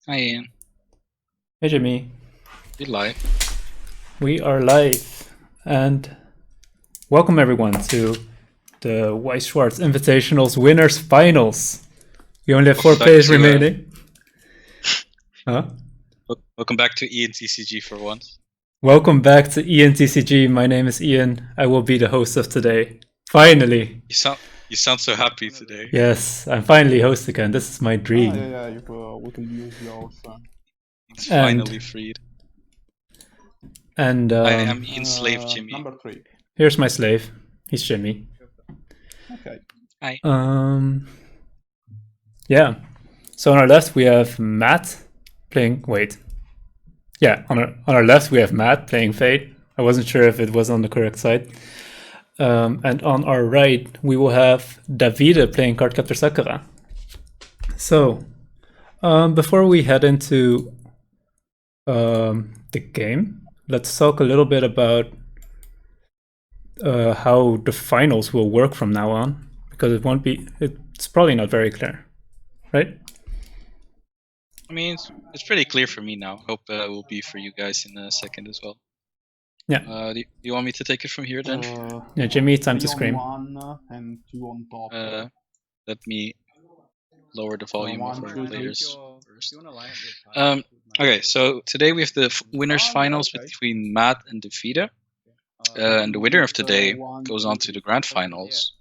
Hi Ian, Hey Jimmy, we live. we are live and welcome everyone to the Weiss Schwarz Invitationals Winners Finals. We only have 4 Welcome back players to remaining. Huh? welcome back to ENTCG for once. Welcome back to ENTCG. My name is Ian. I will be the host of today. Finally! You sound so happy today. Yes, I'm finally host again. This is my dream. We can use yours. It's finally freed. And I am Ian's slave, Jimmy. Number 3. Here's my slave. He's Jimmy. Okay. Hi. Yeah. So on our left we have Matt playing. Wait. Yeah, on our left we have Matt playing Fate. I wasn't sure if it was on the correct side. And on our right we will have Davide playing CardCaptor Sakura. So before we head into the game, let's talk a little bit about how the finals will work from now on, because it's probably not very clear, right? I mean, it's pretty clear for me now. Hope it will be for you guys in a second as well. Yeah. Do you want me to take it from here then? Yeah, Jimmy, time to scream. 1 and 2 on top. Let me lower the volume of our players first. Okay, so today we have the winners finals between Matt and Davide. And the winner of today goes on to the grand finals,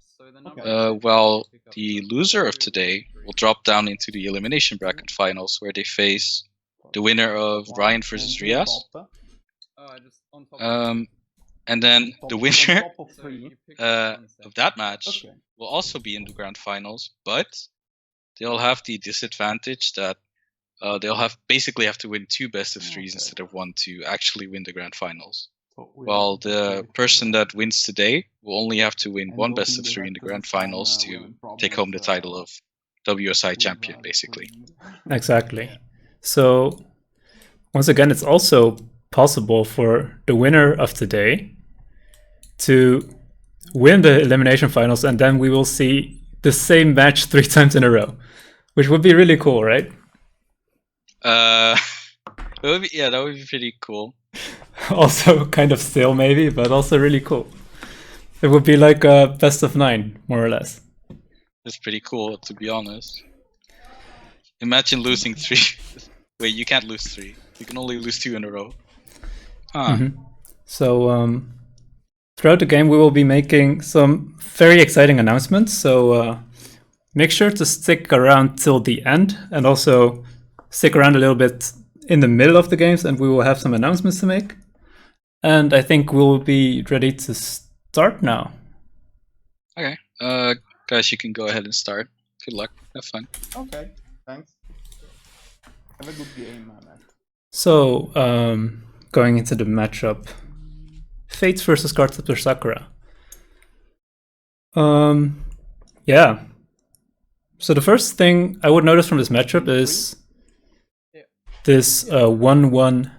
while the loser of today will drop down into the elimination bracket finals, where they face the winner of Ryan versus Riaz. And then the winner of that match will also be in the grand finals, but they'll have the disadvantage that they'll basically have to win 2 best of 3s instead of 1 to actually win the grand finals. While the person that wins today will only have to win 1 best of 3 in the grand finals to take home the title of WSI champion, basically. Exactly. So once again, it's also possible for the winner of today to win the elimination finals, and then we will see the same match 3 times in a row, which would be really cool, right? That would be pretty cool. Also kind of stale maybe, but also really cool. It would be like a best of 9, more or less. That's pretty cool, to be honest. Imagine losing 3. Wait, you can't lose 3. You can only lose 2 in a row. So throughout the game we will be making some very exciting announcements, so make sure to stick around till the end, and also stick around a little bit in the middle of the games, and we will have some announcements to make. And I think we'll be ready to start now. Okay, guys, you can go ahead and start. Good luck, have fun. Okay, thanks. Have a good game, Matt. So, going into the matchup, Fates versus CardCaptor Sakura. Yeah. So the first thing I would notice from this matchup is this 1-1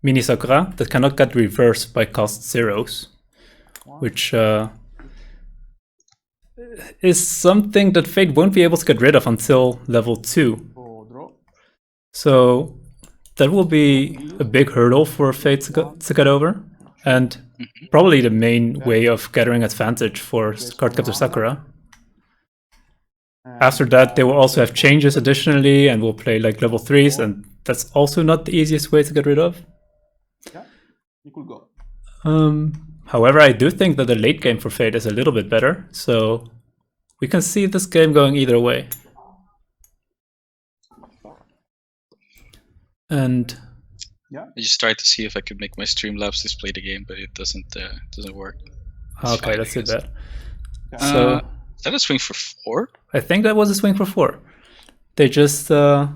mini Sakura that cannot get reversed by cost 0s, which is something that Fate won't be able to get rid of until level 2. So that will be a big hurdle for Fate to get over, and probably the main way of gathering advantage for CardCaptor Sakura. After that, they will also have changes additionally, and will play like level 3s, and that's also not the easiest way to get rid of. Yeah, you could go. However, I do think that the late game for Fate is a little bit better, so we can see this game going either way. And I just tried to see if I could make my Streamlabs display the game, but it doesn't work. Okay, that's too bad. So is that a swing for 4? I think that was a swing for 4. They just no,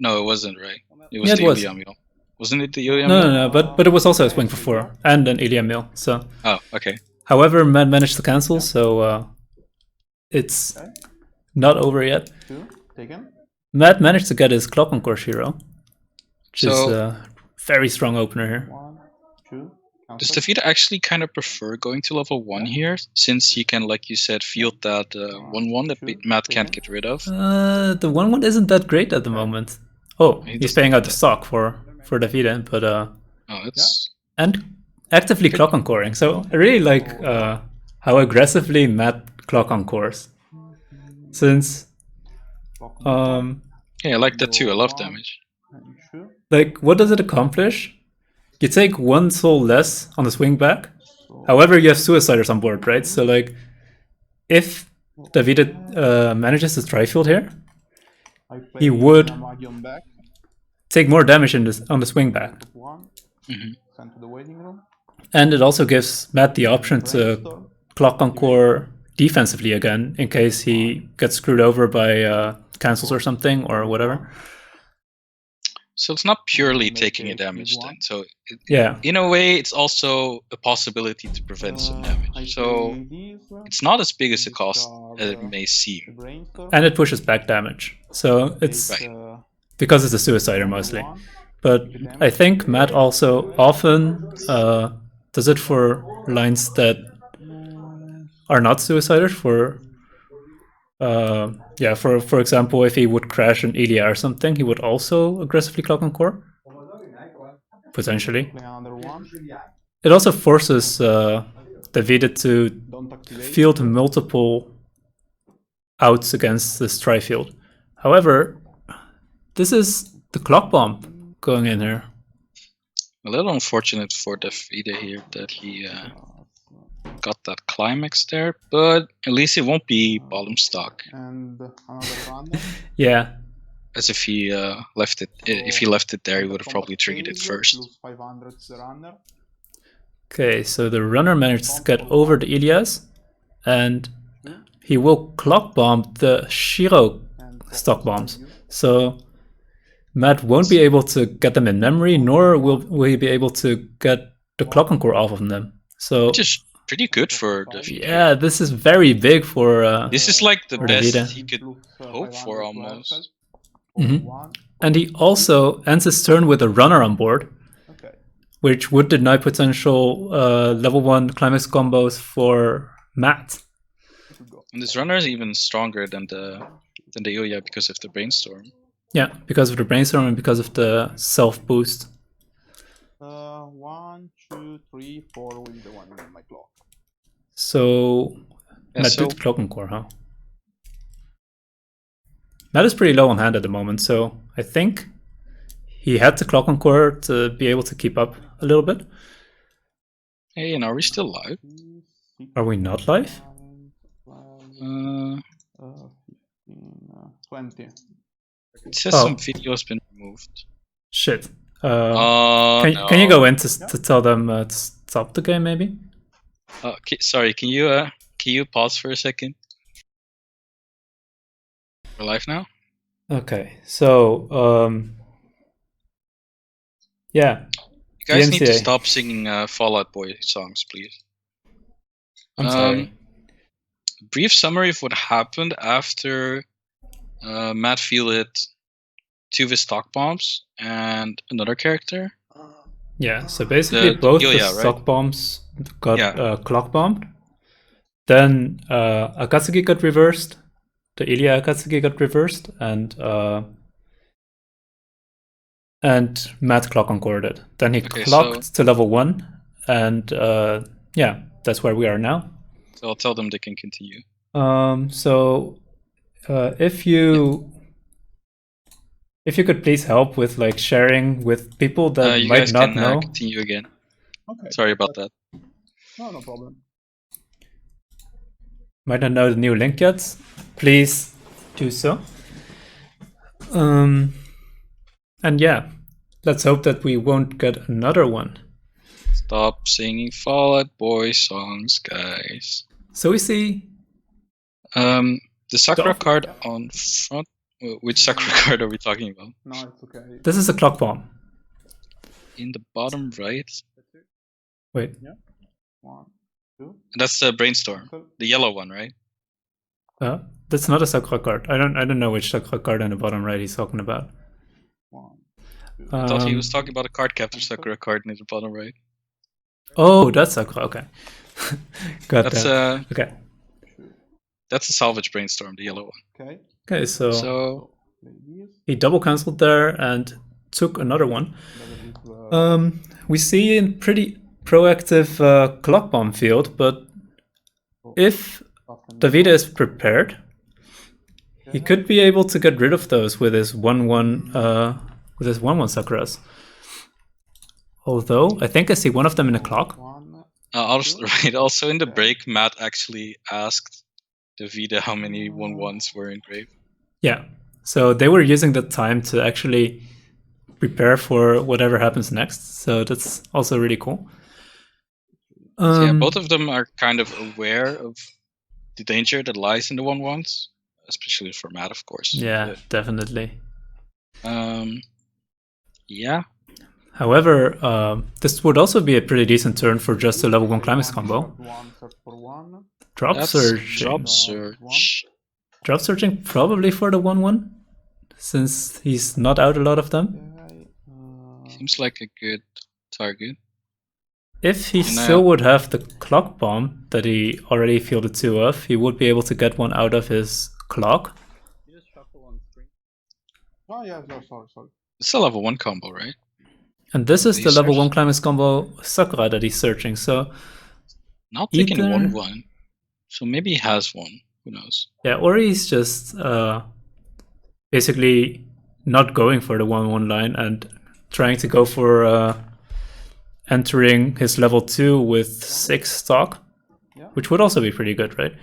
it wasn't, right? It was the Ilya Mill. Wasn't it the Ilya Mill? No, but it was also a swing for 4 and an Ilya Mill. So okay. However, Matt managed to cancel, so it's not over yet. Matt managed to get his Clock on Course hero, which is a very strong opener here. 1, 2, Does Davide actually kind of prefer going to level 1 here, since he can, like you said, field that 1-1 that Matt can't get rid of? The 1-1 isn't that great at the moment. Oh, he's paying out the stock for Davide, but it's and actively clock encoring. So I really like how aggressively Matt clock encores. Since yeah, I like that too. I love damage. Like, what does it accomplish? You take 1 soul less on the swing back. However, you have Suiciders on board, right? So like, if Davide manages to Trifield here, he would take more damage on the swing back. And it also gives Matt the option to clock encore defensively again in case he gets screwed over by cancels or something or whatever. So it's not purely taking a damage then. So yeah, in a way, it's also a possibility to prevent some damage. So it's not as big as a cost as it may seem. And it pushes back damage. So it's because it's a Suicider mostly. But I think Matt also often does it for lines that are not Suiciders. For example, if he would crash an Ilya or something, he would also aggressively clock encore. Potentially. It also forces Davide to field multiple outs against this Trifield. However, this is the clock bomb going in here. A little unfortunate for Davide here that he got that climax there, but at least it won't be bottom stock. Yeah. As if he left it. If he left it there, he would have probably triggered it first. Okay, so the runner managed to get over the Ilias, and he will clock bomb the Shiro stock bombs. So Matt won't be able to get them in memory, nor will he be able to get the clock encore off of them. So which is pretty good for Davide. Yeah, this is very big for. This is like the best Davide. He could hope for almost. And he also ends his turn with a runner on board, which would deny potential level 1 climax combos for Matt. And this runner is even stronger than the Ilya because of the brainstorm. Yeah, because of the brainstorm and because of the self boost. 1, 2, 3, 4 with the one in my clock. So Matt did clock encore, huh? Matt is pretty low on hand at the moment, so I think he had to clock encore to be able to keep up a little bit. Hey, and are we still live? Are we not live? 20. It says some video has been removed. Shit. No. Can you go in to tell them to stop the game, maybe? Sorry, can you pause for a second? We're live now? Okay, so yeah. You guys need to stop singing Fall Out Boy songs, please. I'm sorry. Brief summary of what happened after Matt fielded 2 of his stock bombs and another character. Yeah, so basically both the stock bombs got clock bombed. Then Akatsuki got reversed. The Ilya Akatsuki got reversed, and Matt clock encored it. Then he clocked to level 1, and yeah, that's where we are now. So I'll tell them they can continue. If you could please help with like sharing with people that might not know. You guys can continue again. Okay. Sorry about that. No problem. Might not know the new link yet. Please do so. And yeah, let's hope that we won't get another one. Stop singing Fall Out Boy songs, guys. So we see the Sakura card on front. Which Sakura card are we talking about? No, it's okay. This is a clock bomb. In the bottom right. Wait. Yeah. 1, 2. That's the brainstorm, the yellow one, right? That's not a Sakura card. I don't know which Sakura card in the bottom right he's talking about. 1, 2. I thought he was talking about a CardCaptor Sakura card in the bottom right. Oh, that's Sakura. Okay. Got That's that. Okay. That's a salvage brainstorm, the yellow one. Okay, So he double cancelled there and took another one. We see a pretty proactive clock bomb field, but if Davide is prepared, he could be able to get rid of those with his 1/1 Sakuras. Although I think I see one of them in the clock. Also in the break, Matt actually asked Davide how many 1/1s were engraved. Yeah, so they were using the time to actually prepare for whatever happens next. So that's also really cool. So yeah, both of them are kind of aware of the danger that lies in the 1/1s, especially for Matt, of course. Yeah, definitely. Yeah. However, this would also be a pretty decent turn for just a level 1 climax combo. Drop Surge. Drop Surging probably for the 1/1, since he's not out a lot of them. Seems like a good target. If he still would have the clock bomb that he already fielded 2 of, he would be able to get one out of his clock. You just shuffle on screen. Oh yeah, sorry. It's a level 1 combo, right? And this is the level 1 climax combo Sakura that he's searching, so... Not taking 1/1, so maybe he has one, who knows? Yeah, or he's just basically not going for the 1/1 line and trying to go for entering his level 2 with 6 stock, which would also be pretty good, right?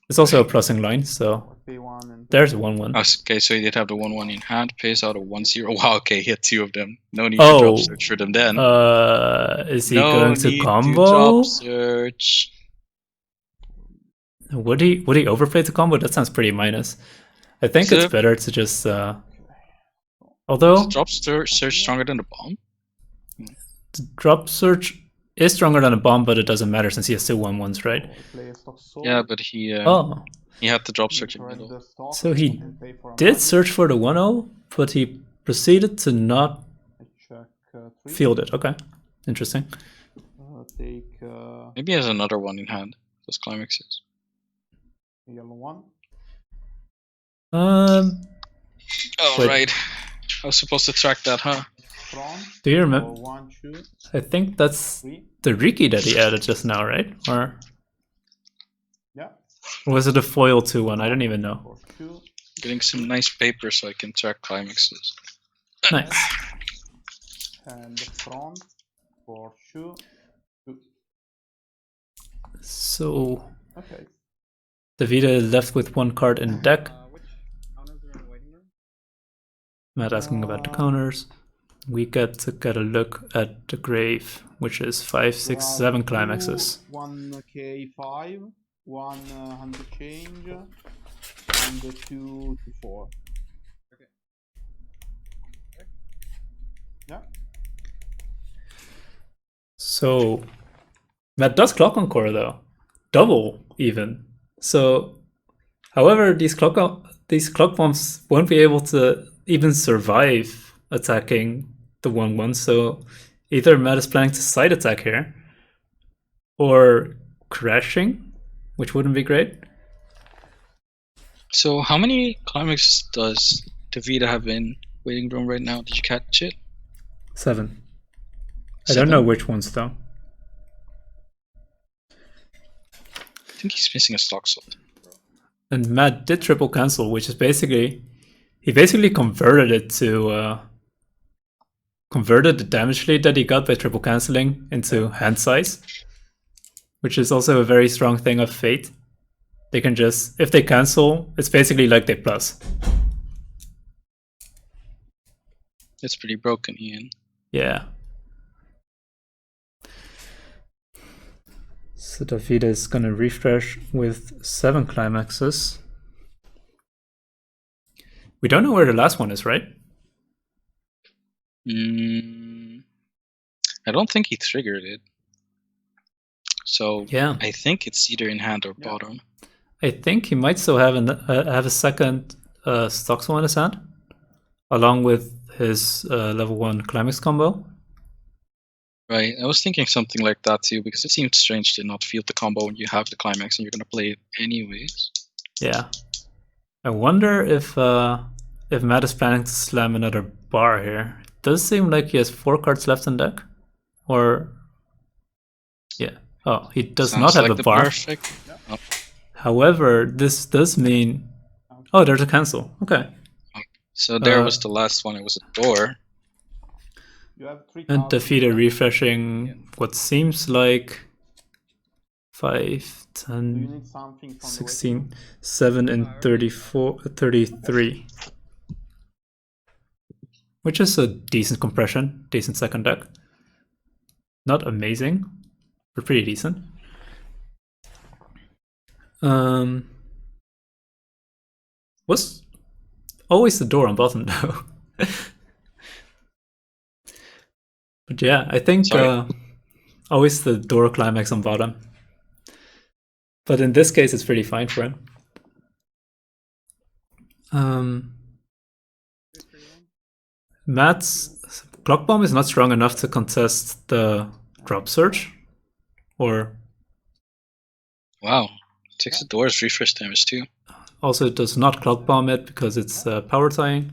It's also a pressing line, so there's a 1/1. Okay, so he did have the 1/1 in hand, pays out a 1/0. Wow, okay, he had 2 of them. No need to drop search for them then. Is he going to combo? Drop search. Would he overplay the combo? That sounds pretty minus. I think it's better to just although is drop search stronger than the bomb? The drop search is stronger than a bomb, but it doesn't matter since he has 2 1/1s, right? Yeah, but he had the drop search in the middle. So he did search for the 1/0, but he proceeded to not field it. Okay, interesting. Maybe he has another one in hand. Those climaxes. Yellow one. Right. I was supposed to track that, huh? Do you remember? I think that's the Riki that he added just now, right? Or was it a foil 2/1? I don't even know. Getting some nice paper so I can track climaxes. Nice. And the front for 2. So Davide left with 1 card in deck. Matt asking about the counters. We get to get a look at the grave, which is 5, 6, 7 climaxes. 1k5, 100 change, and 2 to 4. Okay. Yeah. So Matt does clock encore though, double even. So, however, these clock bombs won't be able to even survive attacking the 1/1. So either Matt is planning to side attack here, or crashing, which wouldn't be great. So how many climaxes does Davide have in waiting room right now? Did you catch it? 7. I don't know which ones though. I think he's missing a stock slot. And Matt did triple cancel, which is basically, he basically converted it to converted the damage lead that he got by triple canceling into hand size, which is also a very strong thing of Fate. They can just, if they cancel, it's basically like they plus. It's pretty broken, Ian. Yeah. So Davide is gonna refresh with 7 climaxes. We don't know where the last one is, right? I don't think he triggered it. So yeah, I think it's either in hand or bottom. I think he might still have a second Stoxel in his hand, along with his level 1 climax combo. Right, I was thinking something like that too, because it seemed strange to not field the combo when you have the climax and you're gonna play it anyways. Yeah. I wonder if Matt is planning to slam another bar here. It does seem like he has 4 cards left in deck. Or yeah. Oh, he does Sounds not have like a bar. Perfect. Oh. However, this does mean oh, there's a cancel. Okay. So there was the last one, it was a door. You have 3 And cards. Davide refreshing what seems like 5, 10, 16, 7, and 34, 33. Which is a decent compression, decent second deck. Not amazing, but pretty decent. Was always the door on bottom though. But yeah, I think always the door climax on bottom. But in this case, it's pretty fine for him. Matt's Clock Bomb is not strong enough to contest the drop surge, or wow, takes the door's refresh damage too. Also, it does not Clock Bomb it because it's power tying,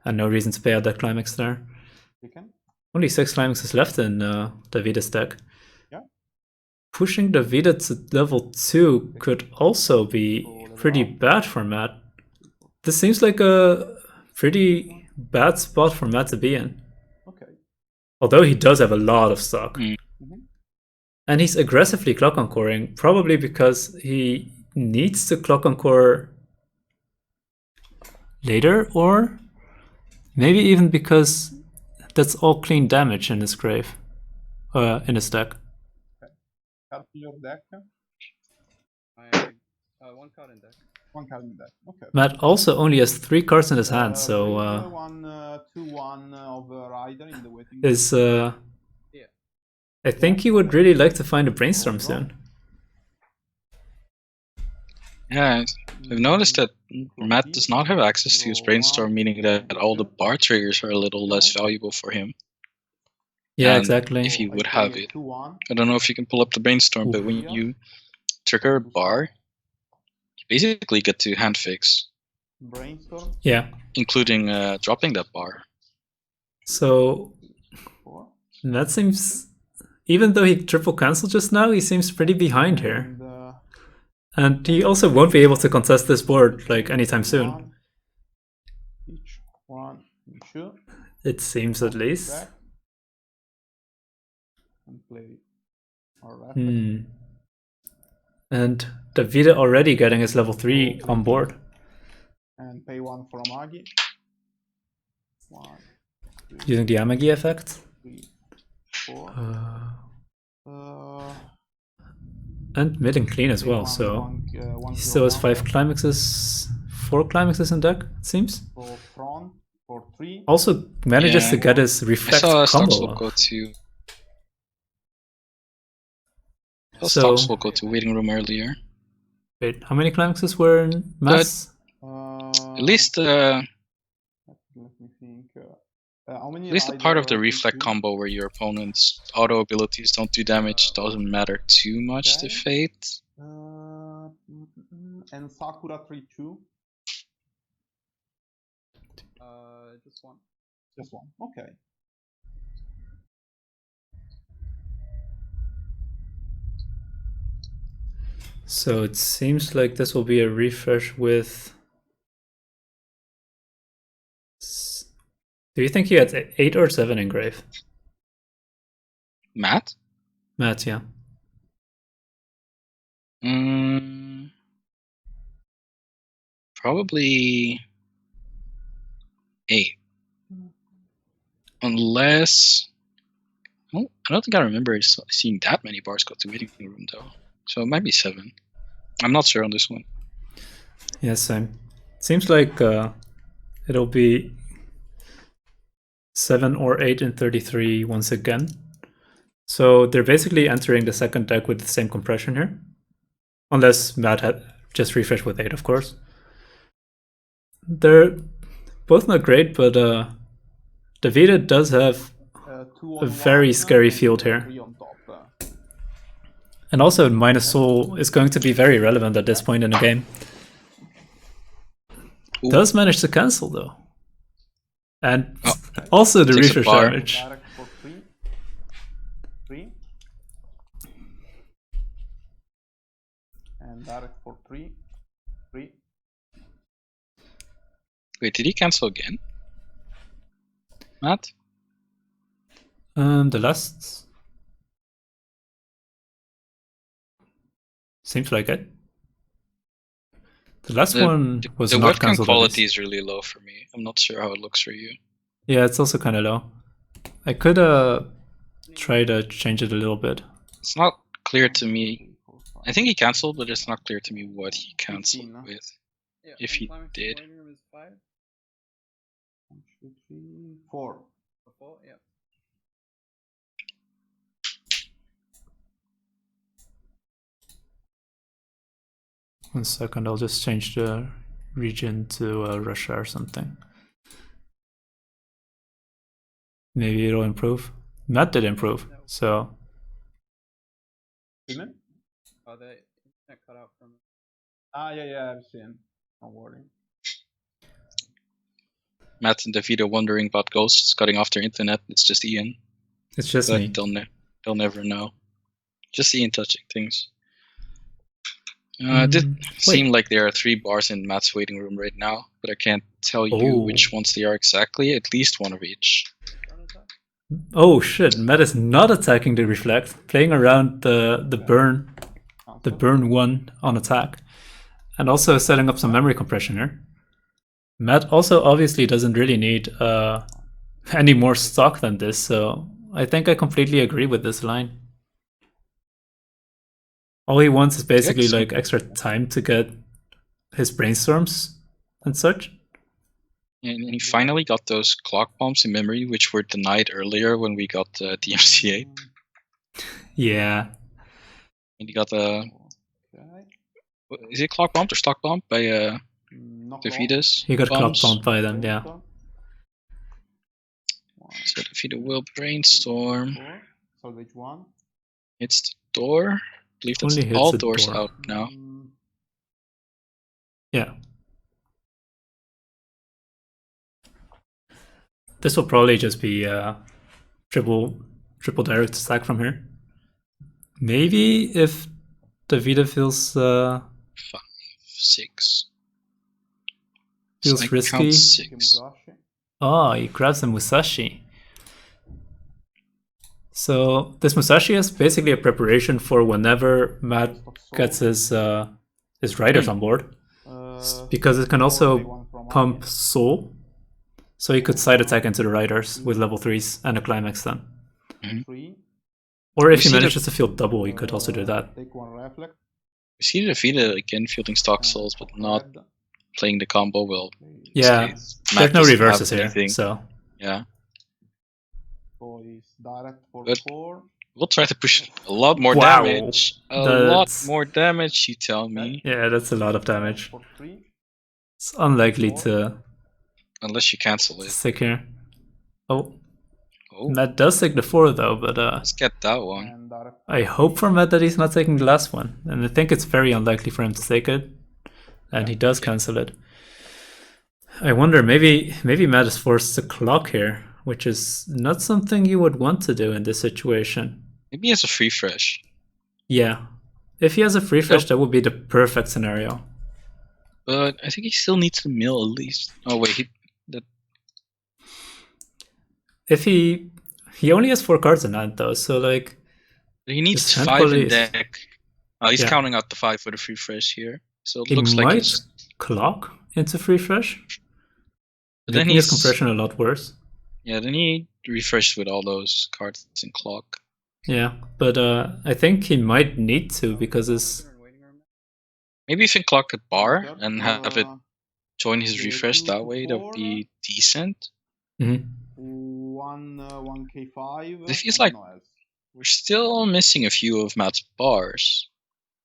and no reason to pay out that climax there. Only 6 climaxes left in Davide's deck. Yeah. Pushing Davide to level 2 could also be pretty bad for Matt. This seems like a pretty bad spot for Matt to be in. Okay. Although he does have a lot of stock. Mm-hmm. And he's aggressively clock encoring, probably because he needs to clock encore later, or maybe even because that's all clean damage in his grave, in his deck. Okay. Card in your deck? I have 1 card in deck. 1 card in deck. Okay. Matt also only has 3 cards in his hand, so 2-1 of Rider in the waiting. Is I think he would really like to find a brainstorm soon. Yeah, I've noticed that Matt does not have access to his brainstorm, meaning that all the bar triggers are a little less valuable for him. Yeah, And exactly. if he would have it, I don't know if you can pull up the brainstorm, but when you trigger a bar, you basically get to hand fix. Brainstorm? Yeah. Including dropping that bar. So that seems, even though he triple canceled just now, he seems pretty behind here. And he also won't be able to contest this board like anytime soon. Each one, sure. It seems at least. And play. Alright. And Davide already getting his level 3 on board. And pay 1 for Amagi. 1, 2, using the Amagi effect. 3, 4. And mid and clean as well, so he still has 5 climaxes, 4 climaxes in deck, it seems. For front, for 3. Also manages to get his reflect combo. Stocks will go to waiting room earlier. Wait, how many climaxes were in mass? At least let me think. At least the part of the reflect combo where your opponent's auto abilities don't do damage doesn't matter too much to Fate. And Sakura 3-2? Just 1. Just 1, okay. So it seems like this will be a refresh with... Do you think he had 8 or 7 engrave? Matt? Matt, yeah. Probably 8. Unless... Oh, I don't think I remember seeing that many bars go to waiting room though. So it might be 7. I'm not sure on this one. Yeah, same. Seems like it'll be 7 or 8 in 33 once again. So they're basically entering the second deck with the same compression here. Unless Matt had just refreshed with 8, of course. They're both not great, but Davide does have a very scary field here. And also, minus soul is going to be very relevant at this point in the game. Ooh. Does manage to cancel though. And also the Takes a refresh bar. damage. Direct for 3. And direct for 3. Wait, did he cancel again? Matt? The last seems like it. The last one was the not webcam cancelled. quality is really low for me. I'm not sure how it looks for you. Yeah, it's also kind of low. I could try to change it a little bit. It's not clear to me. I think he cancelled, but it's not clear to me what he cancelled with. Yeah, If he climbing did. waiting room is 5. 1, 2, 3, 4. 4, yeah. One second, I'll just change the region to Russia or something. Maybe it'll improve. Matt did improve, so. Excuse me? Oh, the internet cut out from. Yeah, I've seen. Don't worry. Matt and Davide wondering about ghosts cutting off their internet. It's just Ian. It's just But me. they'll never know. Just Ian touching things. It did seem like there are 3 bars in Matt's waiting room right now, but I can't tell you which ones they are exactly. At least one of each. Oh shit, Matt is not attacking the reflect, playing around the burn 1 on attack. And also setting up some memory compression here. Matt also obviously doesn't really need any more stock than this, so I think I completely agree with this line. All he wants is basically like extra time to get his brainstorms and such. And he finally got those clock bombs in memory, which were denied earlier when we got DMCA. Yeah. And he got is it clock bombed or stock bombed by Davide's? He got clock bombs? bombed by them, yeah. So Davide will brainstorm. Salvage 1. Hits the door. I believe that's Only hits all the doors door. out now. Yeah. This will probably just be triple direct stack from here. Maybe if Davide feels 5, 6. feels So I risky. count 6. Oh, he grabs a Musashi. So this Musashi is basically a preparation for whenever Matt gets his riders on board, because it can also pump soul. So he could side attack into the riders with level 3s and a climax then. Or if he manages to field double, he could also do that. Take 1 reflect. We see Davide again fielding stock souls, but not playing the combo well. Yeah, Matt there's no doesn't reverses have here, anything. so. Yeah. So he's direct for But 4. we'll try to push a lot more Wow, damage. A that's- lot more damage, you tell me. Yeah, that's a lot of damage. For 3. It's unlikely to Unless you cancel it. stick here. Oh, Oh, Matt does take the 4 though, but let's get that one. And direct. I hope for Matt that he's not taking the last one. And I think it's very unlikely for him to take it. And he does cancel it. I wonder, maybe Matt is forced to clock here, which is not something you would want to do in this situation. Maybe he has a free fresh. Yeah. If he has a free fresh, that would be the perfect scenario. But I think he still needs to mill at least. Oh wait, If he only has 4 cards in hand though, so like he needs his hand 5 quality in is- deck. Oh, he's Yeah. counting out the 5 for the free fresh here. So it he looks like might he's... clock into free fresh. But then Making his he's... compression a lot worse. Yeah, then he refreshed with all those cards in clock. Yeah, but I think he might need to because his Maybe if he clock a bar and have it join his refresh that way, that would be decent. 1K5. It feels like we're still missing a few of Matt's bars.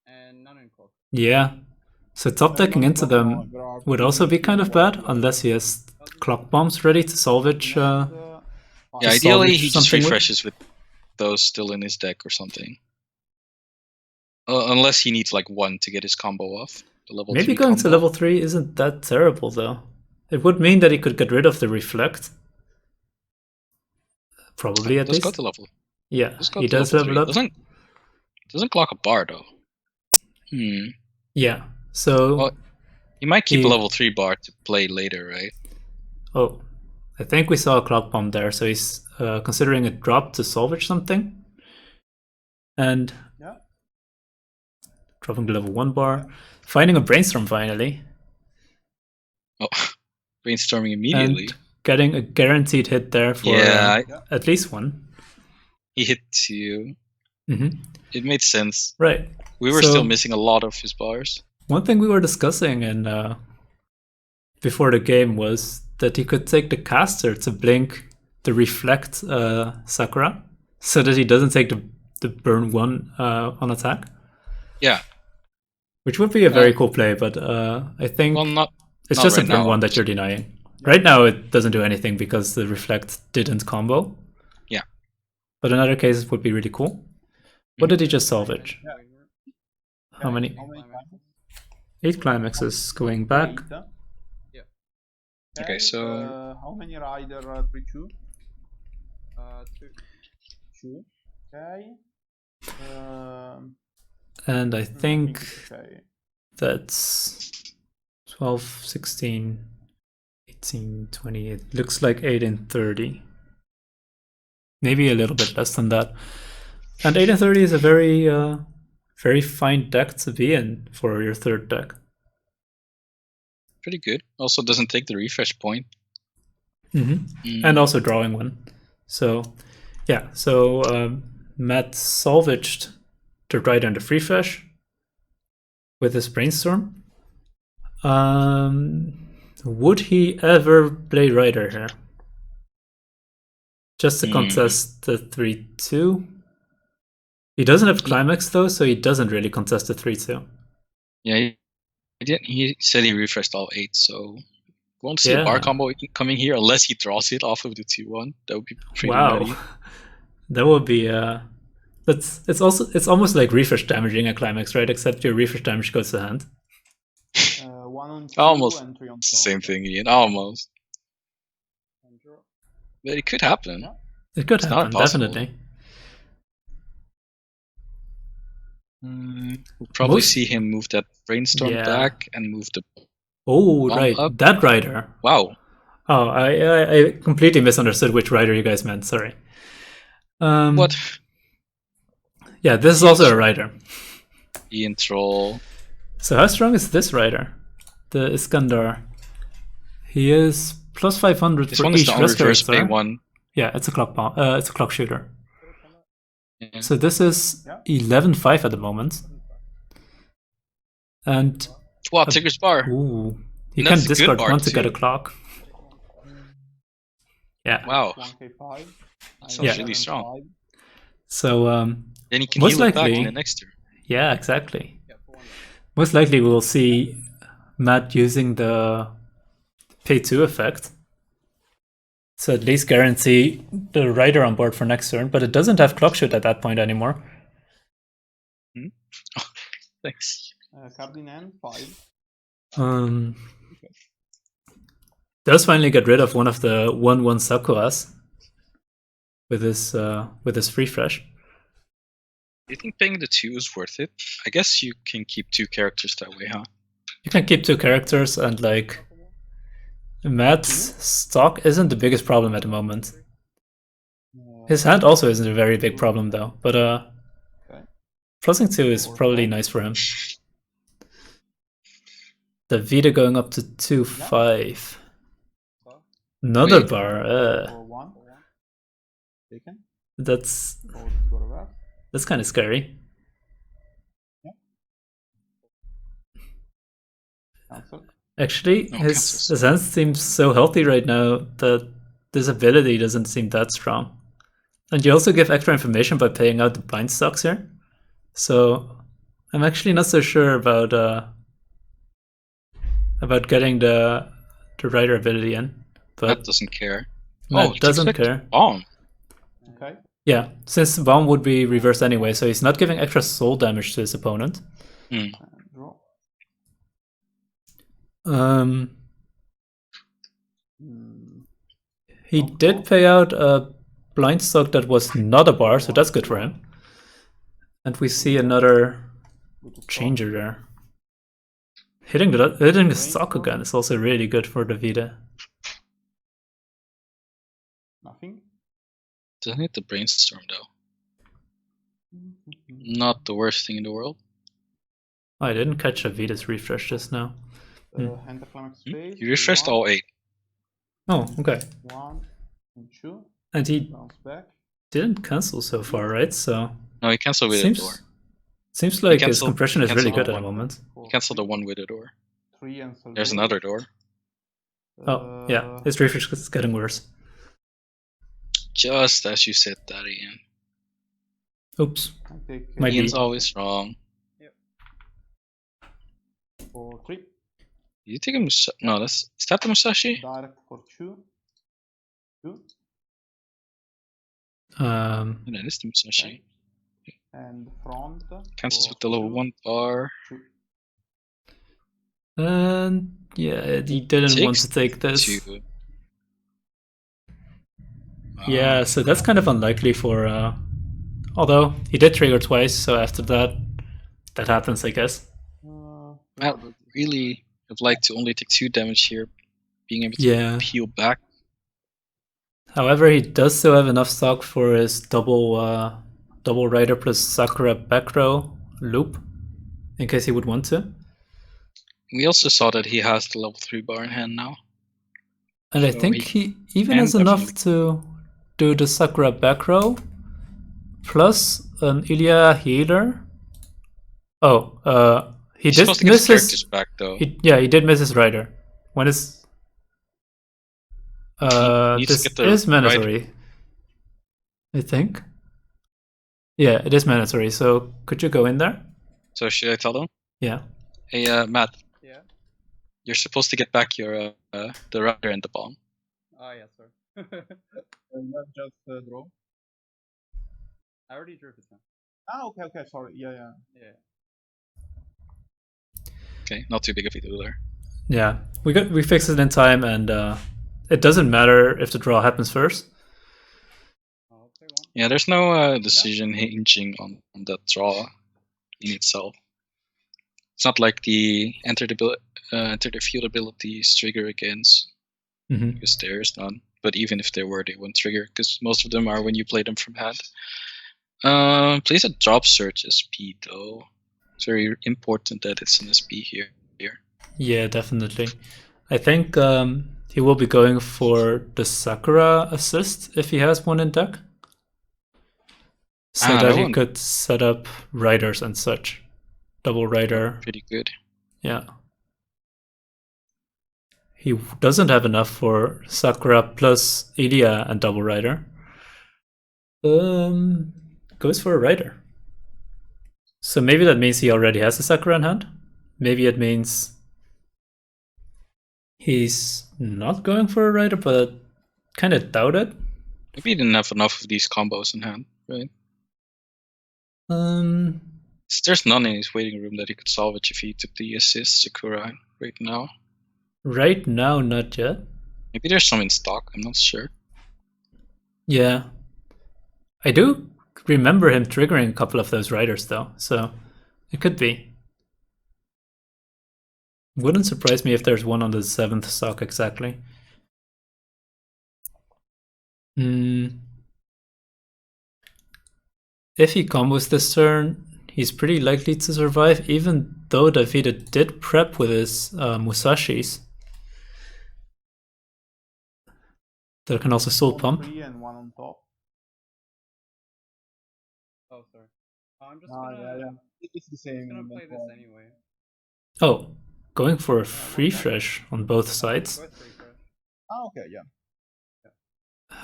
And none in clock. yeah. So top decking into them would also be kind of bad unless he has clock bombs ready to salvage Yeah, to ideally salvage he just something with? refreshes with those still in his deck or something. Unless he needs like 1 to get his combo off. The level Maybe 3 going to combo. level 3 isn't that terrible though. It would mean that he could get rid of the reflect. Probably at Let's go least. to level. Yeah, Let's go he to does level level 3. up. Doesn't clock a bar though. Yeah, so Well, you might keep he- a level 3 bar to play later, right? oh, I think we saw a clock bomb there, so he's considering a drop to salvage something. And dropping the level 1 bar. Finding a brainstorm finally. Oh, brainstorming immediately. And getting a guaranteed hit there for at least 1. He hit 2. Mm-hmm. It made sense. Right. We were still missing a lot of his bars. One thing we were discussing before the game was that he could take the caster to blink the reflect Sakura, so that he doesn't take the burn 1 on attack. Yeah. Which would be a very cool play, but I think it's just right a burn now. 1 that you're denying. Right now it doesn't do anything because the reflect didn't combo. Yeah. But in other cases it would be really cool. What did he just salvage? How many? 8 climaxes going back. Okay, so how many rider 3-2? 2. Okay. And I think that's 12, 16, 18, 20. It looks like 8 and 30. Maybe a little bit less than that. And 8 and 30 is a very, very fine deck to be in for your 3rd deck. Pretty good. Also doesn't take the refresh point. And also drawing 1. So, yeah. So Matt salvaged the rider and the refresh with his brainstorm. Would he ever play rider here? Just to contest the 3-2? He doesn't have climax though, so he doesn't really contest the 3-2. Yeah, he said he refreshed all 8, so won't see a bar combo coming here unless he draws it off of the 2-1. That would be pretty nutty. That would be it's almost like refresh damaging a climax, right? Except your refresh damage goes to hand. 1 on 2 almost and 3 on 4. same thing, Ian. Almost. But it could happen. It could happen, definitely. We'll probably see him move that brainstorm back and move the right up. That rider. Wow. Oh, I completely misunderstood which rider you guys meant. Sorry. What? Yeah, this is also a rider. Ian Troll. So how strong is this rider? The Iskandar. He is plus 500 this for one each is the reverse pay 1. Yeah, it's a clock bomb. It's a clock shooter. Yeah. So this is 11-5 at the moment. And wow, Tigger's bar. Ooh, you can discard 1 to get a clock. Yeah. Wow. 1K5. That sounds really strong. So then he can most heal likely, it back in the next turn. Yeah, exactly. Most likely we'll see Matt using the pay 2 effect. So at least guarantee the rider on board for next turn, but it doesn't have clock shoot at that point anymore. Oh, thanks. Cardinal 5. Does finally get rid of one of the 1/1 Sakuras with his refresh. Do you think paying the 2 is worth it? I guess you can keep 2 characters that way, huh? You can keep 2 characters, and like Matt's stock isn't the biggest problem at the moment. His hand also isn't a very big problem though, but Crossing 2 is probably nice for him. Davide going up to 2-5. Another bar. That's kind of scary. Actually, his hand seems so healthy right now that this ability doesn't seem that strong. And you also give extra information by paying out the blind stocks here. So I'm actually not so sure about getting the rider ability in. But that doesn't care. Matt doesn't care. Bomb. Okay. Yeah, since the bomb would be reversed anyway, so he's not giving extra soul damage to his opponent. And draw. He did pay out a blind stock that was not a bar, so that's good for him. And we see another changer there. Hitting the stock again is also really good for Davide. Nothing. Doesn't hit the brainstorm though. Not the worst thing in the world. Oh, I didn't catch Davide's refresh just now. Hand the climax phase. You refreshed all 8. Oh, okay. 1 and 2. And he Bounce back. didn't cancel so far, right? So No, he canceled with a door. Seems like his canceled- compression he is really canceled good at the one. moment. He canceled the one with a door. 3 and There's another door. Oh, yeah, his refresh is getting worse. Just as you said that, Ian. Oops. I take Might be. Ian's always wrong. for 3. You take a Musashi? No, is that the Musashi? Direct for 2. 2. No, that is the Musashi. Okay. And front. Cancels for with the level 2, 1 bar. 2. And yeah, he didn't want to take this. 2. Yeah, so that's kind of unlikely for. Although he did trigger twice, so after that, that happens, I guess. Matt would really have liked to only take 2 damage here, being able to peel back. However, he does still have enough stock for his double rider plus Sakura back row loop, in case he would want to. We also saw that he has the level 3 bar in hand now. And I think he even has enough to do the Sakura back row plus an Ilya healer. Oh, he He's did supposed to get miss his his. characters back though. He did miss his rider. When is? This is mandatory. I think. Yeah, it is mandatory. So could you go in there? So should I tell them? Yeah. Hey, Matt. Yeah. You're supposed to get back your the rider and the bomb. Ah, yes, sir. Not just draw. I already drew this one. Okay, sorry. Yeah. Okay, not too big of a deal there. Yeah, we fixed it in time, and it doesn't matter if the draw happens first. I'll play one. Yeah, there's no decision hinging on that draw in itself. It's not like the enter the field abilities trigger against, because there's none. But even if there were, they wouldn't trigger, because most of them are when you play them from hand. Plays a drop search SP though. It's very important that it's an SP here. Yeah, definitely. I think he will be going for the Sakura assist if he has one in deck, so that he could set up riders and such. Double rider. Pretty good. Yeah. He doesn't have enough for Sakura plus Ilya and double rider. Goes for a rider. So maybe that means he already has a Sakura in hand. Maybe it means he's not going for a rider, but kind of doubt it. Maybe he didn't have enough of these combos in hand, right? There's none in his waiting room that he could salvage if he took the assist Sakura right now. Right now, not yet. Maybe there's some in stock, I'm not sure. Yeah. I do remember him triggering a couple of those riders though, so it could be. Wouldn't surprise me if there's one on the 7th stock exactly. If he combos this turn, he's pretty likely to survive, even though Davide did prep with his Musashis. That can also soul pump. 3 and 1 on top. Oh, sorry. I'm just gonna. It's the same. I'm gonna play this anyway. Oh, going for a free fresh on both sides. Okay, yeah.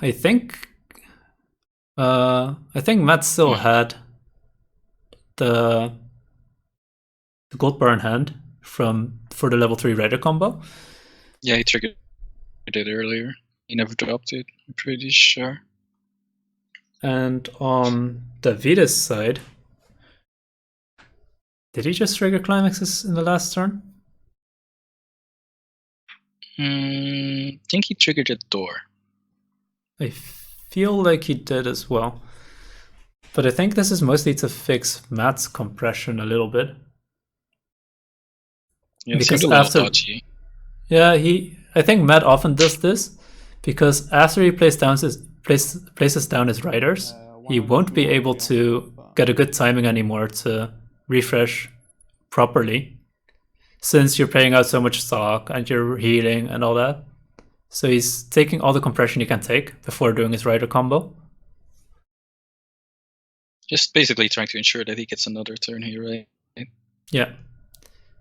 I think Matt still had the gold bar in hand for the level 3 rider combo. Yeah, he triggered it earlier. He never dropped it, I'm pretty sure. And on Davide's side, did he just trigger climaxes in the last turn? I think he triggered a door. I feel like he did as well. But I think this is mostly to fix Matt's compression a little bit. Yeah, because it seemed a little after, dodgy. Yeah, I think Matt often does this because after he places down his riders, he won't be able to get a good timing anymore to refresh properly, since you're paying out so much stock and you're healing and all that. So he's taking all the compression he can take before doing his rider combo. Just basically trying to ensure that he gets another turn here, right? Yeah.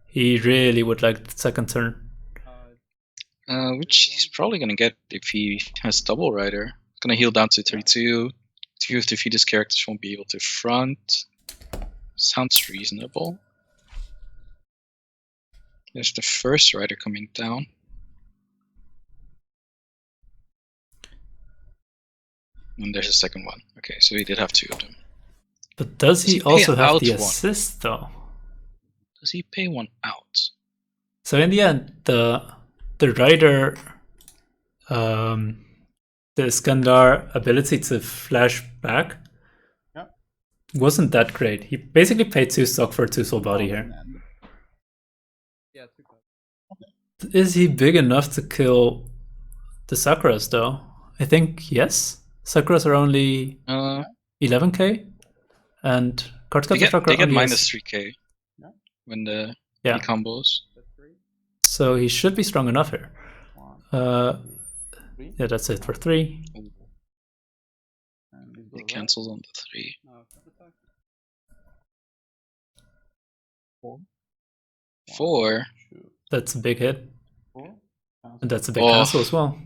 He really would like the second turn. Which he's probably going to get if he has double rider. Going to heal down to 32. Two of the defeated characters won't be able to front. Sounds reasonable. There's the first rider coming down. And there's a second one. Okay, so he did have two of them. But does he he pay also have out the one? assist though? Does he pay one out? So in the end, the rider, the Iskandar ability to flash back wasn't that great. He basically paid 2 stock for a 2 soul body here. Yeah, 2 cards. Is he big enough to kill the Sakuras though? I think yes. Sakuras are only 11k, and CardCaptor they get only minus has, 3k when the yeah. he combos. So he should be strong enough here. Yeah, that's it for 3. He cancels on the 3. 4. That's a big hit. And that's a big cancel as well.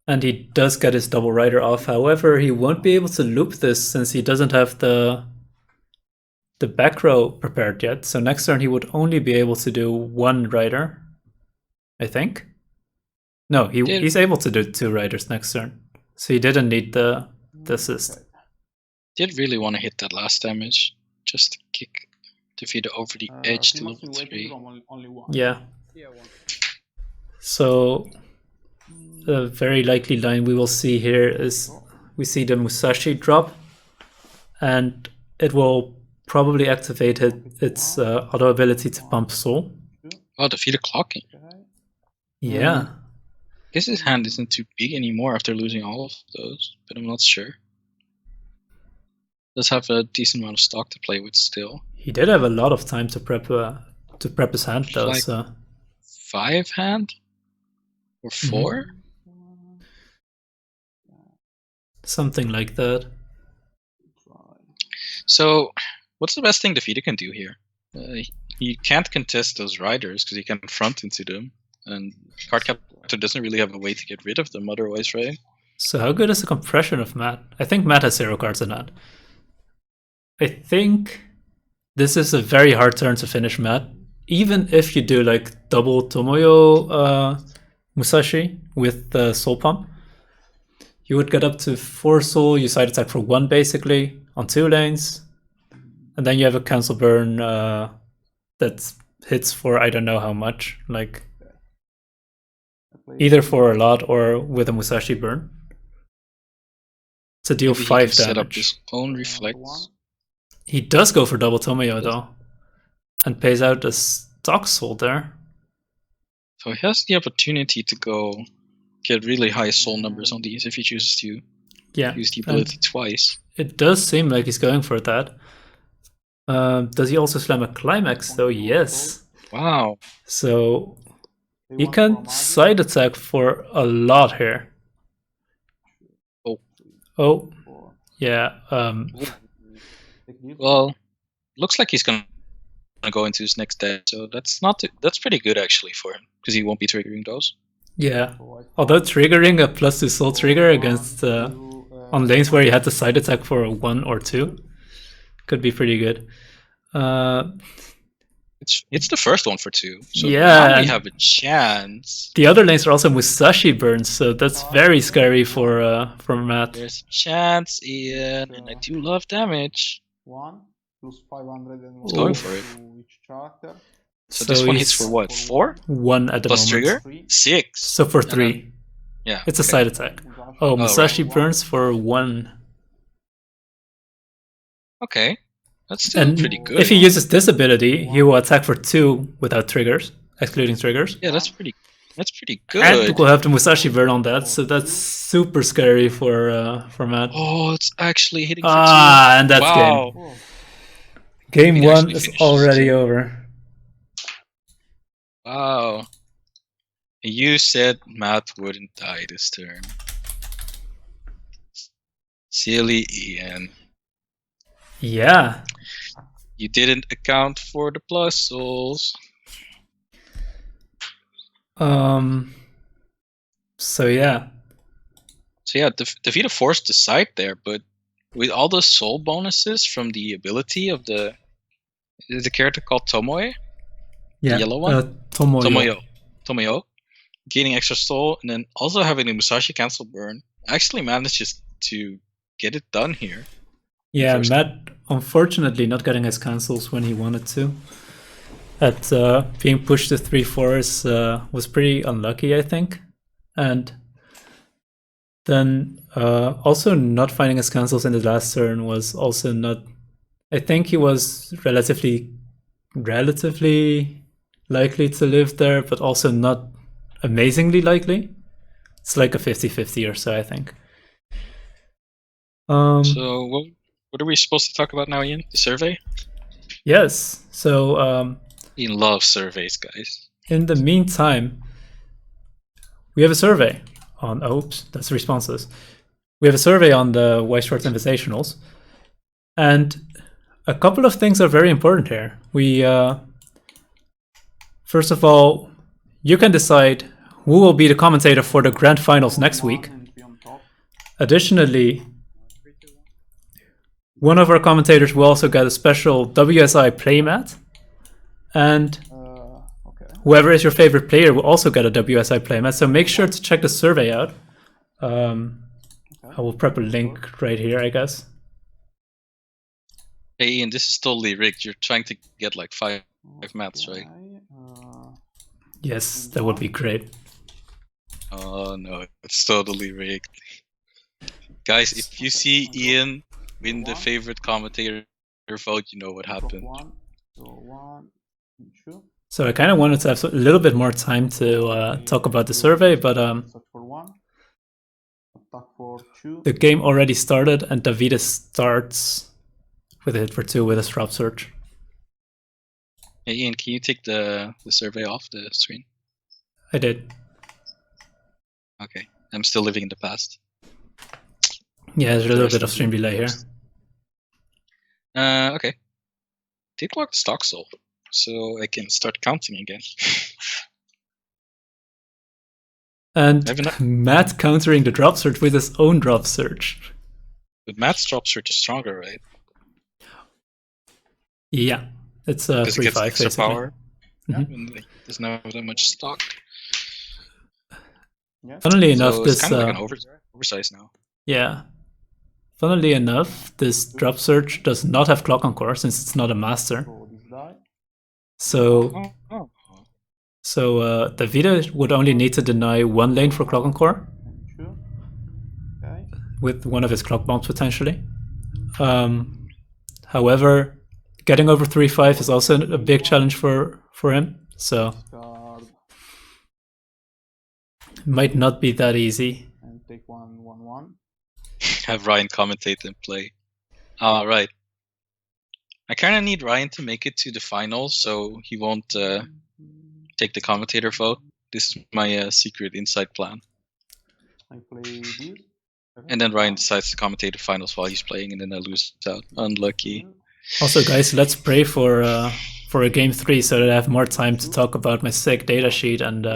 And he does get his double rider off. However, he won't be able to loop this since he doesn't have the back row prepared yet. So next turn he would only be able to do 1 rider, I think. No, he's able to do 2 riders next turn. So he didn't need the assist. Did really want to hit that last damage just to kick Davide over the edge to level 3. Yeah. So the very likely line we will see here is we see the Musashi drop, and it will probably activate its auto ability to pump soul. Oh, Davide clocking. Yeah. I guess his hand isn't too big anymore after losing all of those, but I'm not sure. Does have a decent amount of stock to play with still. He did have a lot of time to prep his hand though. Like so 5 hand or 4? Something like that. So, what's the best thing Davide can do here? He can't contest those riders because he can front into them, and CardCaptor doesn't really have a way to get rid of them otherwise, right? So how good is the compression of Matt? I think Matt has 0 cards in that. I think this is a very hard turn to finish Matt. Even if you do like double Tomoyo Musashi with the soul pump, you would get up to 4 soul, you side attack for 1 basically on 2 lanes, and then you have a cancel burn that hits for I don't know how much, like either for a lot or with a Musashi burn. To deal Maybe 5 he can damage. set up his own reflects. He does go for double Tomoyo though, and pays out a stock soul there. So he has the opportunity to go get really high soul numbers on these if he chooses to use the ability twice. It does seem like he's going for that. Does he also slam a climax though? Yes. Wow. So he can side attack for a lot here. Oh. Yeah. Well, looks like he's gonna go into his next deck, so that's pretty good actually for him because he won't be triggering those. Yeah. Although triggering a +2 soul trigger against on lanes where you had to side attack for a 1 or 2 could be pretty good. It's It's the first one for 2. So Yeah, now we and have a chance. the other lanes are also Musashi burns, so that's very scary for Matt. There's a chance, Ian, and I do love damage. 1 plus 500 and He's going for it. to each character. So this one hits he's for what? 4? 1 at the Plus moment. trigger? 6. So for 3. Yeah. It's a okay. side attack. Oh, Musashi burns for 1. Okay. That's still And pretty good. if he uses this ability, he will attack for 2 without triggers, excluding triggers. Yeah, that's pretty good. And we'll have the Musashi burn on that, so that's super scary for Matt. Oh, it's actually hitting for 2. And that's wow. game. Game It 1 actually is finishes already 2. over. Wow. You said Matt wouldn't die this turn. Silly Ian. Yeah. You didn't account for the plus souls. So yeah. So yeah, Davide forced the side there, but with all the soul bonuses from the ability of the character called Tomoe, Yeah. the yellow one, Tomoyo. Tomoyo, gaining extra soul, and then also having the Musashi cancel burn, actually manages to get it done here. Yeah, Matt unfortunately not getting his cancels when he wanted to. At being pushed to 3/4 was pretty unlucky, I think. And then also not finding his cancels in the last turn was also not. I think he was relatively likely to live there, but also not amazingly likely. It's like a 50-50 or so, I think. So what are we supposed to talk about now, Ian? The survey? Yes. So Ian loves surveys, guys. in the meantime, we have a survey on. Oops, that's responses. We have a survey on the WSI Invitationals, and a couple of things are very important here. We first of all, you can decide who will be the commentator for the grand finals next week. Additionally, one of our commentators will also get a special WSI playmat, and whoever is your favorite player will also get a WSI playmat. So make sure to check the survey out. I will prep a link right here, I guess. Hey Ian, this is totally rigged. You're trying to get like 5 mats, right? Yes, that would be great. Oh no, it's totally rigged. Guys, if you see Ian win the favorite commentator vote, you know what happened. So I kind of wanted to have a little bit more time to talk about the survey, but the game already started and Davide starts with a hit for 2 with a drop search. Hey Ian, can you take the survey off the screen? I did. Okay, I'm still living in the past. Yeah, there's a little bit of stream delay here. Okay. Did lock the stock soul, so I can start counting again. And Matt countering the drop search with his own drop search. But Matt's drop search is stronger, right? Yeah, it's 3/5 extra basically. power. And there's not that much stock. Funnily enough, So this it's kind of like an oversize now. Yeah. Funnily enough, this drop search does not have clock on core since it's not a master. So Davide would only need to deny 1 lane for clock on core with one of his clock bombs potentially. However, getting over 3/5 is also a big challenge for him. So might not be that easy. And take 1/1/1. Have Ryan commentate and play. Right. I kind of need Ryan to make it to the finals, so he won't take the commentator vote. This is my secret inside plan. I play this. And then Ryan decides to commentate the finals while he's playing, and then I lose out. Unlucky. Also, guys, let's pray for a game 3 so that I have more time to talk about my sick datasheet and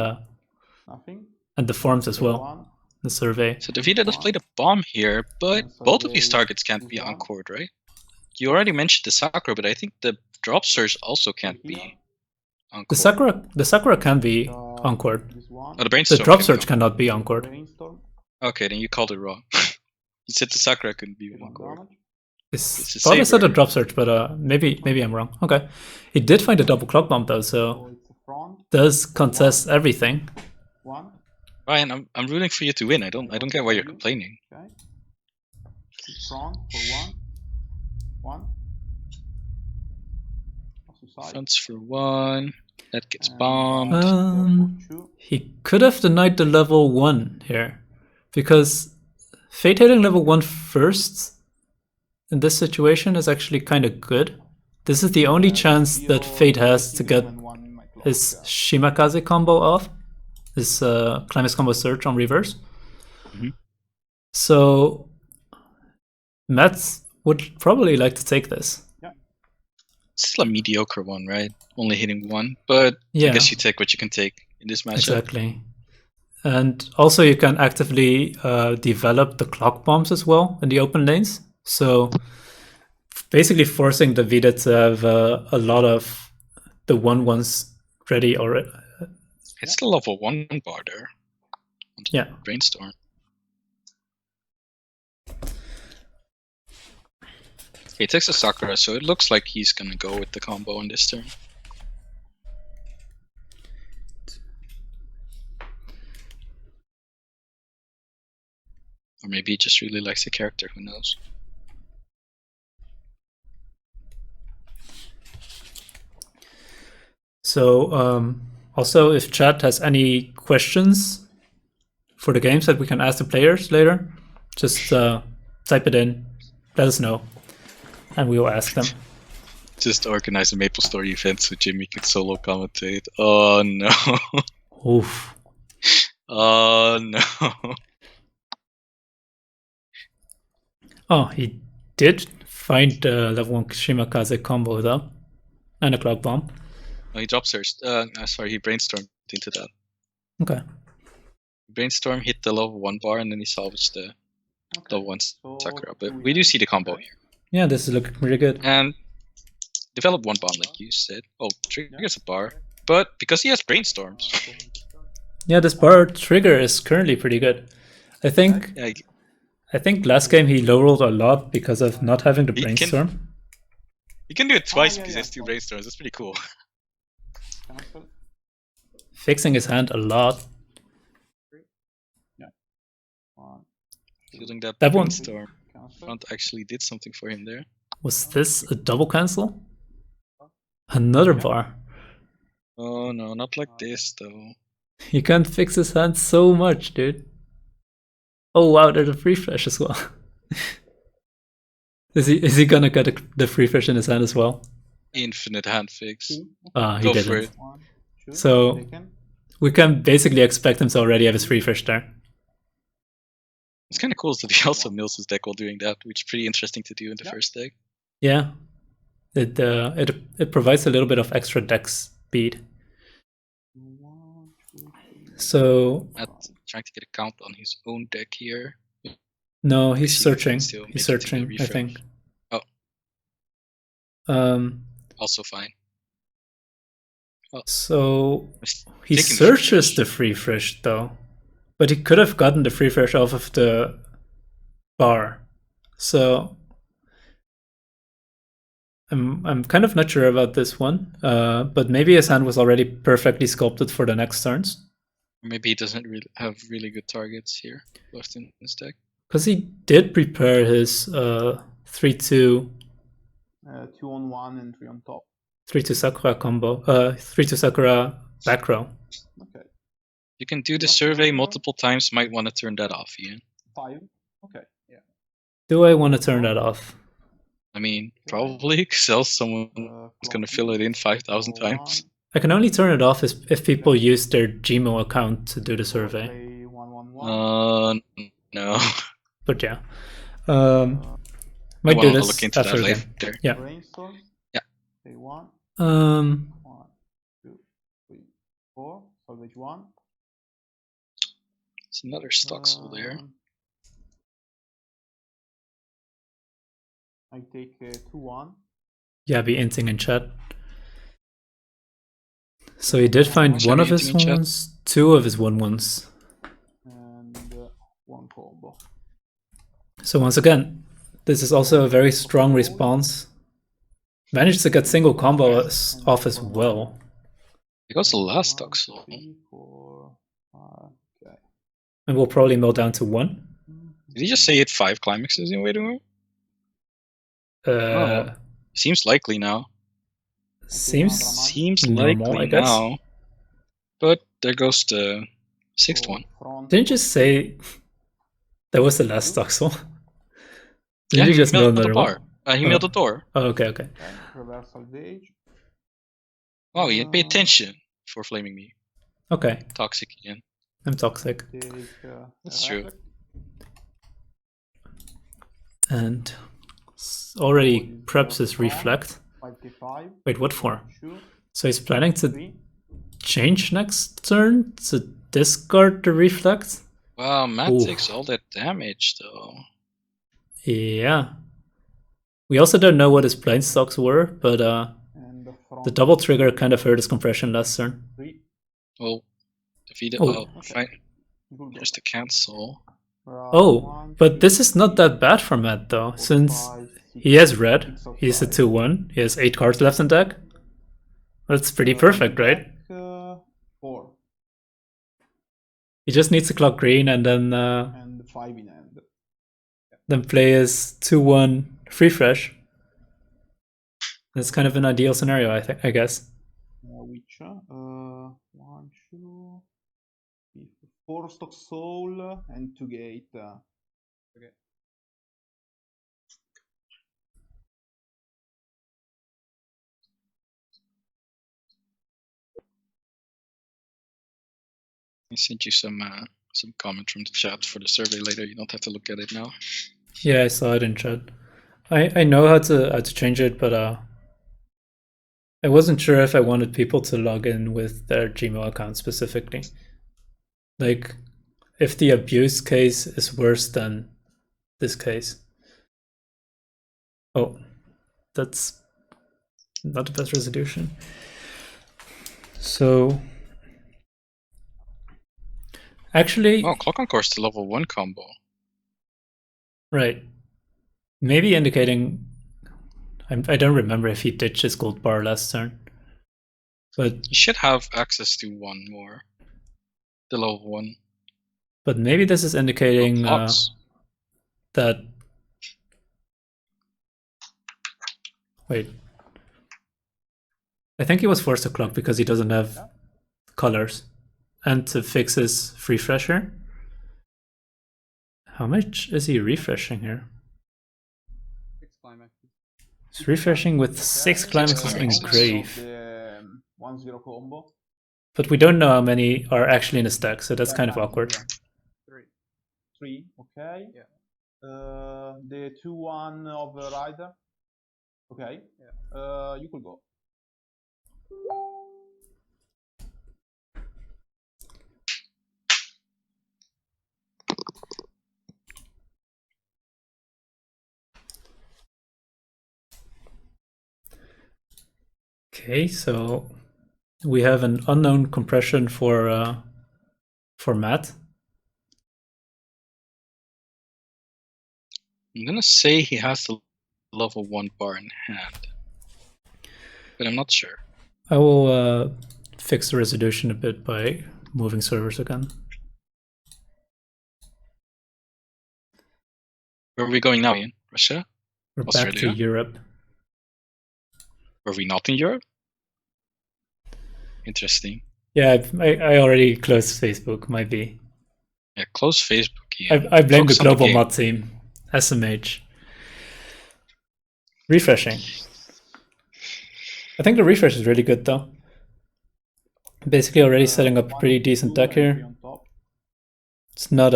the forms as well. The survey. So Davide does play the bomb here, but both of these targets can't be encored, right? You already mentioned the Sakura, but I think the drop surge also can't be. Encore. The Sakura can be encored. Oh, the The Brainstorm. drop search cannot be encored. Okay, then you called it wrong. You said the Sakura couldn't be encored. It's a thought I said a Saber. drop search, but maybe I'm wrong. Okay, he did find a double clock bomb though, so does contest everything. Ryan, I'm rooting for you to win. I don't get why you're complaining. Fronts for 1. That gets bombed. He could have denied the level 1 here, because Fate hitting level 1 first in this situation is actually kind of good. This is the only chance that Fate has to get his Shimakaze combo off, his Climax combo search on reverse. So Matt would probably like to take this. It's still a mediocre one, right? Only hitting 1, but I guess you take what you can take in this matchup. Exactly. And also you can actively develop the clock bombs as well in the open lanes. So basically forcing Davide to have a lot of the 1-1s ready already. It's the level 1 bar there. Yeah. Brainstorm. He takes a Sakura, so it looks like he's gonna go with the combo in this turn. Or maybe he just really likes the character, who knows. So also if chat has any questions for the games that we can ask the players later, just type it in, let us know, and we will ask them. Just organize a MapleStory event so Jimmy can solo commentate. Oh no. Oof. Oh no. Oh, he did find the level 1 Shimakaze combo though, and a clock bomb. Oh, he drop searched. Sorry, he brainstormed into that. Okay. Brainstorm hit the level 1 bar and then he salvaged the level 1 Sakura. But we do see the combo here. Yeah, this is looking really good. And develop 1 bomb like you said. Oh, triggers a bar. But because he has brainstorms. Yeah, this bar trigger is currently pretty good. I think last game he low rolled a lot because of not having the brainstorm. You can do it twice because he has 2 brainstorms. That's pretty cool. Fixing his hand a lot. Feeling that one brainstorm front actually did something for him there. Was this a double cancel? Another bar. Oh no, not like this though. You can't fix his hand so much, dude. Oh wow, there's a free flash as well. Is he gonna get the free flash in his hand as well? Infinite hand fix. He Go didn't. for it. So we can basically expect him to already have his free flash there. It's kind of cool that he also mills his deck while doing that, which is pretty interesting to do in the first deck. Yeah, it provides a little bit of extra deck speed. So Trying to get a count on his own deck here. No, he's He's searching. still He's making searching, the I refresh. think. Oh. Also fine. Oh. So he Taking the searches refresh. the free fresh though, but he could have gotten the free fresh off of the bar. So I'm kind of not sure about this one, but maybe his hand was already perfectly sculpted for the next turns. Maybe he doesn't really have really good targets here left in his deck. Because he did prepare his 3-2 2 on 1 and 3 on top. 3-2 Sakura combo, 3-2 Sakura back row. Okay. You can do the survey multiple times, might want to turn that off, Ian. 5. Okay. Yeah. Do I want to turn that off? I mean, probably, because else someone's going to fill it in 5,000 times. I can only turn it off if people use their Gmail account to do the survey. Play 1-1-1. No. But yeah. I Might want do to this look into after that the game. later. Yeah. Brainstorm. Yeah. Play 1. 1, 2, 3, 4. Salvage 1. It's another stock soul there. I take 2-1. Yeah, be inting in chat. So he did find What's one of happening his to me, chat? 1-1s, 2 of his 1-1s. And one combo. So once again, this is also a very strong response. Managed to get single combos off as well. It goes the last 1, Toxel. 3, 4, 5. Okay. And we'll probably mill down to 1. Did he just say he had 5 climaxes in waiting room? Uh, Seems likely now. Seems normal, I guess. now. But there goes the 6th one. Didn't you say that was the last Toxel? Didn't Yeah, you he just mill milled the another bar. one? He milled the door. Oh, okay. Reverse salvage. Oh, he didn't pay attention for flaming me. Okay, Toxic again. I'm toxic. Take, That's true. Reflect. And already preps his reflect. 5k5. Wait, what for? Sure. So he's planning to 3. change next turn to discard the reflect? Wow, Matt Ooh. takes all that damage though. Yeah. We also don't know what his planestalks were, but And the front. the double trigger kind of hurt his compression last turn. 3. Oh, defeated. Oh. Oh, fine. Good go. Here's the cancel. Oh, but this is not that bad for Matt though, since he has red, he's a 2-1, he has 8 cards left in deck. That's pretty perfect, right? 4. He just needs to clock green and then And 5 in hand. play his 2-1 free fresh. That's kind of an ideal scenario, I guess. Which 1, 2, 3, 4 stock soul and 2 gate. Okay. I sent you some comment from the chat for the survey later. You don't have to look at it now. Yeah, I saw it in chat. I know how to change it, but I wasn't sure if I wanted people to log in with their Gmail account specifically. Like, if the abuse case is worse than this case. Oh, that's not the best resolution. So, actually, Oh, Clock Encore's the level 1 combo. right. Maybe indicating, I don't remember if he ditched his gold bar last turn. But You should have access to 1 more. The level 1. But maybe this is indicating that. Wait. I think he was forced to clock because he doesn't have colors. And to fix his refresher. How much is he refreshing here? 6 climaxes. He's refreshing with 6 climaxes engraved. 1-0 combo. But we don't know how many are actually in the stack, so that's kind of awkward. 3. 3, okay. Yeah. The 2-1 of the rider. Okay. Yeah. You could go. Okay, so we have an unknown compression for Matt. I'm gonna say he has the level 1 bar in hand. But I'm not sure. I will fix the resolution a bit by moving servers again. Where are we going now, Ian? Russia? We're back to Australia? Europe. Were we not in Europe? Interesting. Yeah, I already closed Facebook, might be. Yeah, close Facebook. Yeah. I blame the Focus on the global game. mod team. SMH. Refreshing. I think the refresh is really good though. Basically already setting up a pretty decent deck here. It's not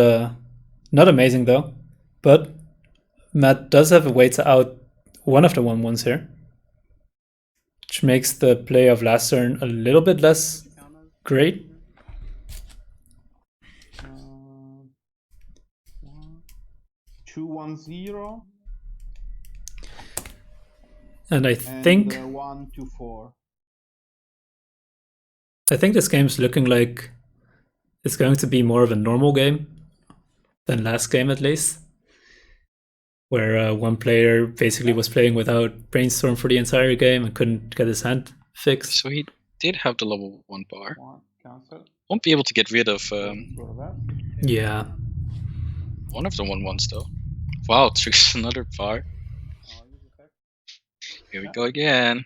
amazing though, but Matt does have a way to out one of the 1-1s here, which makes the play of last turn a little bit less great. 2-1-0. And I think 1-2-4. I think this game's looking like it's going to be more of a normal game than last game, at least, where one player basically was playing without Brainstorm for the entire game and couldn't get his hand fixed. So he did have the level 1 bar. One, cancel. Won't be able to get rid of Go left. Yeah. one of the 1/1s though. Wow, triggers another bar. Use effect. Here we go again.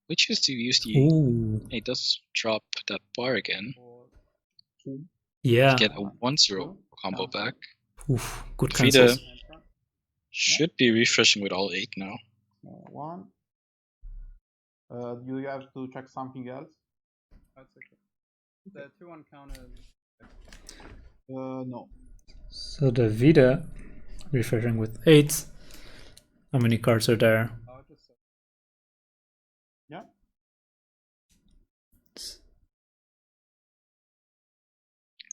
We choose to use the. Ooh. It does drop that bar again. Yeah. Get a 1-0 combo back. Oof. Good Davide cancels. should be refreshing with all 8 now. One. You have to check something else. That's okay. The 2-1 counter. No. So Davide refreshing with 8. How many cards are there? I'll just Yeah.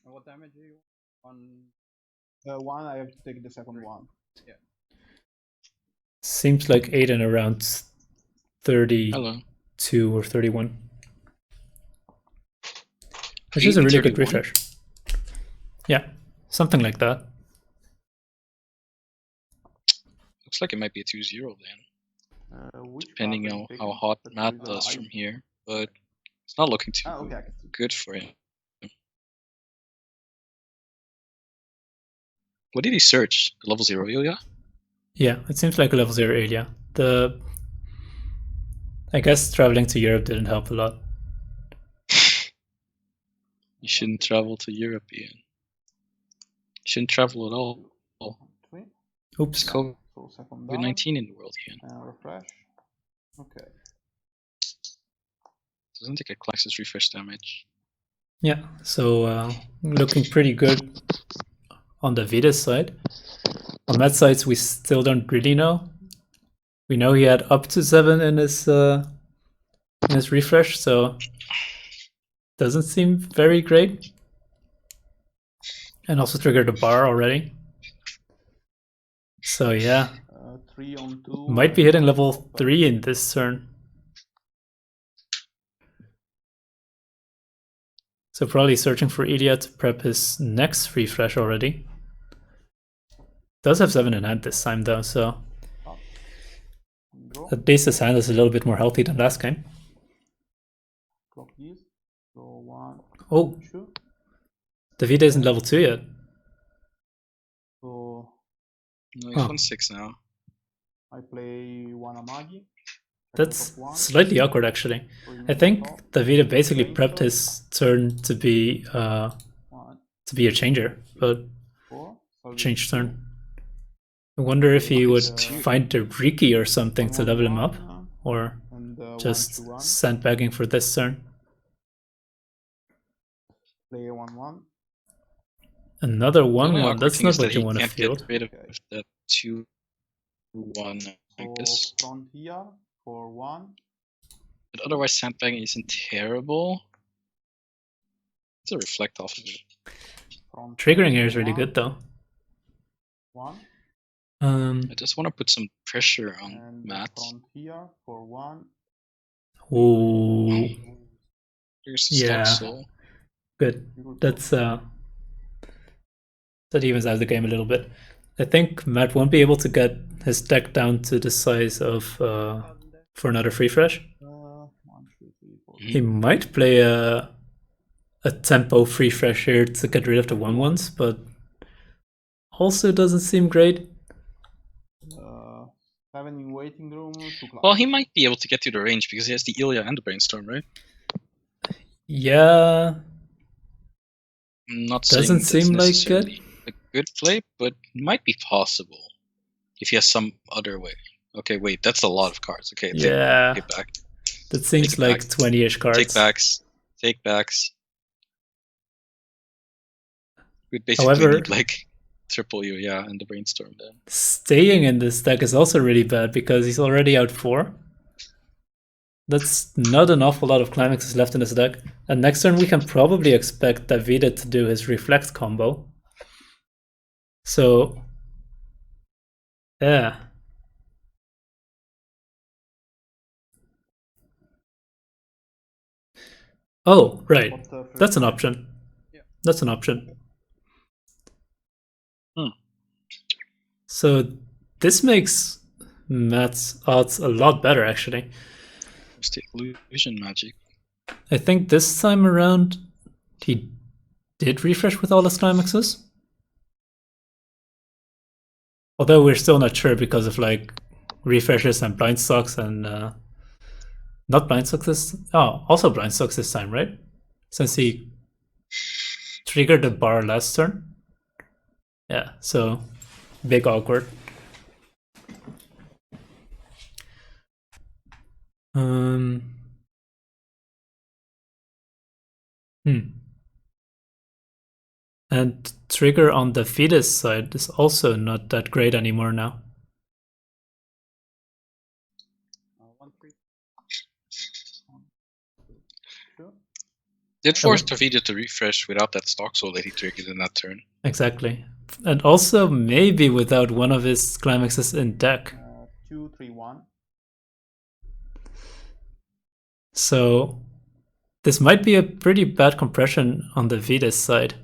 and what damage do you on? One. I have to take the second one. Seems like 8 and around 32 Hello. or 31. Which is a really good 31? refresh. Yeah, something like that. Looks like it might be a 2-0 then, Which depending card are on you how taking? hot That Matt is does alive. from here. But it's not looking too Okay, I can see. good for him. What did he search? The level 0 Ilya? Yeah, it seems like a level 0 area. I guess traveling to Europe didn't help a lot. You shouldn't travel to Europe, Ian. You shouldn't travel at all. Three. Oops. It's So second down. COVID-19 in the world, Ian. And refresh. Okay. Doesn't take a Klax's refresh damage. Yeah, so looking pretty good on Davide's side. On Matt's side, we still don't really know. We know he had up to 7 in his refresh, so doesn't seem very great. And also triggered a bar already. So yeah, 3 on 2. might be hitting level 3 in this turn. So probably searching for Ilya to prep his next refresh already. Does have 7 in hand this time though, so Draw. at least his hand is a little bit more healthy than last game. Clock these. So 1, Oh, 2. Davide isn't level 2 yet. So No, he's Oh. 1-6 now. I play 1 Amagi. That's slightly awkward actually. I think Davide basically prepped his turn to be a changer, but changed turn. I wonder if he would find the Riki or something to level him up, or just sandbagging for this turn. Play 1-1. Another The only 1-1. awkward That's thing not is what that you he want to can't field. get rid of that 2-1, I So guess. front here for 1. But otherwise, sandbagging isn't terrible. It's a reflect off of it. Front Triggering here is for really 1, good though. 1. I just want to put some pressure on And Matt. front here for 1. Ooh, Here's the yeah. stock soul. good. That's that evens out the game a little bit. I think Matt won't be able to get his deck down to the size of for another refresh. 1, 2, 3, 4. He might play a tempo refresh here to get rid of the 1-1s, but also doesn't seem great. 7 in waiting room. 2 clock. Well, he might be able to get to the range because he has the Ilya and the Brainstorm, right? Yeah, I'm not doesn't saying seem that's like necessarily a good play, but might be possible if he has some other way. Okay, wait, that's a lot of cards. Okay, Yeah, take it back. that seems Take it like back. 20-ish cards. Take backs. We'd basically However, need like triple you, yeah, and the Brainstorm then. staying in this deck is also really bad because he's already out 4. That's not an awful lot of climaxes left in this deck. And next turn we can probably expect Davide to do his reflect combo. So yeah. Oh, right. But, That's an option. Yeah. That's an option. Hmm. So this makes Matt's odds a lot better, actually. It's the illusion magic. I think this time around he did refresh with all his climaxes. Although we're still not sure because of like refreshes and blind stocks and not blind stocks this also blind stocks this time, right? Since he triggered the bar last turn. Yeah, so big awkward. And trigger on the fetus side is also not that great anymore now. 1-3. Did force Davide to refresh without that stock soul that he triggered in that turn. Exactly. And also maybe without one of his climaxes in deck. 2-3-1. So this might be a pretty bad compression on the Vitas side.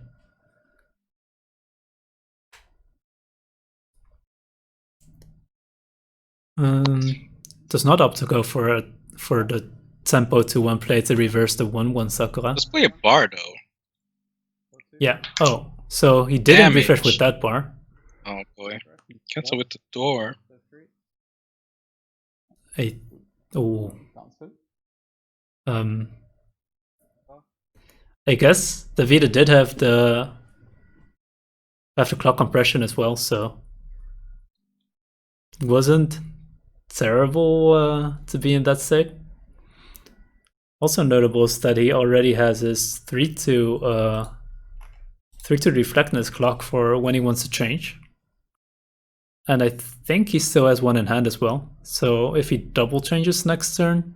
Does not opt to go for the tempo to one play to reverse the 1/1 Sakura. Let's play a bar though. Yeah. Oh, so he didn't Damage. refresh with that bar. Oh boy. Cancel with the door. I guess the Vita did have the clock compression as well, so it wasn't terrible to be in that state. Also notable is that he already has his 3-2 reflectness clock for when he wants to change. And I think he still has one in hand as well. So if he double changes next turn,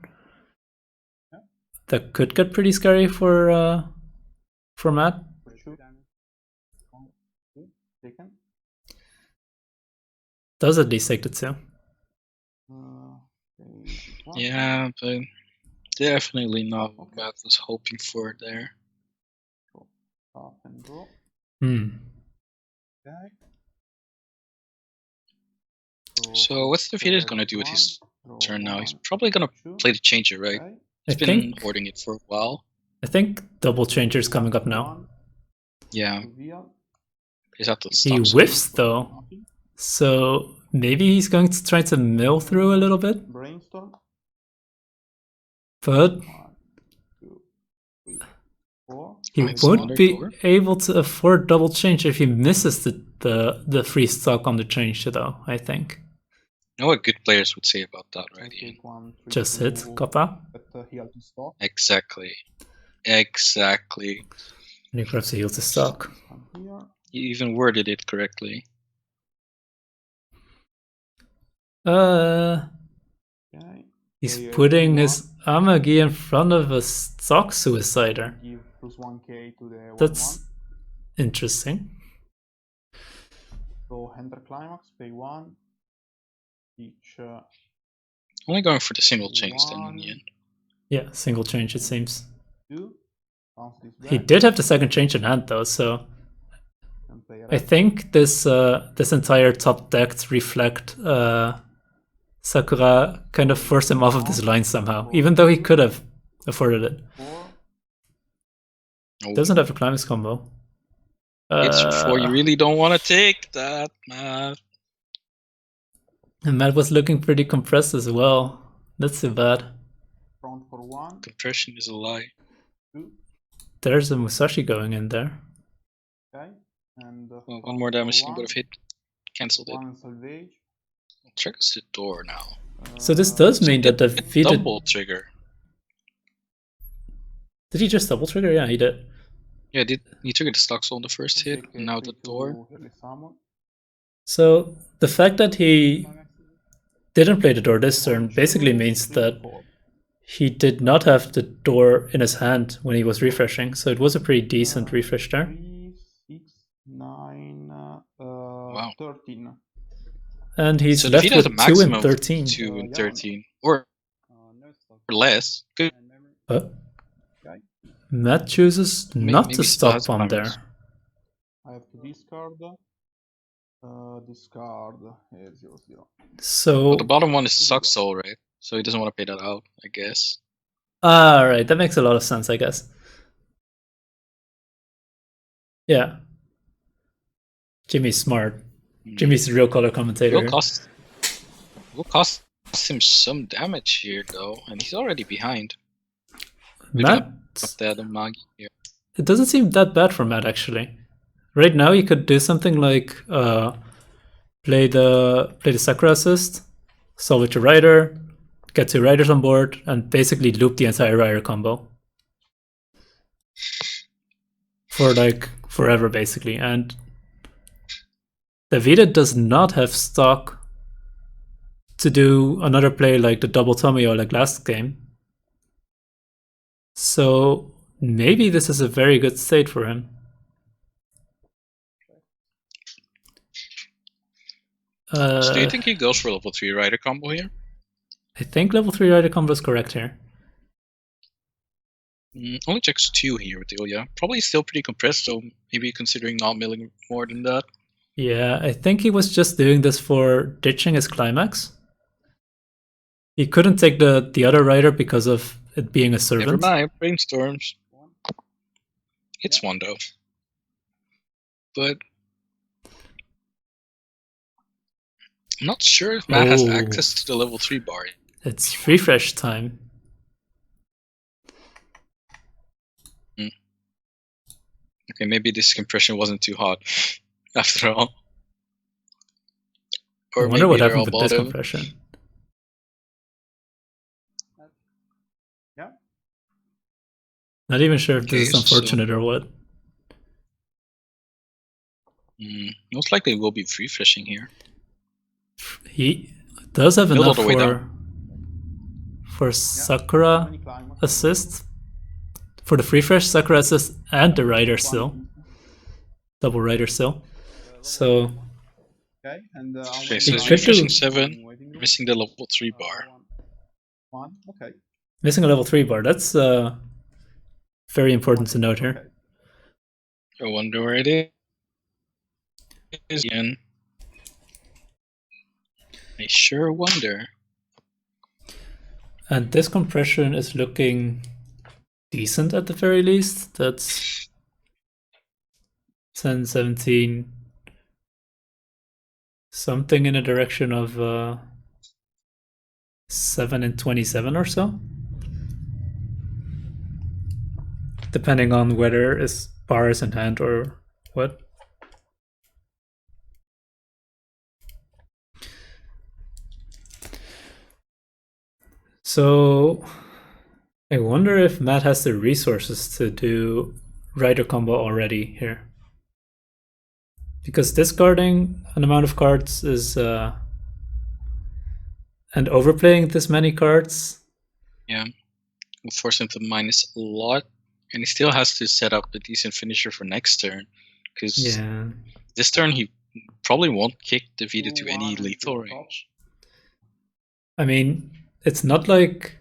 that could get pretty scary for Matt. Does at least take the 2. Yeah, but definitely not what Matt was hoping for there. So what's the Vita gonna do with his turn now? He's probably gonna play the changer, right? He's been hoarding it for a while. I think double changer is coming up now. Yeah. He's at the He whiffs though, so maybe he's going to try to mill through a little bit. But he won't be able to afford double change if he misses the free stock on the change though, I think. You know what good players would say about that, right, Ian? Just hit, Kappa. Exactly. Exactly. And he grabs a heal to stock. You even worded it correctly. He's putting his Amagi in front of a stock suicider. That's interesting. So Hunter Climax, pay 1. Each. Only going for the single change then in the end. Yeah, single change it seems. 2. He did have the second change in hand though, so I think this entire top deck to reflect Sakura kind of forced him off of this line somehow, even though he could have afforded it. Doesn't have a climax combo. It's 4. You really don't want to take that, Matt. And Matt was looking pretty compressed as well. That's too bad. Compression is a lie. There's a Musashi going in there. Okay. And well, one more damage he would have hit. Cancelled it. Triggers the door now. So this does mean that the Vita double trigger. Did he just double trigger? Yeah, he did. Yeah, he triggered the stock soul on the first hit, and now the door. So the fact that he didn't play the door this turn basically means that he did not have the door in his hand when he was refreshing, so it was a pretty decent refresh there. 3, 6, 9, Wow. 13. And he's so left if he has with a maximum 2 and 13. 2 and 13. Or less. Good. Matt chooses not to maybe still stop has bomb climax. there. I have to discard. Discard. 0-0. So But the bottom one is suck soul, right? So he doesn't want to pay that out, I guess. right, that makes a lot of sense, I guess. Yeah. Jimmy's smart. Jimmy's the real color commentator. Will cost him some damage here though, and he's already behind. Matt, Up there, the Magi here. it doesn't seem that bad for Matt actually. Right now he could do something like play the Sakura assist, solve with your rider, get 2 riders on board, and basically loop the entire rider combo. For like forever basically. And Davide does not have stock to do another play like the double tummy or like last game. So maybe this is a very good state for him. So do you think he goes for level 3 rider combo here? I think level 3 rider combo is correct here. Only checks 2 here with Ilya. Probably still pretty compressed, so maybe considering not milling more than that. Yeah, I think he was just doing this for ditching his climax. He couldn't take the other rider because of it being a servant. Never mind, brainstorms. It's one though. But I'm not sure if Matt has access to the level 3 bar. It's refresh time. Okay, maybe this compression wasn't too hot after all. Or I wonder what maybe happened with this bottom. compression. Yeah. Not even sure if this is Okay, unfortunate or what. Most likely we'll be refreshing here. He does have Build all enough the way down. for Sakura assist. For the free fresh, Sakura assist, and the rider still. Double rider still. So Okay, and Okay, so It it's could refreshing do- 7, missing the level 3 bar. 1. Okay. missing a level 3 bar, that's very important to note here. I wonder where it is again. I sure wonder. And this compression is looking decent at the very least. That's 10, 17, something in the direction of 7 and 27 or so. Depending on whether it's bars in hand or what. So I wonder if Matt has the resources to do rider combo already here. Because discarding an amount of cards is and overplaying this many cards. Yeah, will force him to minus a lot, and he still has to set up a decent finisher for next turn. Because this turn he probably won't kick Davide to any lethal range. I mean, it's not like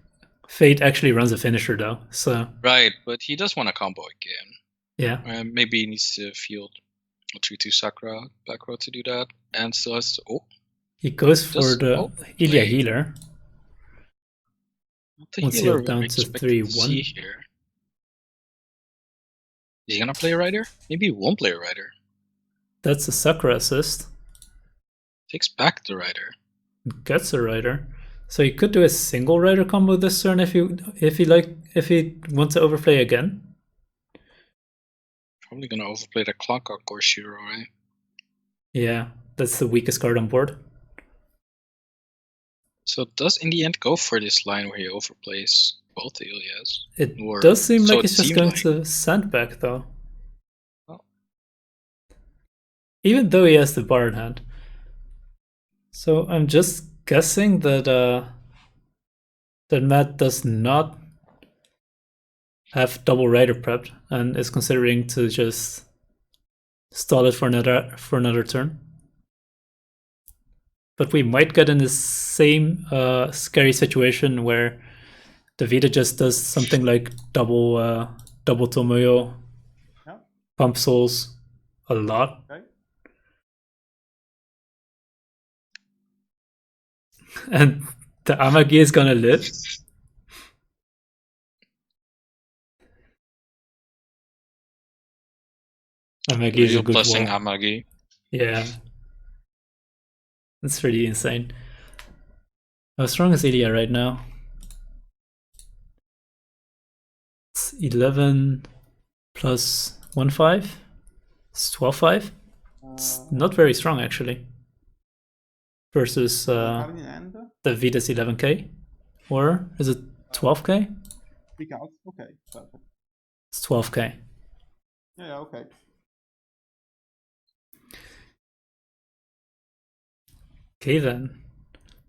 Fate actually runs a finisher though, so Right, but he does want a combo again. yeah. Maybe he needs to field a 3-2 Sakura back row to do that, and still has to, He goes for Does- the Ilya healer. the Once healer healed down we're to expecting 3-1. see here. Is he gonna play a rider? Maybe he won't play a rider. That's a Sakura assist. Takes back the rider. Gets a rider. So he could do a single rider combo this turn if he wants to overplay again. Probably gonna overplay the clock on Gorshiro, right? Yeah, that's the weakest card on board. So does in the end go for this line where he overplays both the Ilias? It Or- does seem so like it he's just seemed going like- to sandbag though. Oh. Even though he has the bar in hand. So I'm just guessing that that Matt does not have double rider prepped and is considering to just stall it for another turn. But we might get in the same scary situation where Davide just does something like double double Tomoyo, Yeah. pump souls a lot. Okay. And the Amagi is gonna live. Amagi is a Real good blessing wall. Amagi. Yeah. That's pretty insane. How strong is Ilya right now? It's 11 plus 1.5. It's 12.5. It's not very strong actually. Versus Card in hand. the Vitas 11k. Or is it 12k? Pick out. Okay, perfect. It's 12k. Yeah, okay. Okay then.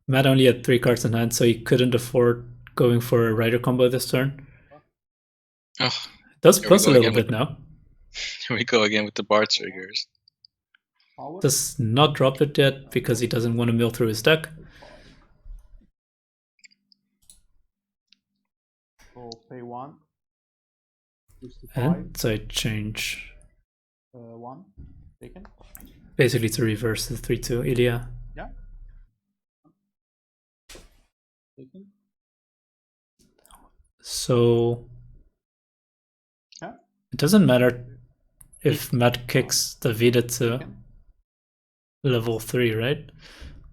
Matt only had 3 cards in hand, so he couldn't afford going for a rider combo this turn. Oh, It does Here we plus go a little again bit now. here we go again with the bar triggers. Power. Does not drop it yet because he doesn't want to mill through his deck. So pay 1. 65. And so I change 1. Taken. basically to reverse the 3-2 Ilya. Yeah. Taken. So Yeah. it doesn't matter if Matt kicks Davide to level 3, right?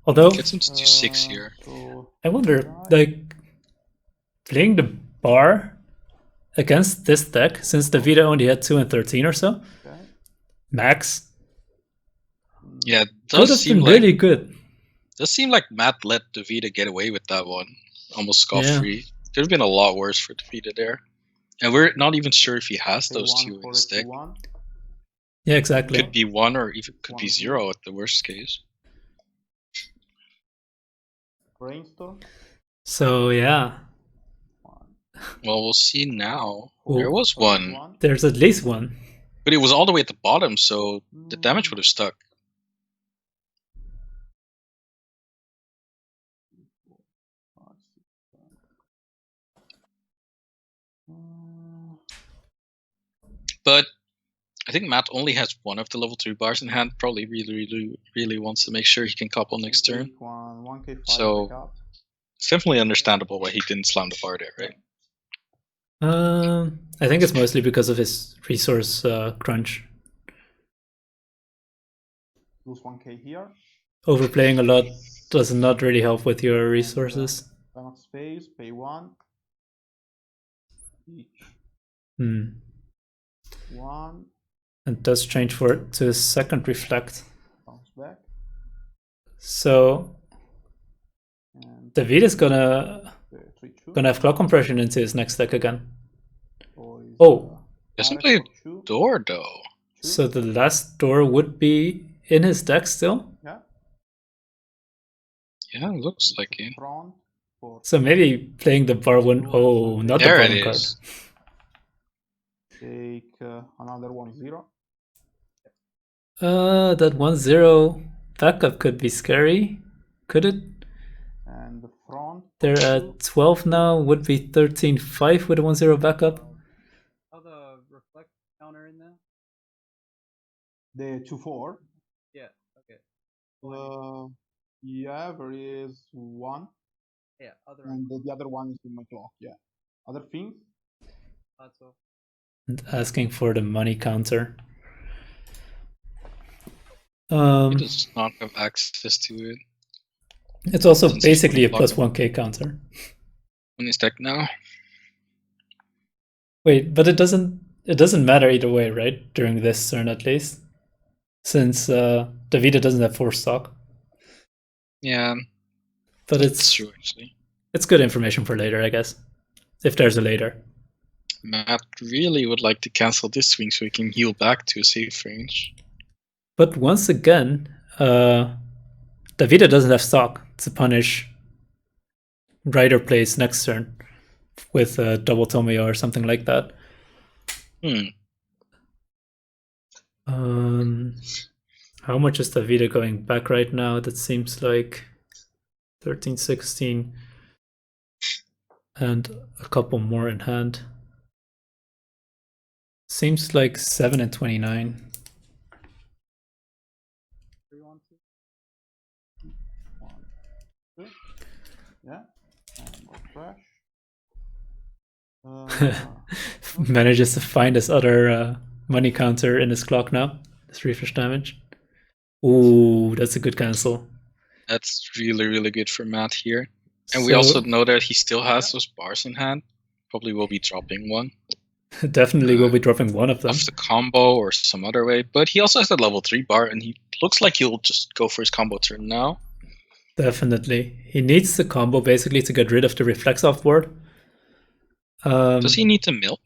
Although Gets him to 2-6 here. So I wonder, like, playing the bar against this deck, since Davide only had 2 and 13 or so, okay. max, Yeah, it could does have seem been like really good. Matt let Davide get away with that one. Almost scot-free. Could have been a lot worse for Davide there. And we're not even sure if he has Pay those 1 two in for his a deck. 2-1. Yeah, exactly. Could be 1 or even could be 1-0. 0 at the worst case. Brainstorm. So yeah, Well, we'll see now. Ooh. There was one, there's at least one. but it was all the way at the bottom, so the damage would have stuck. But I think Matt only has one of the level 3 bars in hand. Probably really wants to make sure he can couple next turn. 1k5 So backup. it's definitely understandable why he didn't slam the bar there, right? I think it's mostly because of his resource crunch. Lose 1k here. Overplaying a lot does not really help with your resources. Enough space. Pay 1. Each. 1. And does change to second reflect. Bounce back. So And David is gonna 3-2. have clock compression into his next deck again. Is, Oh. Doesn't play door though. So the last door would be in his deck still? Yeah. Yeah, it looks like it. Front for So maybe playing the bar one. Oh, not There the it bottom card. is. take another 1-0. That 1-0 backup could be scary. Could it? And the front. They're at 12 now. Would be 13-5 with a 1-0 backup. How the reflect counter in there? The 2-4. Yeah. Okay. Yeah, there is 1. Yeah. Other. And the other one is in my clock. Yeah. Other things. That's all. And asking for the money counter. He does not have access to it. It's also Since basically a he's plus 1k counter. In his deck now. Wait, but it doesn't matter either way, right? During this turn at least. Since Davide doesn't have 4 stock. Yeah. But It's true actually. It's good information for later, I guess. If there's a later. Matt really would like to cancel this swing so he can heal back to a safe range. But once again, Davide doesn't have stock to punish Rider plays next turn with double Tomoyo or something like that. How much is Davide going back right now? That seems like 13, 16 and a couple more in hand. Seems like 7 and 29. 3, 1, 2. 1, 2. Yeah. And go crash. Manages to find his other money counter in his clock now. This refresh damage. Ooh, that's a good cancel. That's really, really good for Matt here. And we also know that he still has those bars in hand. Probably will be dropping one. Definitely will be dropping one of them. Off the combo or some other way. But he also has that level 3 bar, and he looks like he'll just go for his combo turn now. Definitely. He needs the combo basically to get rid of the reflex off board. Does he need to mill?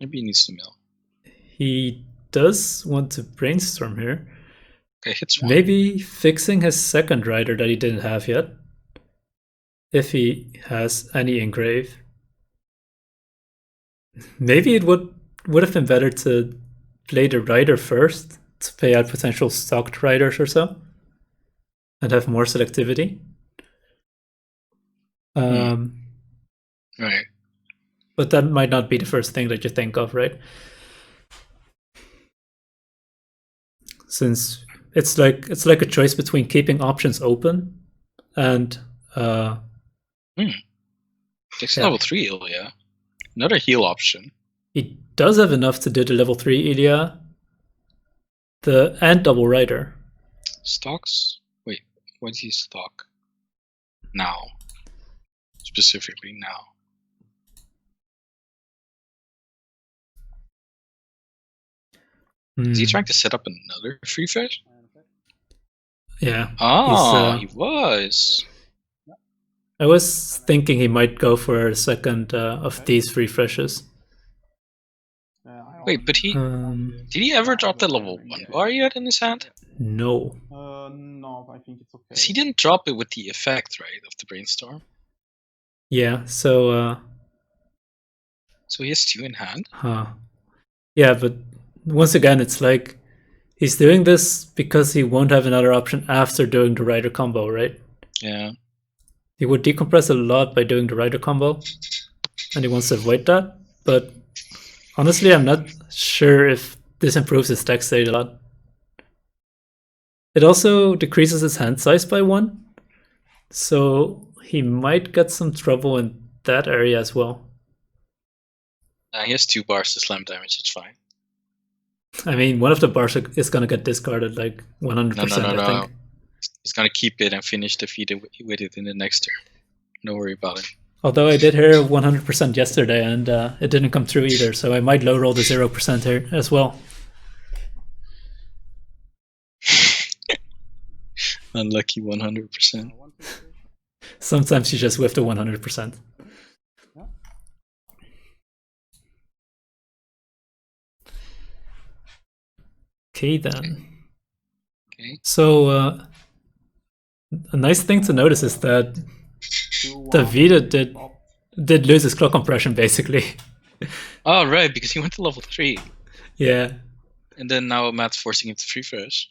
Maybe he needs to mill. He does want to brainstorm here. Okay, hits one. Maybe fixing his second rider that he didn't have yet. If he has any engrave. Maybe it would have been better to play the rider first to pay out potential stocked riders or so. And have more selectivity. Right. But that might not be the first thing that you think of, right? Since it's like a choice between keeping options open and Takes level 3 Ilya. Another heal option. He does have enough to do the level 3 Ilya. And double rider. Stocks? Wait, what is he stock? Now. Specifically now. Is he trying to set up another free fish? Yeah. Oh, he was. I was thinking he might go for a second of these refreshes. Wait, but did he ever drop the level 1 bar yet in his hand? No. No, I think it's okay. Because he didn't drop it with the effect, right, of the brainstorm. Yeah, so so he has 2 in hand. Yeah, but once again, it's like he's doing this because he won't have another option after doing the rider combo, right? Yeah. He would decompress a lot by doing the rider combo, and he wants to avoid that. But honestly, I'm not sure if this improves his deck state a lot. It also decreases his hand size by 1, so he might get some trouble in that area as well. He has 2 bars to slam damage, it's fine. I mean, one of the bars is going to get discarded like 100%, No. I think. He's going to keep it and finish the feed with it in the next turn. No worry about it. Although I did hear 100% yesterday and it didn't come through either, so I might low roll the 0% here as well. Unlucky 100%. Sometimes you just whiff the 100%. Okay then. Okay. So a nice thing to notice is that Davide did lose his clock compression basically. Oh right, because he went to level 3. Yeah. And then now Matt's forcing him to free fresh.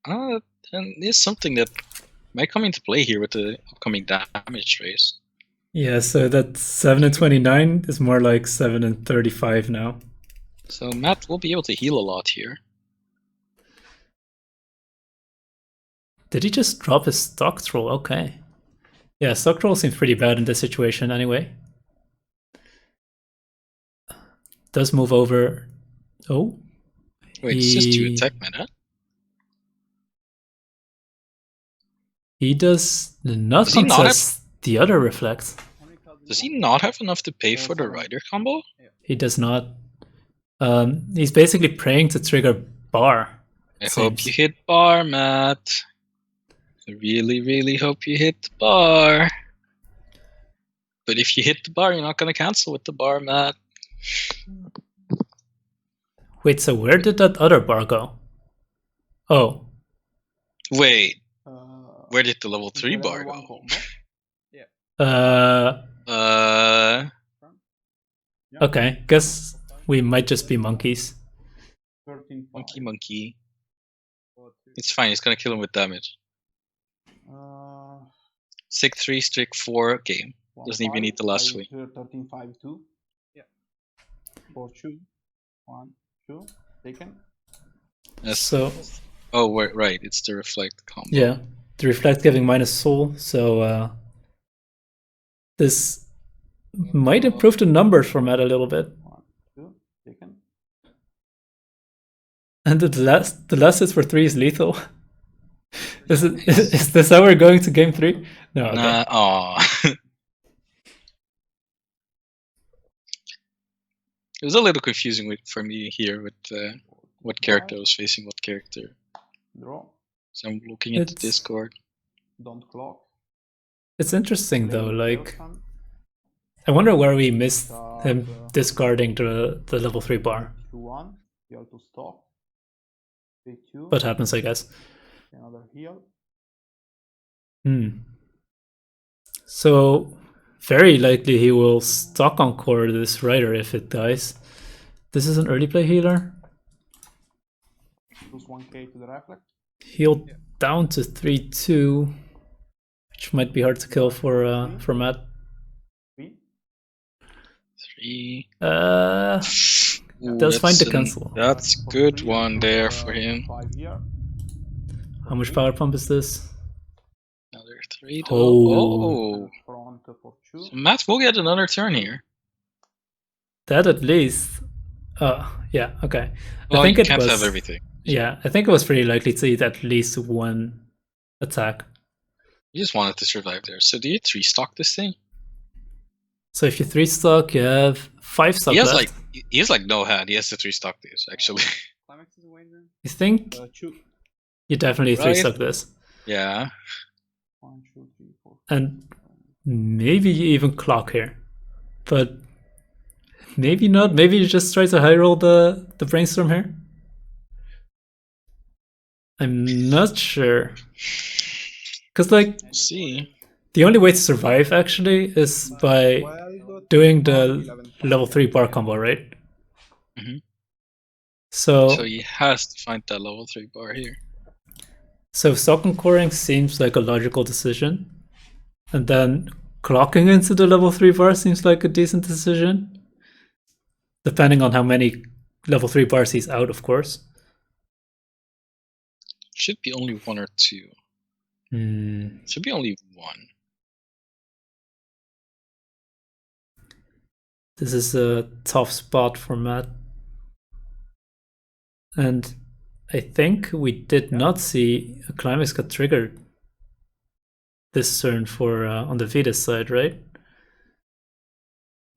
And it's something that might come into play here with the upcoming damage race. Yeah, so that 7 and 29 is more like 7 and 35 now. So Matt will be able to heal a lot here. Did he just drop his stock troll? Okay. Yeah, stock troll seems pretty bad in this situation anyway. Does move over. Oh. Wait, it's just 2 attack mana? He does not contest the other reflect. Does he not have enough to pay for the rider combo? He does not. He's basically praying to trigger bar. I hope you hit bar, Matt. I really, really hope you hit the bar. But if you hit the bar, you're not going to cancel with the bar, Matt. Wait, so where did that other bar go? Oh. Wait. Where did the level 3 bar go? Yeah. Okay, guess we might just be monkeys. Monkey. It's fine, he's going to kill him with damage. 6-3, strict 4 game. Doesn't even need the last swing. 13-5-2. Yeah. 4-2. 1, 2, taken. Yes. So Oh, right. It's the reflect combo. yeah, the reflect giving minus soul. So this might improve the numbers for Matt a little bit. 1, 2, taken. And the last hits for 3 is lethal. Is this how we're going to game 3? No. Okay. Nah, aw. It was a little confusing for me here with what character I was facing what character. Draw. So I'm looking at the Discord. Don't clock. It's interesting though, Play like person. I wonder where we missed him discarding the level 3 bar. 2-1. Heal to stop. 3-2. What happens, I guess. Another heal. So very likely he will stock encore this rider if it dies. This is an early play healer. Lose 1k to the reflect. Heal down to 3-2, which might be hard to kill for Matt. 3. 3. Ooh, Does find the cancel. That's good one there for him. 5 here. How much power pump is this? Another 3 though. Oh. Front for 2. So Matt will get another turn here. That at least. Yeah, okay. Well, I think you it can't was, have everything. Yeah, I think it was pretty likely to eat at least one attack. You just wanted to survive there. So do you 3-stock this thing? So if you 3-stock, you have 5 stock He has left. he has like no hand. He has to 3-stock this actually. Climax is away then? You think 2. you definitely Right. 3-stock this. Yeah. 1, 2, 3, 4. And maybe you even clock here. But maybe not. Maybe you just try to high roll the brainstorm here. I'm not sure. Because like See. the only way to survive actually is by doing the level 3 bar combo, right? Mhm. So he has to find that level 3 bar here. So stock encoring seems like a logical decision. And then clocking into the level 3 bar seems like a decent decision. Depending on how many level 3 bars he's out, of course. Should be only 1 or 2. Should be only 1. This is a tough spot for Matt. And I think we did not see a climax get triggered this turn for on the Vita side, right?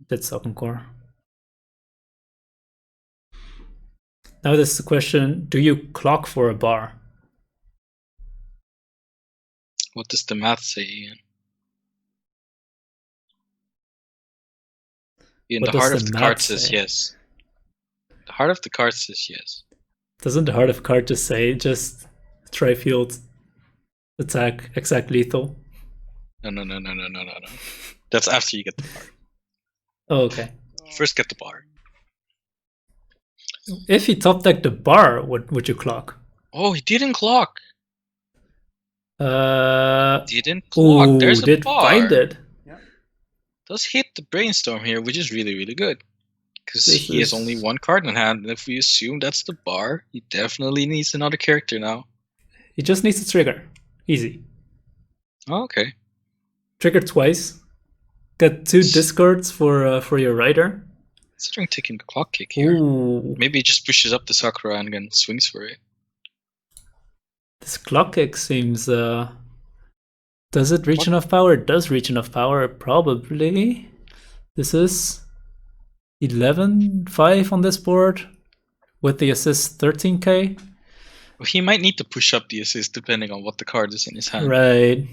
That's stock encore. Now this is the question, do you clock for a bar? What does the math say, Ian? In What the heart does of the the card math says say? yes. The heart of the card says yes. Doesn't the heart of card just say just tri-field attack exact lethal? No. That's after you get the bar. Oh, okay. First get the bar. If he top decked the bar, what would you clock? Oh, he didn't clock. Didn't clock. Ooh, There's a did bar. find it. Does hit the brainstorm here, which is really, really good. Because This he has is- only 1 card in hand, and if we assume that's the bar, he definitely needs another character now. He just needs to trigger. Easy. Oh, okay. Trigger twice. Get 2 discards for your rider. Considering taking the clock kick here. Ooh, Maybe he just pushes up the Sakura and then swings for it. this clock kick seems. Does it reach enough power? It does reach enough power, probably. This is 11-5 on this board with the assist 13k. Well, he might need to push up the assist depending on what the card is in his hand. Right.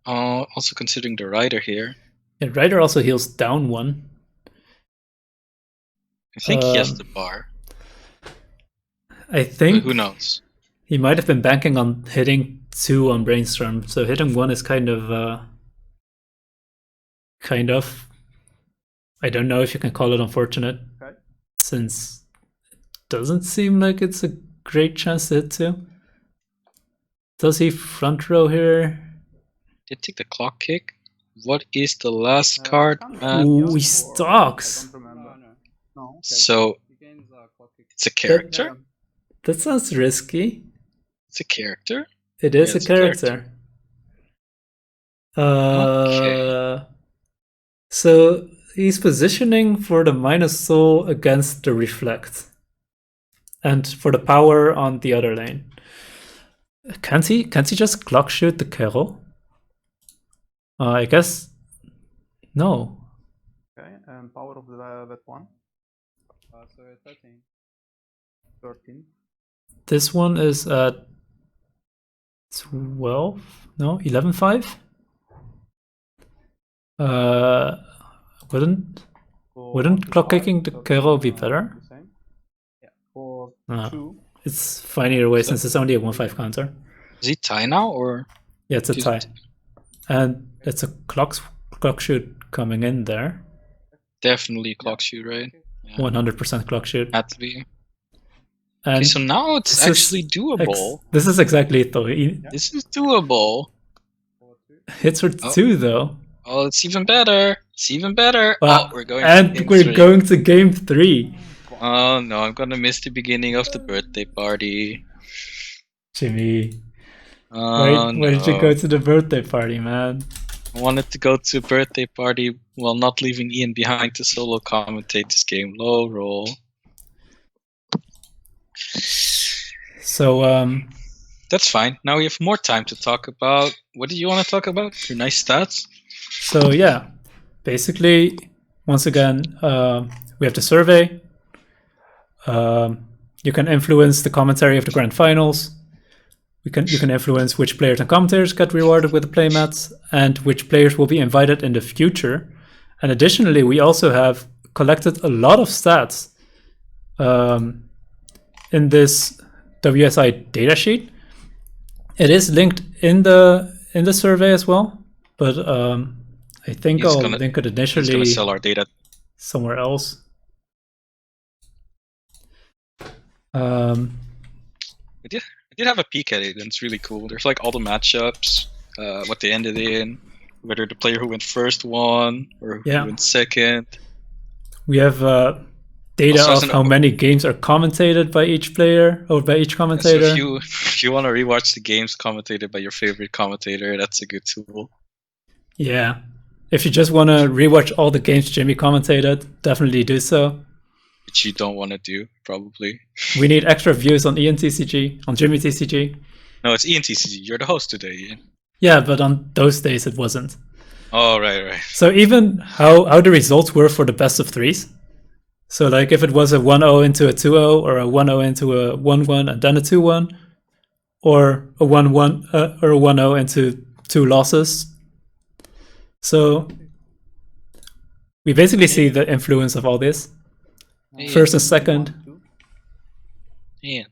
Also considering the rider here. Yeah, rider also heals down 1. I think he has the bar. I But think who knows? he might have been banking on hitting 2 on brainstorm, so hitting 1 is kind of I don't know if you can call it unfortunate, Okay. since it doesn't seem like it's a great chance to hit 2. Does he front row here? Did take the clock kick. What is the last card? can't Ooh, he I stalks. don't remember. No. No. Okay. So He gains It's a character? That sounds risky. It's a character? It is Yeah, a it's a character. character. Okay. So he's positioning for the minus soul against the reflect. And for the power on the other lane. Can't he just clock shoot the Carol? I guess no. Okay, and power of that one. So 13. 13. This one is at 12? No, 11.5? Wouldn't clock kicking the Carol be better? Yeah. For No. 2. It's fine either way since it's only a 1-5 counter. Is he tie now or? Yeah, it's a tie. And it's a clock shoot coming in there. Definitely clock shoot, right? Yeah. 100% clock shoot. Had to be. And Okay, so now it's this is actually doable. This is exactly it though. This is doable. Hits for 2 though. Oh, it's even better. It's even better. Wow. Oh, we're going. And to we're going to game 3. Oh no, I'm gonna miss the beginning of the birthday party. Jimmy, Oh why did you go to the birthday party, man? I wanted to go to a birthday party while not leaving Ian behind to solo commentate this game. Low roll. So That's fine. Now we have more time to talk about. What do you want to talk about? Your nice stats? So yeah, basically, once again, we have the survey. You can influence the commentary of the grand finals. You can influence which players and commentators get rewarded with the playmats and which players will be invited in the future. And additionally, we also have collected a lot of stats in this WSI datasheet. It is linked in the survey as well, but I think I'll link it initially. He's gonna sell our data somewhere else. I did have a peek at it, and it's really cool. There's like all the matchups, what they ended in, whether the player who went first won or who went second. We have data of how many games are commentated by each player or by each commentator. So if you want to rewatch the games commentated by your favorite commentator, that's a good tool. Yeah. If you just want to rewatch all the games Jimmy commentated, definitely do so. Which you don't want to do, probably. We need extra views on Ian TCG, on Jimmy TCG. No, it's Ian TCG. You're the host today, Ian. Yeah, but on those days it wasn't. Oh, right. So even how the results were for the best of threes. So like if it was a 1-0 into a 2-0 or a 1-0 into a 1-1 and then a 2-1, or a 1-1 or a 1-0 into 2 losses. So we basically see the influence of all this. First and second. Ian.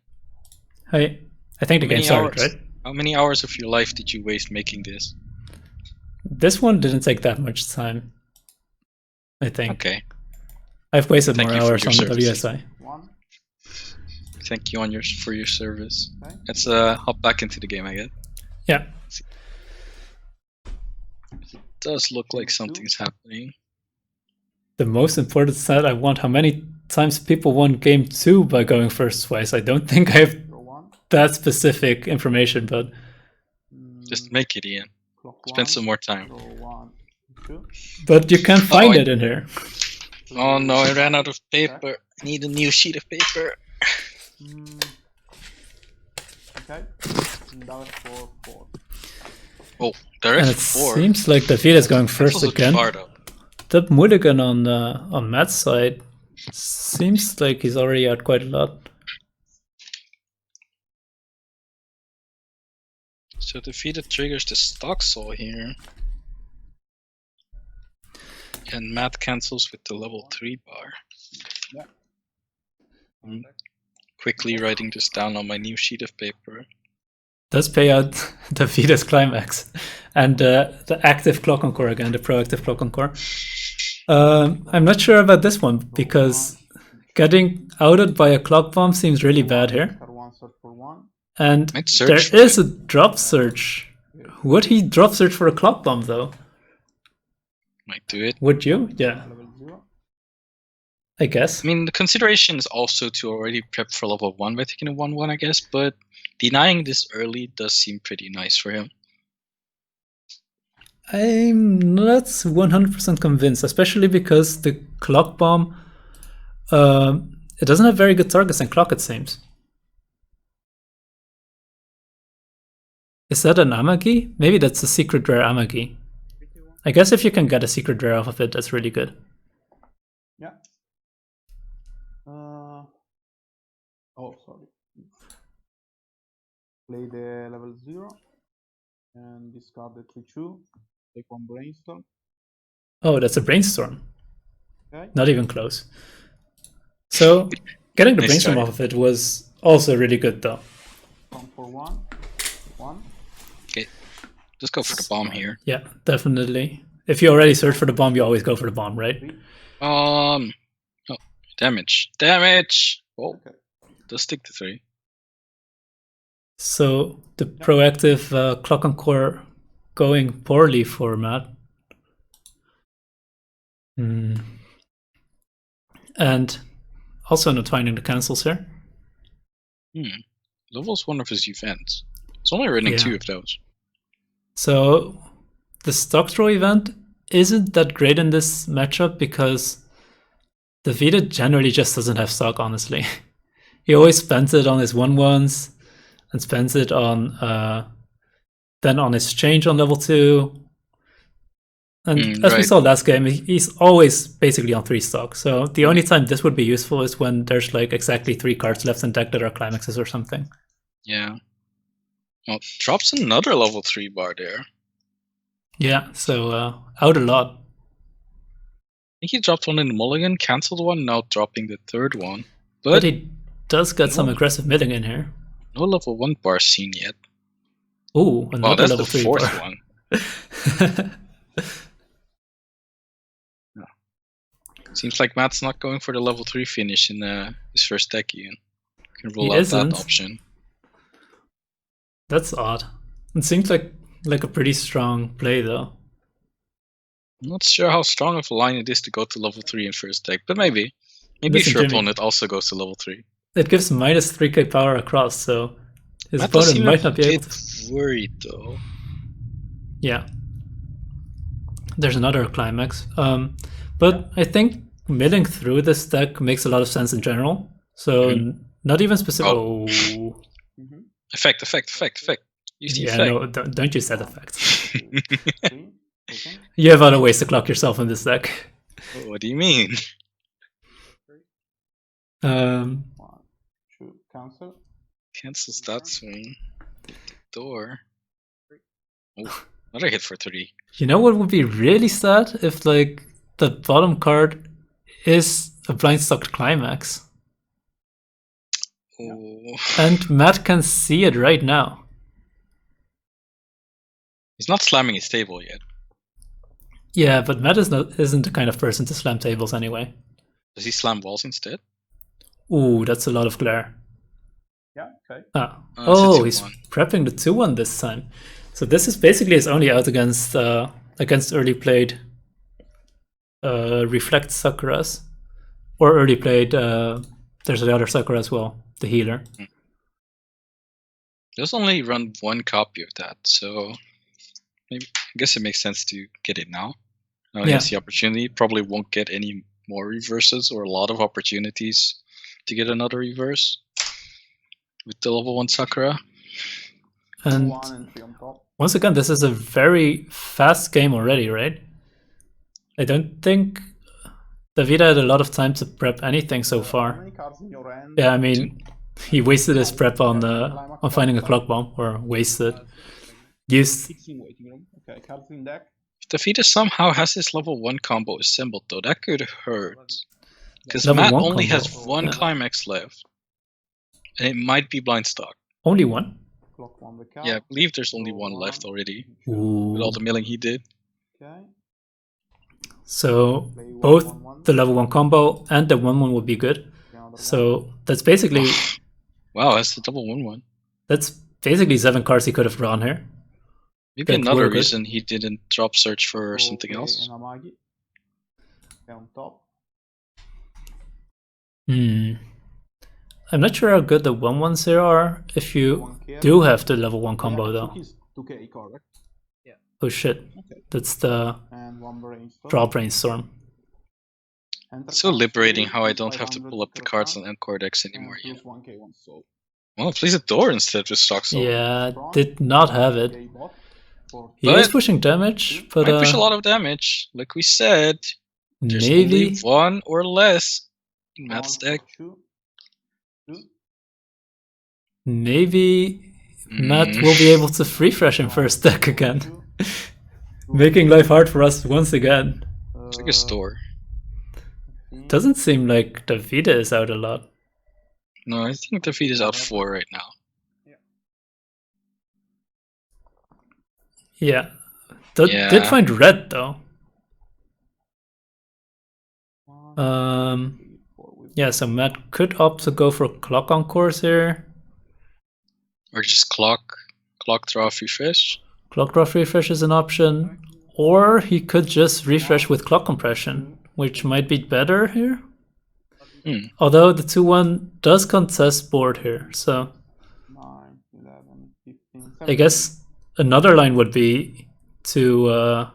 Hey, I think the game started, right? How many hours of your life did you waste making this? This one didn't take that much time, I think. Okay. I've wasted more hours on the WSI. Thank you for your service. Okay. Let's hop back into the game, I guess. Yeah. It does look like something's happening. The most important stat I want, how many times people won game 2 by going first twice. I don't think I have that specific information, but just make it, Ian. Spend some more time. But you can't find it in here. Oh no, I ran out of paper. I need a new sheet of paper. Okay. Oh, direct and it 4. Seems like Davide is going first again. That mulligan on Matt's side seems like he's already out quite a lot. So Davide triggers the stock saw here. And Matt cancels with the level 3 bar. Yeah. I'm quickly writing this down on my new sheet of paper. Does pay out Davide's climax. And the active clock encore again, the proactive clock encore. I'm not sure about this one because getting outed by a clock bomb seems really bad here. And there is a drop search. Would he drop search for a clock bomb though? Might do it. Would you? Yeah. I guess. I mean, the consideration is also to already prep for level 1 by taking a 1-1, I guess, but denying this early does seem pretty nice for him. I'm not 100% convinced, especially because the clock bomb, it doesn't have very good targets in clock, it seems. Is that an Amagi? Maybe that's a secret rare Amagi. I guess if you can get a secret rare off of it, that's really good. Yeah. Oh, sorry. Play the level 0 and discard the 3-2. Take one brainstorm. Oh, that's a brainstorm. Okay. Not even close. So getting the Nice brainstorm try. off of it was also really good, though. Come for 1. 1. Okay, just go for the bomb here. Yeah, definitely. If you already search for the bomb, you always go for the bomb, right? 3. Oh, damage. Damage! Oh, Okay. does stick to 3. So the proactive clock on core going poorly for Matt. And also not finding the cancels here. Level's one of his events. It's only running 2 of those. So the stock throw event isn't that great in this matchup because Davide generally just doesn't have stock, honestly. He always spends it on his 1-1s and spends it on then on his change on level 2. And as we saw last game, he's always basically on 3 stock. So the only time this would be useful is when there's like exactly 3 cards left in deck that are climaxes or something. Yeah. Well, drops another level 3 bar there. Yeah, so out a lot. I think he dropped one in the mulligan, cancelled one, now dropping the 3rd one. But he does get some aggressive milling in here. No level 1 bar seen yet. Ooh, another that's level the 3 4th bar. one. No. Seems like Matt's not going for the level 3 finish in his first deck again. Can rule out that option. That's odd. It seems like a pretty strong play, though. I'm not sure how strong of a line it is to go to level 3 in first deck, but maybe. Maybe if your opponent also goes to level 3. It gives minus 3k power across, so his Matt does opponent seem might not be a able bit to. worried though. Yeah. There's another climax. But I think milling through this deck makes a lot of sense in general. So not even specific. Oh. Effect. Use the effect. No, don't use that effect. You have other ways to clock yourself in this deck. What do you mean? 1, 2, cancel. Cancels that swing. Hit the door. Oh, another hit for 3. You know what would be really sad if like the bottom card is a blind stocked climax. Oh. And Matt can see it right now. He's not slamming his table yet. Yeah, but Matt isn't the kind of person to slam tables anyway. Does he slam walls instead? Ooh, that's a lot of glare. Yeah, okay. He's prepping the 2-1 this time. So this is basically his only out against early played Reflect Sakuras. Or early played, there's the other Sakura as well, the healer. There's only run 1 copy of that, so maybe, I guess it makes sense to get it now. Now he has the opportunity. Probably won't get any more reverses or a lot of opportunities to get another reverse with the level 1 Sakura. And once again, this is a very fast game already, right? I don't think Davide had a lot of time to prep anything so far. Yeah, I mean, he wasted his prep on finding a clock bomb, or wasted. Used. Okay, cards in deck. If Davide somehow has his level 1 combo assembled though, that could hurt. Because Matt only has 1 climax left. And it might be blind stock. Only 1? Yeah, I believe there's only 1 left already. Ooh. With all the milling he did. Okay. So both the level 1 combo and the 1-1 would be good. So that's basically... Wow, that's the double 1-1. That's basically 7 cards he could have drawn here. Maybe another reason he didn't drop search for something else. Okay, on top. I'm not sure how good the 1-1s here are if you do have the level 1 combo though. 2k, correct? Oh shit, that's the And 1 brainstorm. draw brainstorm. Enter So cost liberating 2, how I don't have to 500 pull up the per cards card, on Encore decks and anymore. Yeah. plus 1k one soul. Well, plays a door instead with stock soul. Yeah, did not have it. 1k bot for He is But- pushing damage, but I push a lot of damage. Like we said, there's only maybe 1 or less in 1 Matt's for deck. 2. 2. maybe Matt Mm. will be able to refresh in first deck again, 2. making life hard for us once again. It's like a store. Doesn't seem like Davide is out a lot. No, I think Davide is out 4 right now. Yeah. Yeah. Did find red though. Yeah, so Matt could opt to go for clock encores here. Or just clock draw refresh. Clock draw refresh is an option. Or he could just refresh with clock compression, which might be better here. Although the 2-1 does contest board here, so 9, 11, 15, I guess another line would be to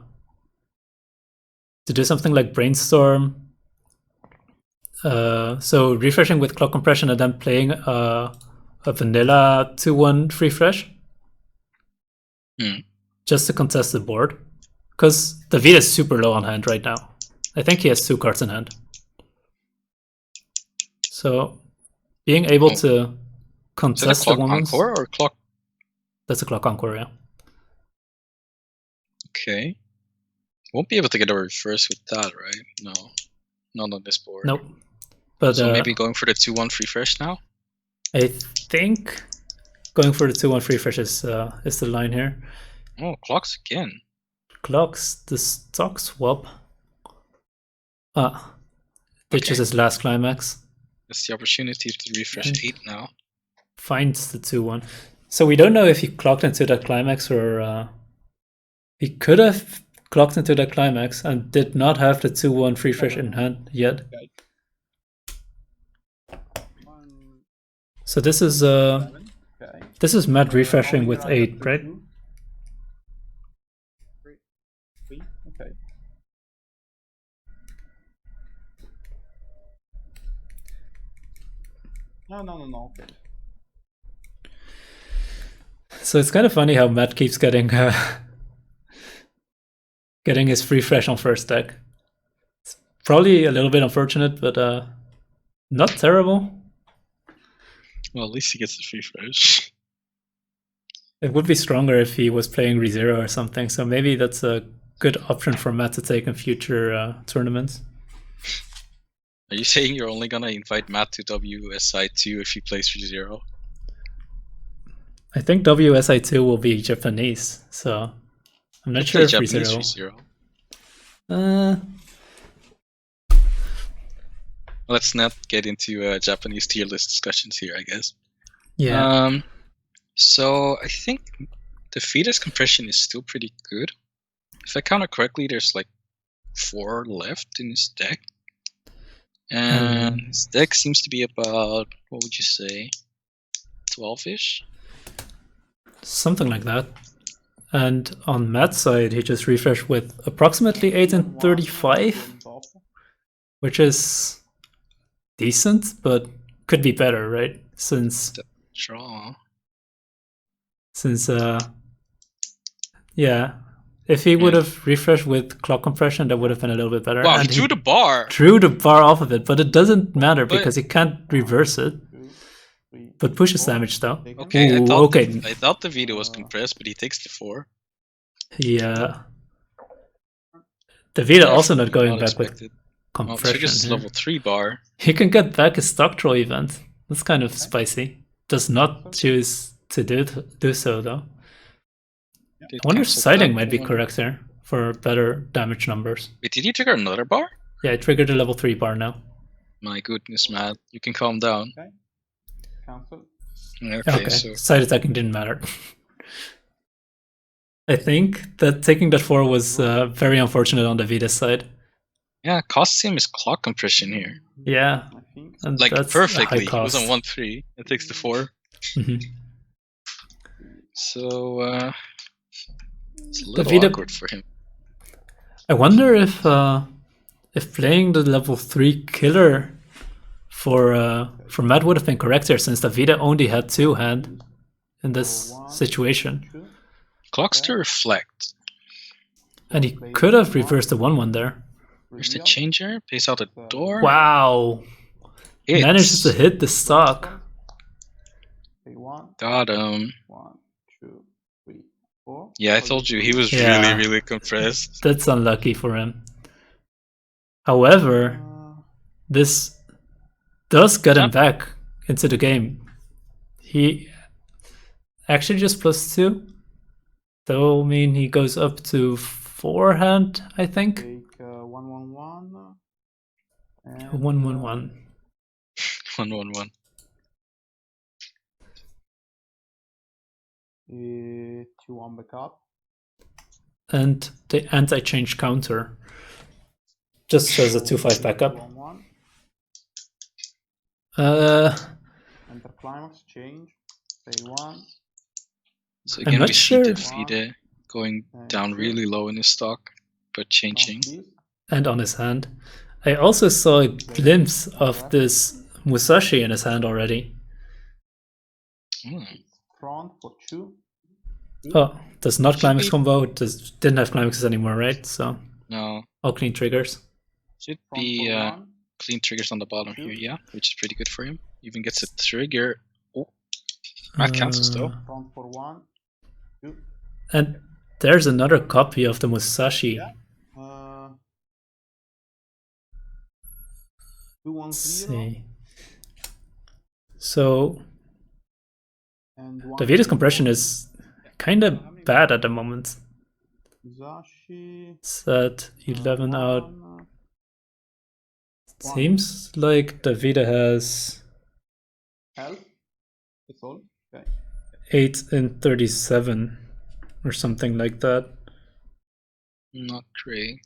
do something like brainstorm. So refreshing with clock compression and then playing a vanilla 2-1 refresh. Just to contest the board. Because Davide is super low on hand right now. I think he has 2 cards in hand. So being able to Is that a contest the clock ones. encore or clock? That's a clock encore, yeah. Okay. Won't be able to get a reverse with that, right? No. Not on this board. Nope. But So maybe going for the 2-1 refresh now? I think going for the 2-1 refresh is the line here. Oh, clocks again. Clocks, the stock swap. Ditches Okay. his last climax. That's the opportunity to refresh 8 now. Finds the 2-1. So we don't know if he clocked into that climax or he could have clocked into that climax and did not have the 2-1 refresh in hand yet. So this is Matt refreshing with 8, right? 3. Okay. No. Okay. So it's kind of funny how Matt keeps getting getting his refresh on first deck. It's probably a little bit unfortunate, but not terrible. Well, at least he gets the refresh. It would be stronger if he was playing ReZero or something, so maybe that's a good option for Matt to take in future tournaments. Are you saying you're only gonna invite Matt to WSI 2 if he plays ReZero? I think WSI 2 will be Japanese, so I'm not sure if Japanese ReZero. Let's not get into Japanese tier list discussions here, I guess. Yeah. So I think the fetus compression is still pretty good. If I count it correctly, there's like 4 left in his deck. And his deck seems to be about, what would you say, 12-ish? Something like that. And on Matt's side, he just refreshed with approximately 8 and 35, which is decent, but could be better, right? Since yeah, if he would have refreshed with clock compression, that would have been a little bit better. Wow, and he drew the bar! Drew the bar off of it, but it doesn't matter because he can't reverse it. But pushes damage though. Okay, Ooh, I thought the video was compressed, but he takes the 4. Yeah. Davide also not going back expected. with Oh, compression. triggers his here. level 3 bar. He can get back his stock throw event. That's kind of spicy. Does not choose to do so though. I wonder if siding might be correct there for better damage numbers. Wait, did he trigger another bar? Yeah, I triggered a level 3 bar now. My goodness, Matt. You can calm down. Okay. Cancel. Okay, so side attacking didn't matter. I think that taking that 4 was very unfortunate on the Vita side. yeah, costs him his clock compression here. Yeah, think. And Like that's a perfectly. high He was on cost. 1-3. It takes the 4. Mhm. So it's a little Davide, awkward for him. I wonder if playing the level 3 killer for Matt would have been correct here, since Davide only had 2 hand in this situation. Clocks to reflect. And he could have reversed the 1-1 there. Here's the changer. Pays out a door. Wow. Hits. Manages to hit the stock. Got him. 1, 2, 3, 4. Yeah, I told you he was Yeah. really compressed. That's unlucky for him. However, this does get him back into the game. He actually just +2. Though, I mean, he goes up to 4 hand, I think. Take 1, 1, 1. 1, 1, 1. 1, 1, 1. 2 on backup. And the anti-change counter just shows a 2-5 backup. 1, 1. Enter climax, change. Say 1. So I'm again, not we sure. see Davide going down really low in his stock, but changing. And on his hand. I also saw a glimpse of this Musashi in his hand already. Front for 2. Oh, does not climax combo. Didn't have climaxes anymore, right? So No. all clean triggers. Should be clean triggers on the bottom here, yeah, which is pretty good for him. Even gets a trigger. Oh, Matt cancels though. Front for 1, 2. And there's another copy of the Musashi. 2, 1, Let's 0. see. So And 1, Davide's compression is kind of bad at the moment. Musashi. It's at 11 out. 1. Seems like Davide has Health. That's all. Okay. 8 in 37 or something like that. Not great.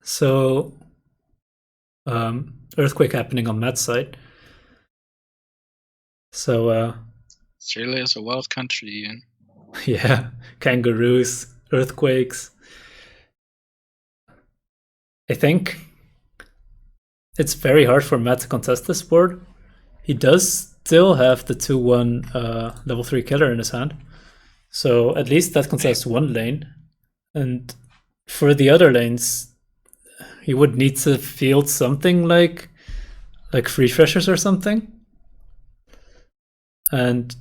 So earthquake happening on Matt's side. So Australia is a wild country, and yeah, kangaroos, earthquakes. I think it's very hard for Matt to contest this board. He does still have the 2-1 level 3 killer in his hand. So at least that contests one lane. And for the other lanes, he would need to field something like free freshers or something. And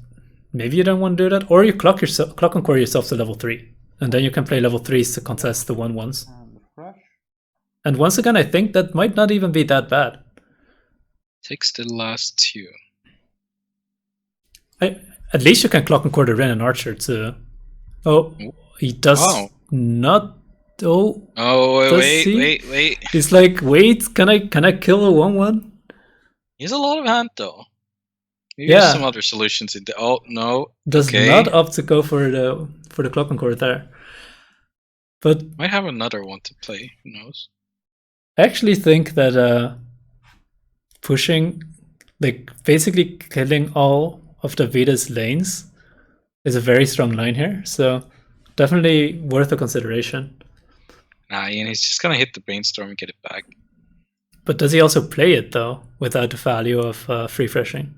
maybe you don't want to do that. Or you clock and core yourself to level 3. And then you can play level 3s to contest the 1-1s. And once again, I think that might not even be that bad. takes the last 2. At least you can clock and core the Ren and Archer to... Oh, he does not... Oh, wait. He's like, wait, can I kill a 1-1? He has a lot of hand though. Maybe there's some other solutions in there. Oh no. Does not opt to go for the clock and core there. But might have another one to play, who knows? I actually think that pushing, like basically killing all of Davide's lanes is a very strong line here. So definitely worth a consideration. Nah, and he's just gonna hit the brainstorm and get it back. But does he also play it though, without the value of free freshing?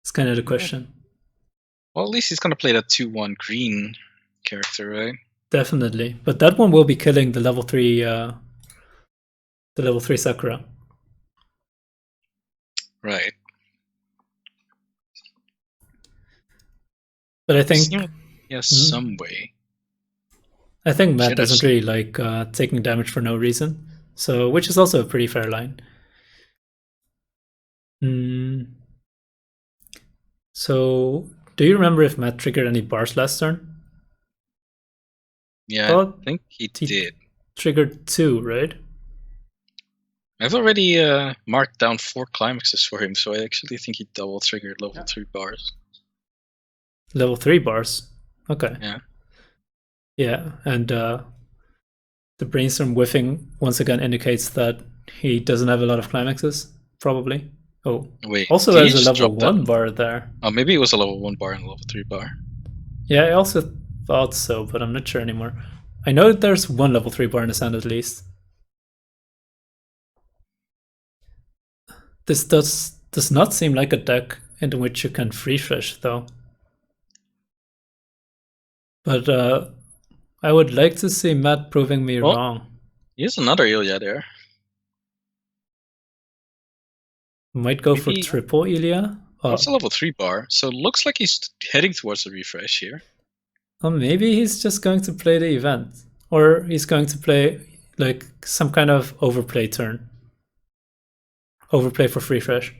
It's kind of the question. Well, at least he's gonna play that 2-1 green character, right? Definitely, but that one will be killing the level 3, Sakura. Right. But I think some way. I think Matt doesn't really like taking damage for no reason, so which is also a pretty fair line. So, do you remember if Matt triggered any bars last turn? Yeah, I think he did. Triggered 2, right? I've already marked down 4 climaxes for him, so I actually think he double triggered level 3 bars. Level 3 bars? Okay. Yeah. Yeah, and The brainstorm whiffing once again indicates that he doesn't have a lot of climaxes, probably. Oh, Wait. also did he has a just level drop that? 1 bar there. Oh, maybe it was a level 1 bar and a level 3 bar. Yeah, I also thought so, but I'm not sure anymore. I know there's one level 3 bar in the sand at least. This does not seem like a deck in which you can free fresh though. But I would like to see Matt proving me wrong. Here's another Ilya there. Might go for Maybe- triple Ilya. That's a level 3 bar, so it looks like he's heading towards the refresh here. Or maybe he's just going to play the event. Or he's going to play like some kind of overplay turn. Overplay for free fresh.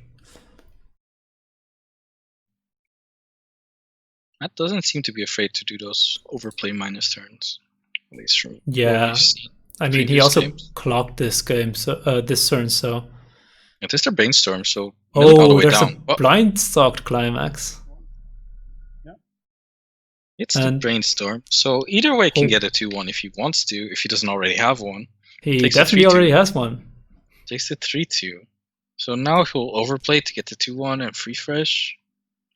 Matt doesn't seem to be afraid to do those overplay minus turns. At least from Yeah. what we've seen. I mean, he Previous also games. clocked this game, so this turn, so. It is their brainstorm, so milling all the Oh, way there's down. a blind stalked climax. It's the and- brainstorm. So either way can Oh. get a 2-1 if he wants to, if he doesn't already have one. He Takes a definitely 3-2. already has one. Takes the 3-2. So now he'll overplay to get the 2-1 and free fresh,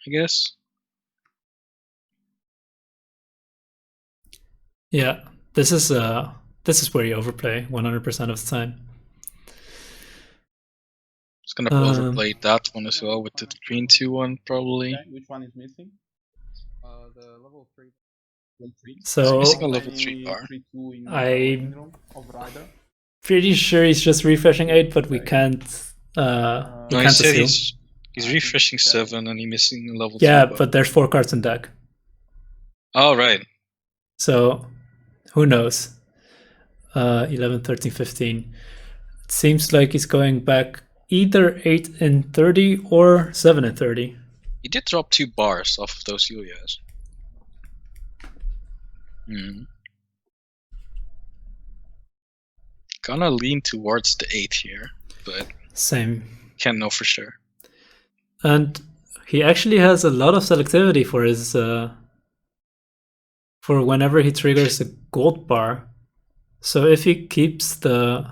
I guess. Yeah, this is where you overplay 100% of the time. It's gonna overplay that one as well with the green 2-1 probably. Okay, which one is missing? The level 3. So missing a level 3 bar. 3-2 in I- living room of Rider. pretty sure he's just refreshing 8, but we can't. We No, he can't said assume. he's refreshing 7 and he's missing a level 3 Yeah, bar. but there's 4 cards in deck, Oh, right. so who knows? 11, 13, 15. It seems like he's going back either 8 in 30 or 7 in 30. He did drop 2 bars off of those Yulias. Gonna lean towards the 8 here, but Same. can't know for sure. And he actually has a lot of selectivity for his for whenever he triggers a gold bar. So if he keeps the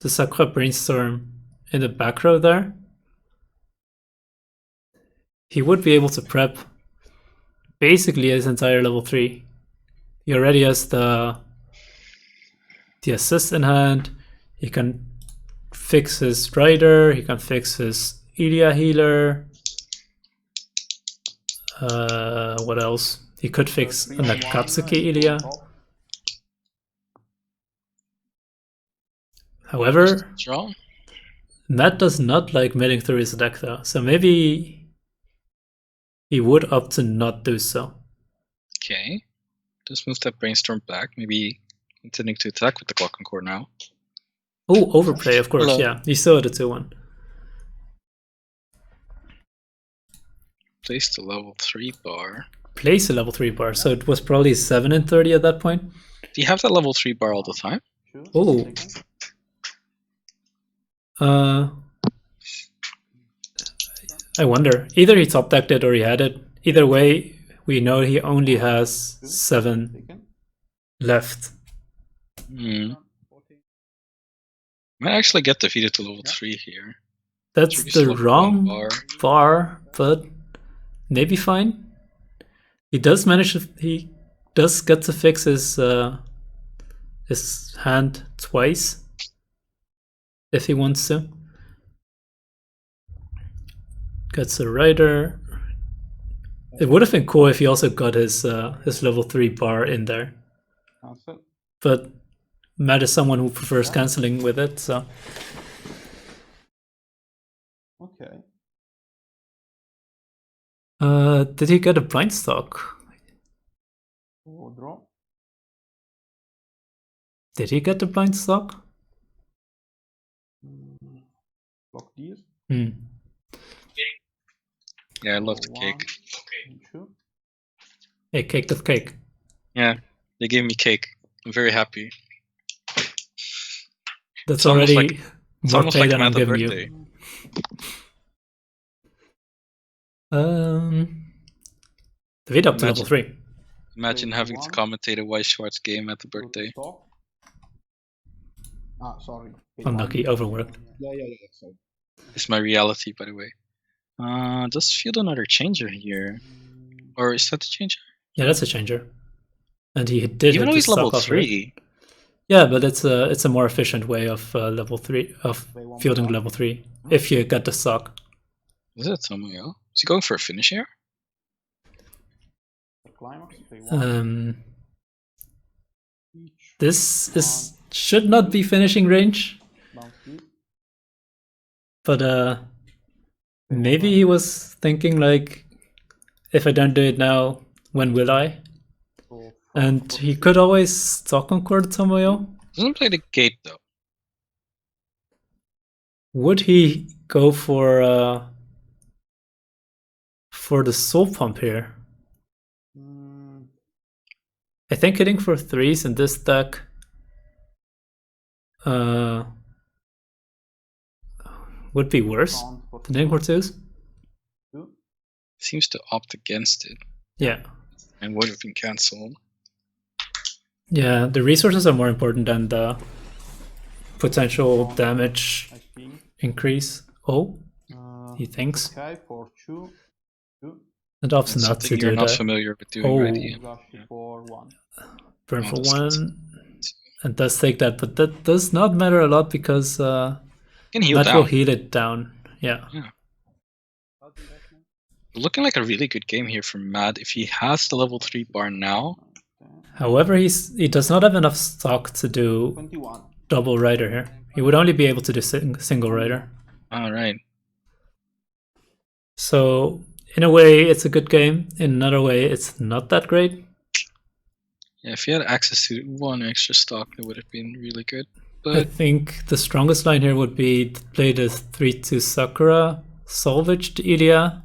Sakura brainstorm in the back row there, he would be able to prep basically his entire level 3. He already has the assist in hand. He can fix his rider. He can fix his Ilya healer. What else? He could fix a Nakatsuki Ilya. However, Draw? Matt does not like milling through his deck though, so maybe he would opt to not do so. Okay. Just move that brainstorm back. Maybe intending to attack with the Clock and Core now. Oh, overplay, of course, Hello. yeah. He still had a 2-1. Place the level 3 bar. Place a level 3 bar, so it was probably 7 in 30 at that point. Do you have that level 3 bar all the time? Oh. I wonder. Either he top decked it or he had it. Either way, we know he only has 7 left. Might actually get defeated to level 3 here. That's Triggers the level 1 wrong bar. bar, but maybe fine. He does manage to, he does get to fix his hand twice if he wants to. Gets a rider. It would have been cool if he also got his level 3 bar in there. Cancel. But Matt is someone who prefers cancelling with it, so Okay. did he get a blind stock? We'll draw. Did he get the blind stock? Block these. Yeah, I love the One, cake. two. Hey, cake of cake. Yeah, they gave me cake. I'm very happy. That's It's almost already It's more almost pay like than I'm another giving birthday. you. Davide up to level Imagine- 3. Imagine having to commentate a Weiss Schwarz game at the Go to birthday. stop. Ah, sorry. Unlucky, overworked. Yeah. Sorry. It's my reality, by the way. Does field another changer here? Or is that the changer? Yeah, that's a changer. And he did Even hit though the he's level stock off, 3. right? Yeah, but it's a more efficient way of level 3 of fielding level 3 if you get the stock. Is it somewhere else? Is he going for a finish here? This should not be finishing range, but maybe he was thinking like, if I don't do it now, when will I? And he could always stock concord Tomoyo. Doesn't play the gate though. Would he go for the soul pump here? I think hitting for 3s in this deck would be worse than hitting for 2s. Seems to opt against it. Yeah. And would have been cancelled. Yeah, the resources are more important than the potential damage increase. Oh, he thinks. Okay, for 2. And opts not to do you're not that. familiar with doing right here. For 1. Burn for 1. And does take that, but that does not matter a lot because can heal that down. will heal it down. Yeah. Looking like a really good game here from Mad. If he has the level 3 bar now. However, he does not have enough stock to do 21. double rider here. He would only be able to do single rider. Alright. So in a way, it's a good game. In another way, it's not that great. Yeah, if he had access to 1 extra stock, it would have been really good. I But think the strongest line here would be to play the 3-2 Sakura, salvage the Ilya,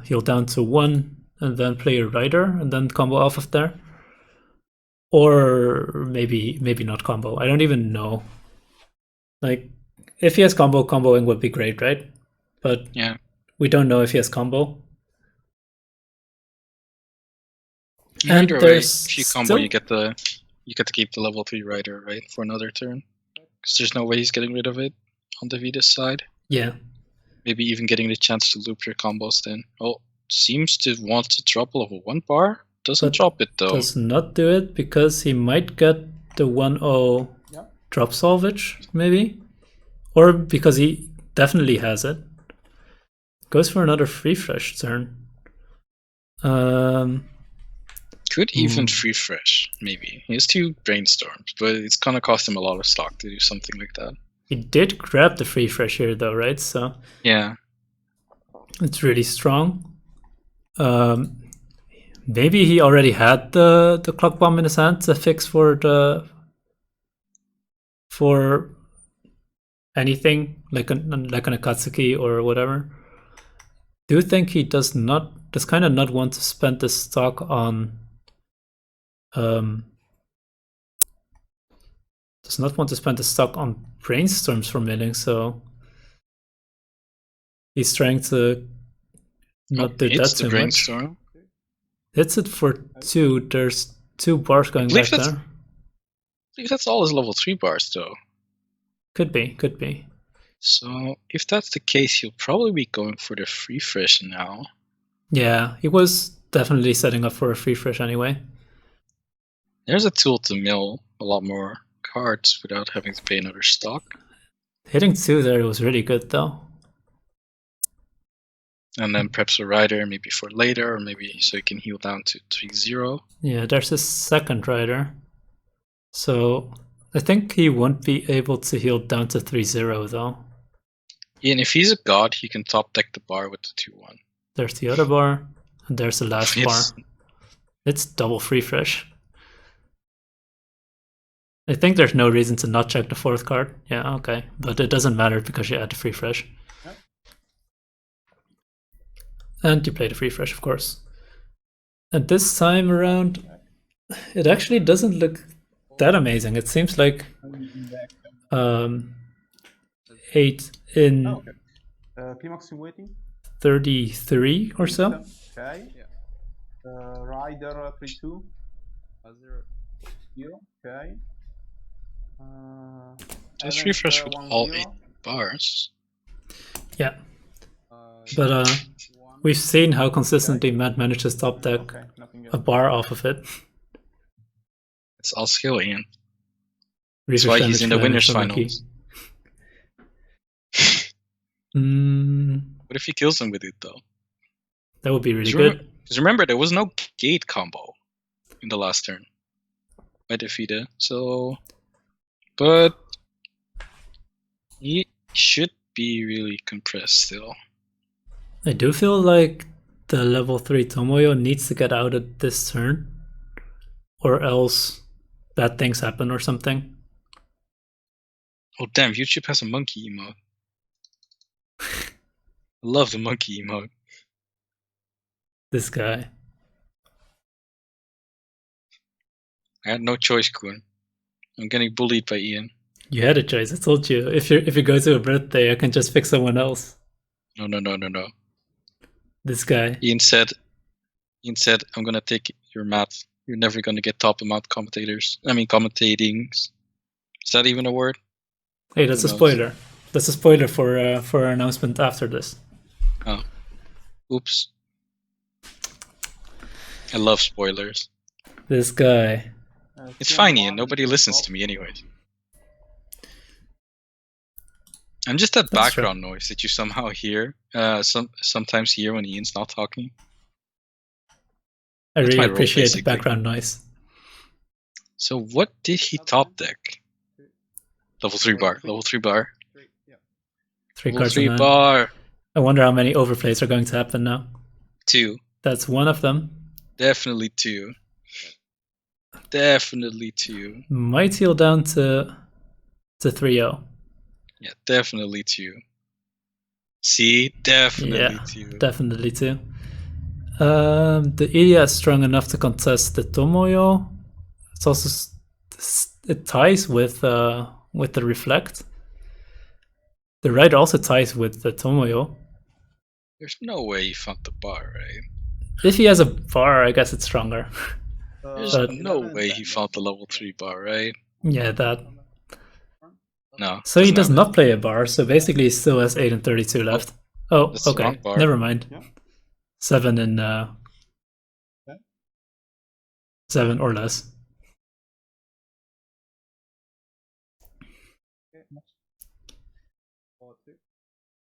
heal down to 1, and then play a rider, and then combo off of there. Or maybe not combo. I don't even know. Like, if he has combo, comboing would be great, right? But yeah, we don't know if he has combo. and either way, there's if you combo, still- you get to keep the level 3 rider, right, for another turn. Because there's no way he's getting rid of it on Davide's side. Yeah. Maybe even getting the chance to loop your combos then. Oh, seems to want to drop a level 1 bar. Doesn't But drop it though. Does not do it because he might get the 1-0 drop salvage, maybe. Or because he definitely has it. Goes for another free fresh turn. Could even free fresh, maybe. He has 2 brainstorms, but it's gonna cost him a lot of stock to do something like that. He did grab the free fresh here though, right? So yeah, it's really strong. Maybe he already had the clock bomb in his hand to fix for anything like an Akatsuki or whatever. Do you think he does kind of not want to spend the stock on does not want to spend the stock on brainstorms for milling, so he's trying to not do that too much. Hits it for 2. There's 2 bars going back there. I believe that's all his level 3 bars though. Could be. So if that's the case, he'll probably be going for the free fresh now. Yeah, he was definitely setting up for a free fresh anyway. There's a tool to mill a lot more cards without having to pay another stock. Hitting 2 there was really good though. And then perhaps a rider maybe for later, or maybe so he can heal down to 3-0. Yeah, there's a second rider. So I think he won't be able to heal down to 3-0 though. Yeah, and if he's a god, he can top deck the bar with the 2-1. There's the other bar, and there's the last bar. Yes. It's double free fresh. I think there's no reason to not check the 4th card. Yeah, okay. But it doesn't matter because you add the free fresh. And you play the free fresh, of course. And this time around, it actually doesn't look that amazing. It seems like 8 in Climax in waiting. 33 or so. Okay. Rider 3-2. 0. Okay. Just Evans, refresh with all 1-0. 8 bars. Yeah, but we've seen how consistently Matt manages top deck Okay, nothing a else. bar off of it. It's all skill, Ian. Refresh That's why he's damage in the for that winners is unlucky. finals. What What if he kills him with it though? That would be really Because good. remember, there was no gate combo in the last turn by Davide. So, but he should be really compressed still. I do feel like the level 3 Tomoyo needs to get out at this turn, or else bad things happen or something. Oh damn! YouTube has a monkey emote. I love the monkey emote. This guy. I had no choice, Kun. I'm getting bullied by Ian. You had a choice. I told you. If you go to a birthday, I can just pick someone else. No. This guy. Ian said, I'm gonna take your math. You're never gonna get top amount commentators. I mean, commentating. Is that even a word? Hey, that's a spoiler. That's a spoiler for our announcement after this. Oh, oops. I love spoilers. This guy. It's fine, Ian. Nobody listens to me anyways. I'm just that That's background noise that you somehow hear. Sometimes hear when Ian's not talking. I That's really my role, appreciate the basically. background noise. So what did he top deck? Level 3 bar. Level 3 bar. 3 Level cards 3 in hand. bar. I wonder how many overplays are going to happen now. 2. That's one of them. Definitely 2. Definitely 2. Might heal down to 3-0. Yeah, definitely 2. See, definitely Yeah, 2. definitely 2. The Ilya is strong enough to contest the Tomoyo. It's also it ties with the Reflect. The Rider also ties with the Tomoyo. There's no way he found the bar, right? If he has a bar, I guess it's stronger. There's But- no way he found the level 3 bar, right? Yeah, that. No. So he doesn't does have not play a bar, so basically he still has 8 and 32 left. Oh, that's the okay. wrong bar. Never mind. Yeah. 7 and 7 or less.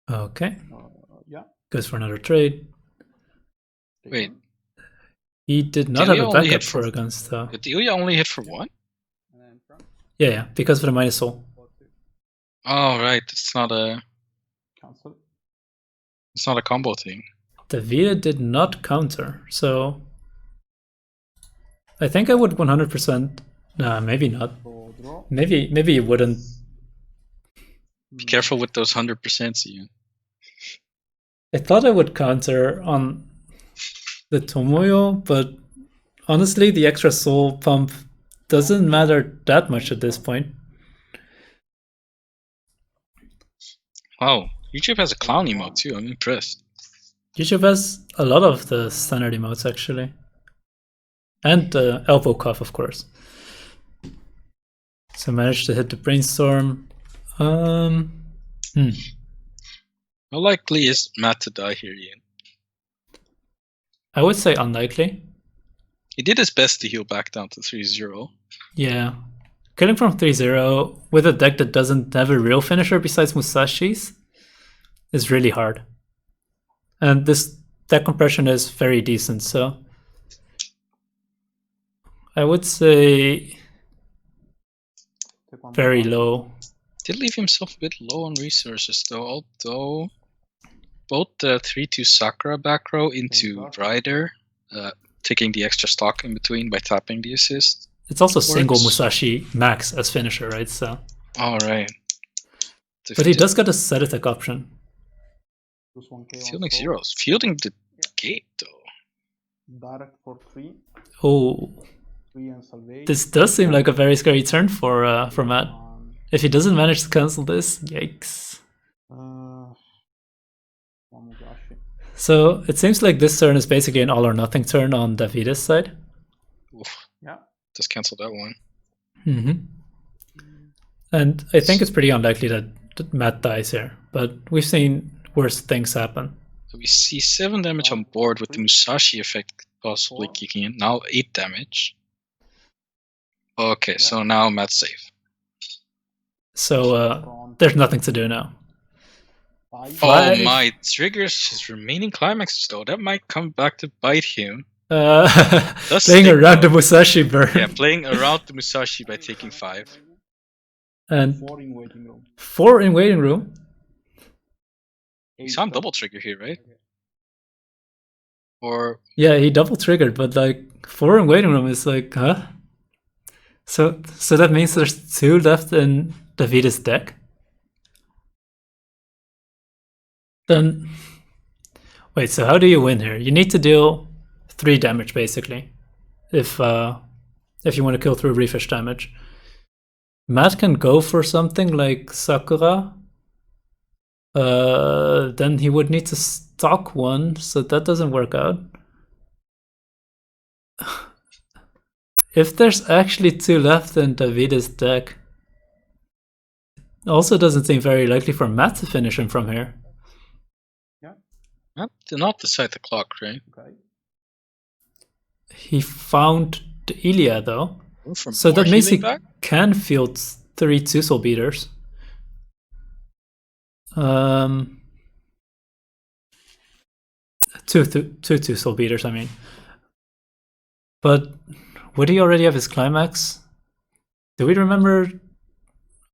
Okay, Yeah. goes for another trade. take Wait. one. He did not Ilya have a only backup hit for for- against. Did Ilya only hit for 1? Yeah, because of the minus soul. Oh, right. It's not a Cancel. combo thing. Davide did not counter, so I think I would 100%. Nah, maybe not. So draw. Maybe you wouldn't. Be careful with those 100%, Ian. I thought I would counter on the Tomoyo, but honestly, the extra soul pump doesn't matter that much at this point. Wow. YouTube has a clown emote too. I'm impressed. YouTube has a lot of the standard emotes actually. And elbow cuff, of course. So managed to hit the brainstorm. How likely is Matt to die here, Ian? I would say unlikely. He did his best to heal back down to 3-0. Yeah. Killing from 3-0 with a deck that doesn't have a real finisher besides Musashi's is really hard. And this deck compression is very decent, so I would say Take one very more. low. Did leave himself a bit low on resources though, although both the 3-2 Sakura back row into Rider, taking the extra stock in between by tapping the assist. It's also single Works. Musashi max as finisher, right? So, Alright. but he does get a set attack option. Plus 1k on Fielding soul. zeros. Fielding the gate though. Direct for 3. Oh, 3 and salvage. this does seem like a very scary turn for Matt. If he doesn't manage to cancel this, yikes. One Musashi. So it seems like this turn is basically an all or nothing turn on Davide's side. Oof. Yeah. Just cancel that one. And I think it's pretty unlikely that Matt dies here, but we've seen worse things happen. So we see 7 damage on board with the Musashi effect possibly kicking in. Now 8 damage. Okay, so now Matt's safe. So there's nothing to do now. Oh my, triggers his remaining climaxes though. That might come back to bite him. Playing around the Musashi burn. Yeah, playing around the Musashi by taking 5. And 4 in waiting room. 4 in waiting room. He's on double trigger here, right? Or yeah, he double triggered, but like 4 in waiting room is like, huh? So that means there's 2 left in Davide's deck. Then wait, so how do you win here? You need to deal 3 damage basically, if you want to kill through refresh damage. Matt can go for something like Sakura. Then he would need to stock 1, so that doesn't work out. If there's actually 2 left in Davide's deck, it also doesn't seem very likely for Matt to finish him from here. not decide the clock, right? Okay. He found the Ilya though, From so that more means he healing back? can field 3 2-soul beaters. Two 2-soul beaters, I mean. But would he already have his climax? Do we remember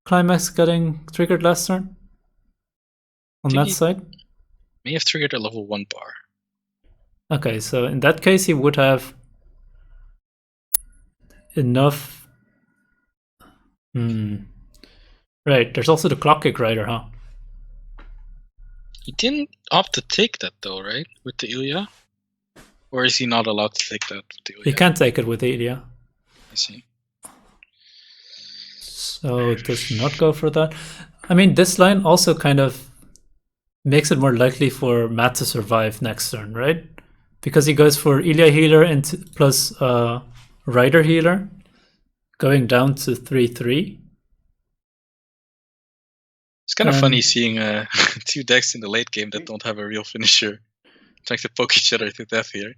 climax getting triggered last turn? On that side? May have triggered a level 1 bar. Okay, so in that case he would have enough. Right, there's also the clock kick rider, huh? He didn't opt to take that though, right? With the Ilya? Or is he not allowed to take that with the Ilya? He can't take it with the Ilya. I see. So it does not go for that. I mean, this line also kind of makes it more likely for Matt to survive next turn, right? Because he goes for Ilya healer and plus Rider healer, going down to 3/3. It's kind of funny seeing 2 decks in the late game that don't have a real finisher trying to poke each other to death here.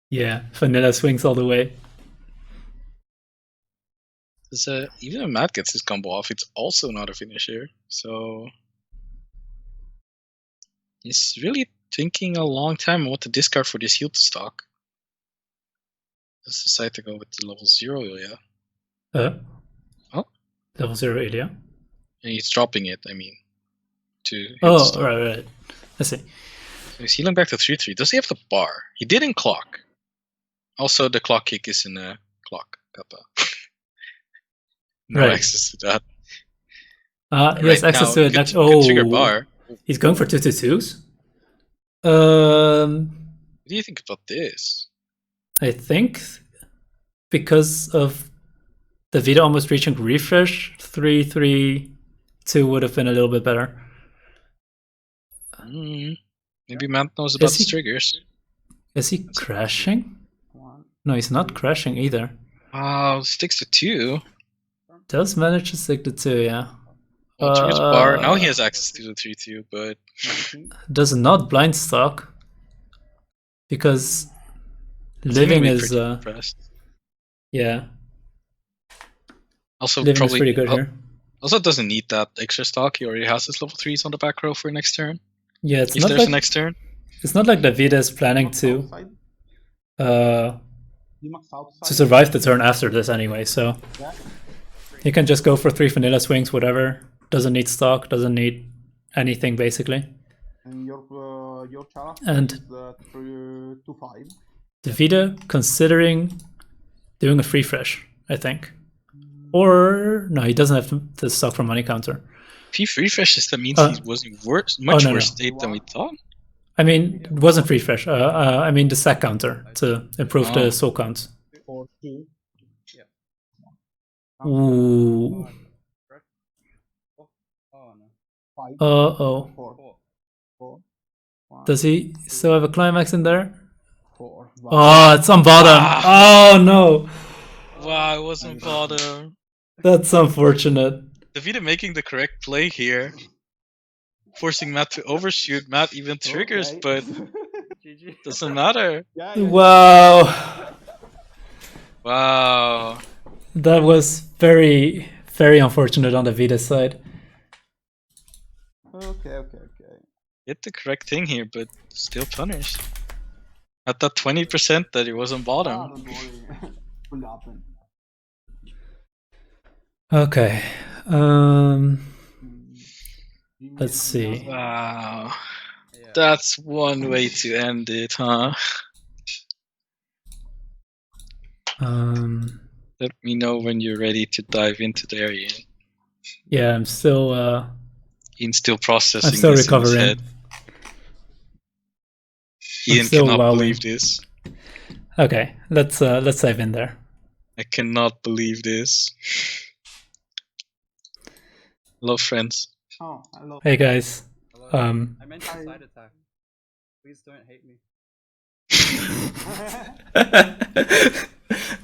Yeah, vanilla swings all the way. Because even if Matt gets his combo off, it's also not a finisher. So he's really thinking a long time on what to discard for this heal to stock. Let's decide to go with the level 0 Ilya. Oh? Level 0 Ilya? And he's dropping it, I mean. To right. I see. So he's healing back to 3/3. Does he have the bar? He did in clock. Also, the clock kick is in clock. Kappa. No access to that. He has access to it next. Trigger bar. He's going for 2/2s. What do you think about this? I think because of Davide almost reaching refresh, 3/3/2 would have been a little bit better. Maybe Matt knows about his triggers. Is he crashing? No, he's not crashing either. Oh, sticks to 2. Does manage to stick to 2, yeah. Triggers bar. Now he has access to the 3/2, but does not blind stock because living is yeah. Also, living probably is pretty good here. Also, doesn't need that extra stock. He already has his level 3s on the back row for next turn. Yeah, it's if not there's like a next turn. It's not like Davide is planning to survive the turn after this anyway, so he can just go for 3 vanilla swings, whatever. Doesn't need stock, doesn't need anything basically. And your challenge and is 2/5. Davide considering doing a free fresh, I think. Or no, he doesn't have the stock for money counter. If he refreshes, that means he was in much worse state than we thought. I mean, it wasn't free fresh. I mean the sack counter to improve the soul count. Ooh. Does he still have a climax in there? Oh, it's on bottom. Oh no. Wow, it wasn't bottom. That's unfortunate. Davide making the correct play here, forcing Matt to overshoot. Matt even triggers, Okay. but GG. doesn't matter. Yeah, Wow. Wow. That was very, very unfortunate on the Vita side. Okay. Hit the correct thing here, but still punished. At that 20% that it was on bottom. Don't worry. Will happen. Okay. Let's see. Wow. Yeah. That's one way to end it, huh? Let me know when you're ready to dive into there, Ian. Yeah, I'm still Ian's still processing. I'm still this in his recovering. head. Ian still cannot wowing. believe this. Okay, let's dive in there. I cannot believe this. Hello, friends. Oh, hello. Hey guys. Hello. I mentioned Hi. side attack. Please don't hate me.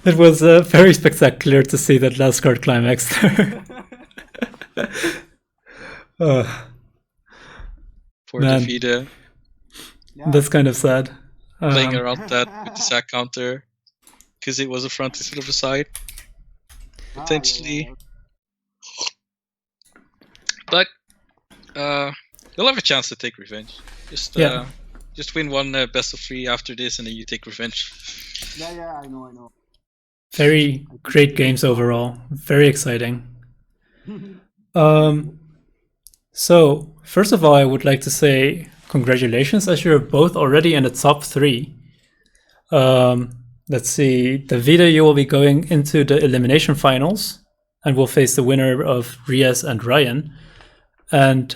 It was very spectacular to see that last card climax there. Poor Man. Davide Yeah. That's kind of sad. playing around that with the sack counter because it was a front instead of a side, potentially. But you'll have a chance to take revenge. Just win one best of 3 after this, and then you take revenge. Yeah, I know. Very great games overall. Very exciting. So, first of all, I would like to say congratulations, as you're both already in the top 3. Let's see. Davide, you will be going into the elimination finals, and will face the winner of Riaz and Ryan. And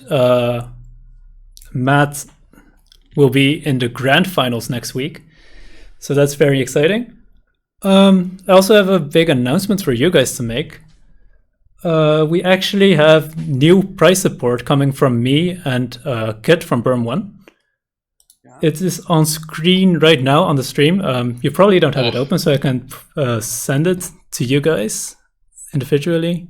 Matt will be in the grand finals next week. So that's very exciting. I also have a big announcement for you guys to make. We actually have new prize support coming from me and Kit from Berm1. Yeah. It is on screen right now on the stream. You probably don't have it open, so I can send it to you guys individually.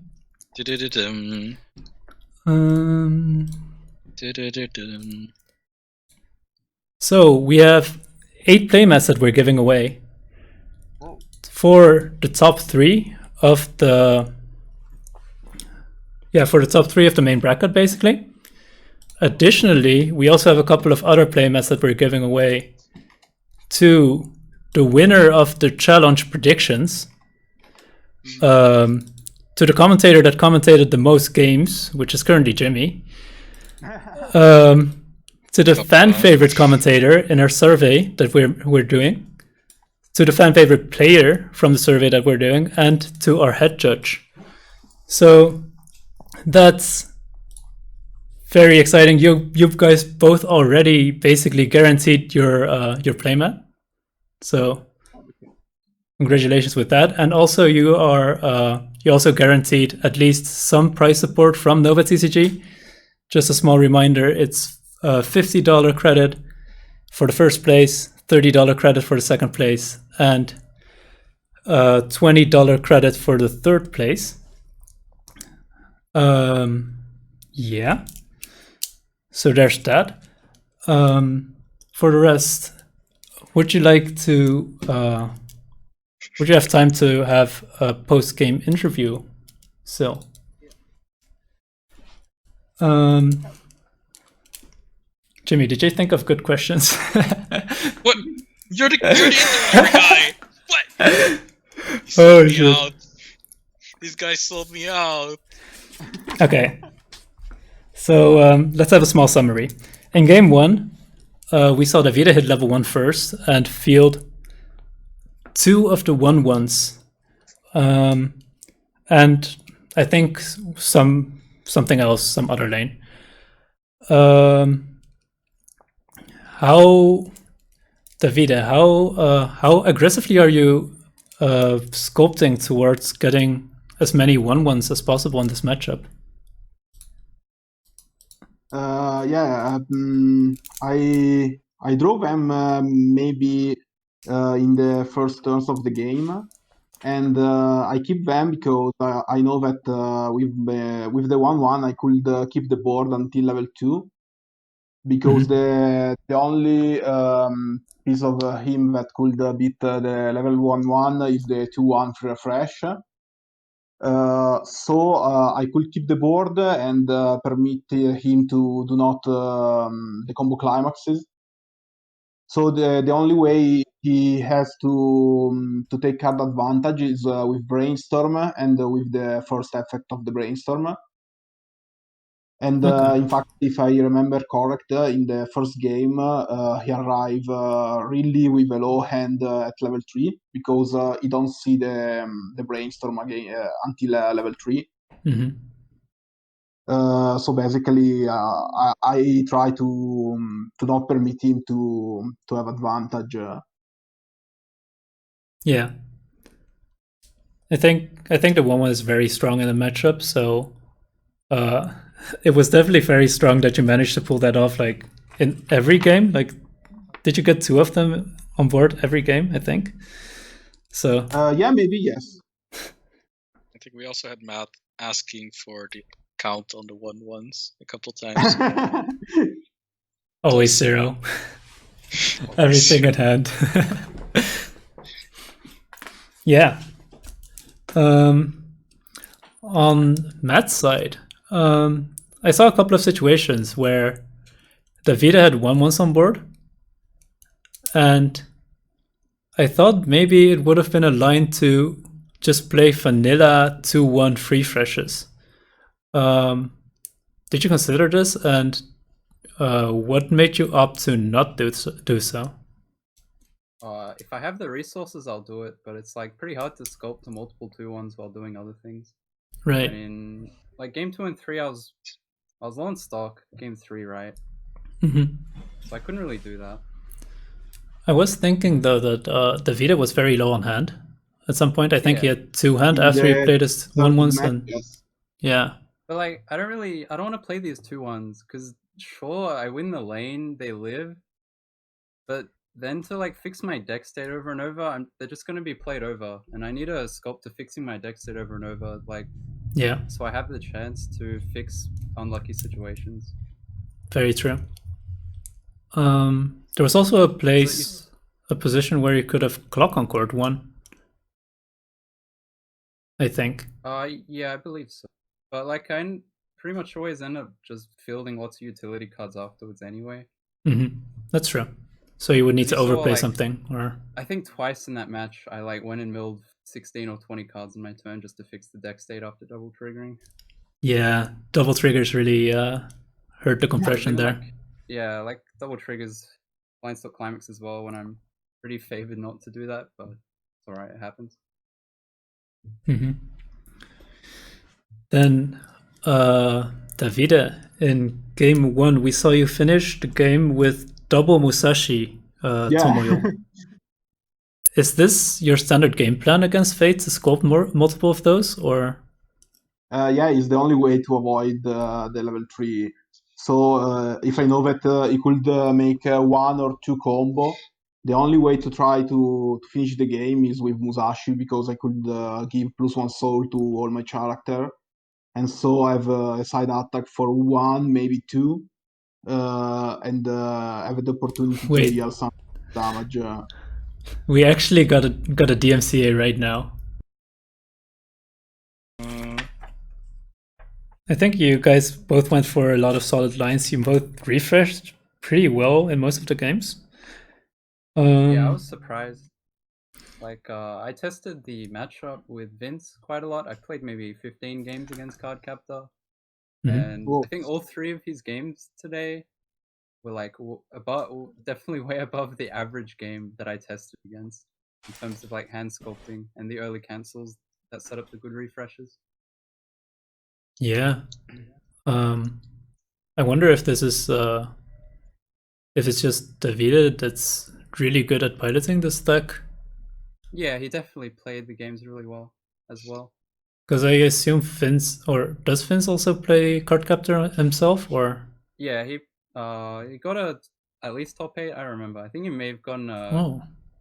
So we have 8 playmats that we're giving away for the top 3 of the main bracket, basically. Additionally, we also have a couple of other playmats that we're giving away to the winner of the challenge predictions, to the commentator that commentated the most games, which is currently Jimmy, to the fan favorite commentator in our survey that we're doing, to the fan favorite player from the survey that we're doing, and to our head judge. So that's very exciting. You guys both already basically guaranteed your playmat. So congratulations with that. And also you also guaranteed at least some prize support from NovaTCG. Just a small reminder, it's $50 credit for the first place, $30 credit for the second place, and $20 credit for the third place. Yeah. So there's that. For the rest, would you like to? Would you have time to have a post-game interview? So. Jimmy, did you think of good questions? What? You're the interviewer guy. What? Oh shit! Out. These guys sold me out. Okay. So let's have a small summary. In game 1, we saw Davide hit level 1 first and field 2 of the 1-1s. And I think something else, some other lane. Davide, how aggressively are you sculpting towards getting as many 1-1s as possible in this matchup? I drove them maybe in the first turns of the game, and I keep them because I know that with the 1-1 I could keep the board until level 2, because the only piece of him that could beat the level 1-1 is the 2-1 refresh. So I could keep the board and permit him to do not the combo climaxes. So the only way he has to take card advantage is with Brainstorm and with the first effect of the Brainstorm. And in fact, if I remember correct, in the first game, he arrived really with a low hand at level 3, because he don't see the Brainstorm again until level 3. So basically, I try to not permit him to have advantage. Yeah. I think the 1-1 is very strong in the matchup, so it was definitely very strong that you managed to pull that off like in every game. Like, did you get 2 of them on board every game, I think? So yeah, maybe yes. I think we also had Matt asking for the count on the 1-1s a couple times. always 0. Everything at hand. Yeah. On Matt's side, I saw a couple of situations where Davide had 1-1s on board, and I thought maybe it would have been a line to just play vanilla 2-1 free freshes. Did you consider this, and what made you opt to not do so? If I have the resources, I'll do it, but it's like pretty hard to sculpt to multiple 2-1s while doing other things. Right. I mean, like game 2 and 3, I was low in stock. Game 3, right? So I couldn't really do that. I was thinking though that Davide was very low on hand at some point. I think he had 2 hand after he played his 1-1s, and yeah. But like, I don't want to play these 2-1s because sure, I win the lane, they live, but then to like fix my deck state over and over, they're just going to be played over, and I need a sculpt to fixing my deck state over and over, like, yeah. So I have the chance to fix unlucky situations. Very true. There was also a place, a position where you could have Clock on Court 1. I think. Yeah, I believe so. But like, I pretty much always end up just fielding lots of utility cards afterwards anyway. That's true. So you would need to overplay like, something, or I think twice in that match I like went and milled 16 or 20 cards in my turn just to fix the deck state after double triggering. Yeah, double triggers really hurt the compression there. Like double triggers blind stop climax as well when I'm pretty favored not to do that, but it's alright, it happens. Then Davide, in game 1 we saw you finish the game with double Musashi Tomoyo. Is this your standard game plan against Fate, to sculpt multiple of those, or? Yeah, it's the only way to avoid the level 3. So if I know that he could make 1 or 2 combo, the only way to try to finish the game is with Musashi, because I could give +1 soul to all my character, and so I have a side attack for 1, maybe 2, and have the opportunity to deal some damage. We actually got a DMCA right now. I think you guys both went for a lot of solid lines. You both refreshed pretty well in most of the games. Yeah, I was surprised. Like, I tested the matchup with Vince quite a lot. I played maybe 15 games against CardCaptor. And I think all 3 of his games today were like definitely way above the average game that I tested against in terms of like hand sculpting and the early cancels that set up the good refreshes. Yeah. I wonder if this is if it's just Davide that's really good at piloting this deck. Yeah, he definitely played the games really well as well. Because I assume Vince, or does Vince also play CardCaptor himself, or? Yeah, he got at least top 8. I remember. I think he may have gotten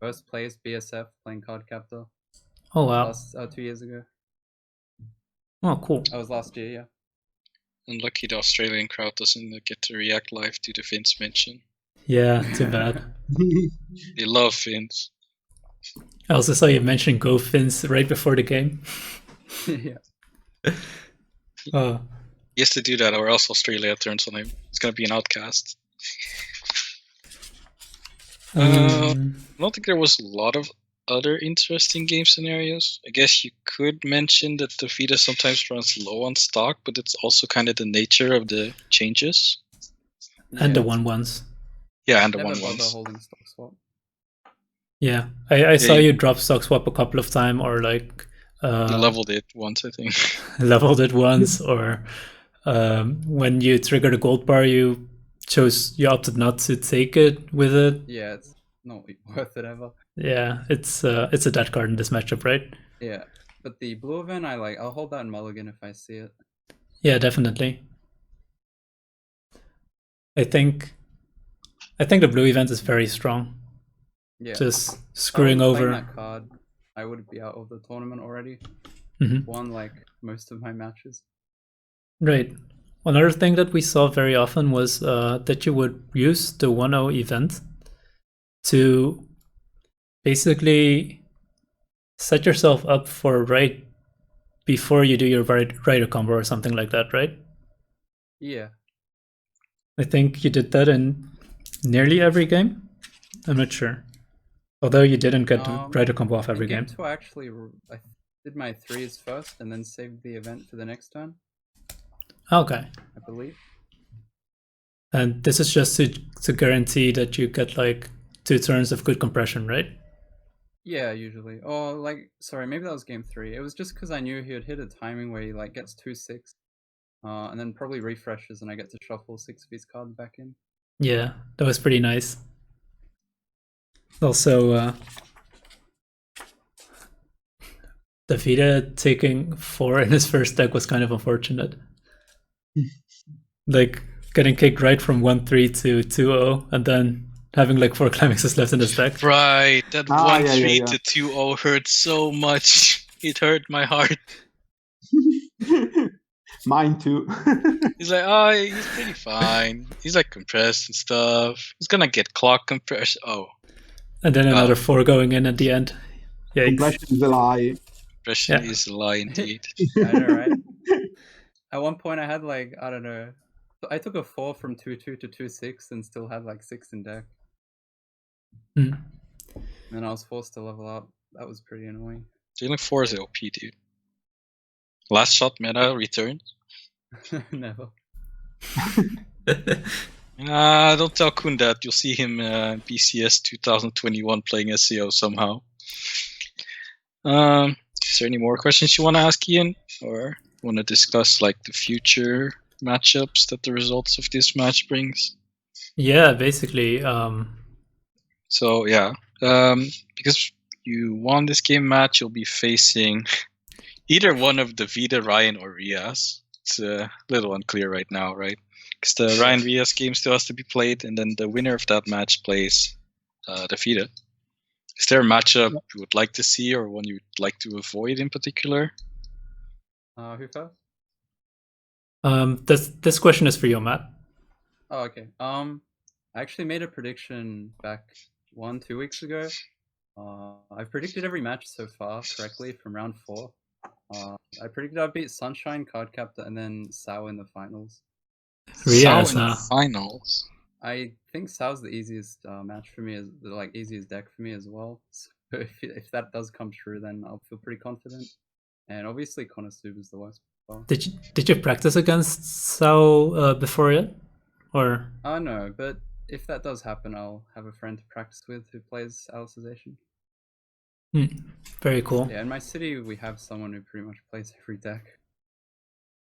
first place BSF playing CardCaptor. Oh wow. 2 years ago. Oh cool. That was last year, yeah. Unlucky the Australian crowd doesn't get to react live to the Vince mention. Yeah, too bad. They love Vince. I also saw you mention Go Finns right before the game. Yeah. He has to do that, or else Australia turns on him. He's gonna be an outcast. I don't think there was a lot of other interesting game scenarios. I guess you could mention that the Vita sometimes runs low on stock, but it's also kind of the nature of the changes. And the 1-1s. Yeah, and the Never 1-1s. bother holding stock swap. Yeah, I saw you drop stock swap a couple of times, or like you leveled it once, I think. Leveled it once, or when you triggered a gold bar, you opted not to take it with it. Yeah, it's not worth it ever. Yeah, it's a dead card in this matchup, right? Yeah, but the blue event, I'll hold that in mulligan if I see it. Yeah, definitely. I think the blue event is very strong. Yeah. Just screwing over that card, I would be out of the tournament already. Won like most of my matches. Right. Another thing that we saw very often was that you would use the 1-0 event to basically set yourself up for right before you do your rider combo or something like that, right? Yeah. I think you did that in nearly every game. I'm not sure. Although you didn't get the rider combo off every game. Game 2, actually, I did my 3s first and then saved the event for the next turn. Okay. I believe. And this is just to guarantee that you get like 2 turns of good compression, right? Yeah, usually. Or like, sorry, maybe that was game 3. It was just because I knew he would hit a timing where he like gets 2-6, and then probably refreshes, and I get to shuffle 6 of his cards back in. Yeah, that was pretty nice. Also, Davide taking 4 in his first deck was kind of unfortunate. Like getting kicked right from 1-3 to 2-0, and then having like 4 climaxes left in his deck. Right, that 1-3 to 2-0 hurt so much. It hurt my heart. Mine too. He's like, he's pretty fine. He's like compressed and stuff. He's gonna get clock compressed. Oh. And then another 4 going in at the end. Yeah. Compression is a lie. Compression is a lie indeed. I know, right? At one point I had like, I don't know, I took a 4 from 2-2 to 2-6 and still had like 6 in deck. And then I was forced to level up. That was pretty annoying. Dealing 4 is OP, dude. Last shot meta return. Never. Don't tell Kun that. You'll see him BCS 2021 playing SEO somehow. Is there any more questions you want to ask, Ian? Or want to discuss like the future matchups that the results of this match brings? Yeah, basically. So yeah, because you won this game match, you'll be facing either one of the Vita, Ryan, or Rias. It's a little unclear right now, right? Because the Ryan Rias game still has to be played, and then the winner of that match plays the Vita. Is there a matchup you would like to see, or one you would like to avoid in particular? Who first? This question is for you, Matt. Oh, okay. I actually made a prediction back 1-2 weeks ago. I've predicted every match so far correctly from round 4. I predicted I'd beat Sunshine, CardCaptor, and then Sao in the finals. Sao in the finals? I think Sao's the easiest match for me, the easiest deck for me as well. So if that does come true, then I'll feel pretty confident. And obviously Konosuba is the worst. Well. Did you practice against Sao before yet, or? No, but if that does happen, I'll have a friend to practice with who plays Alicization. Very cool. Yeah, in my city we have someone who pretty much plays every deck.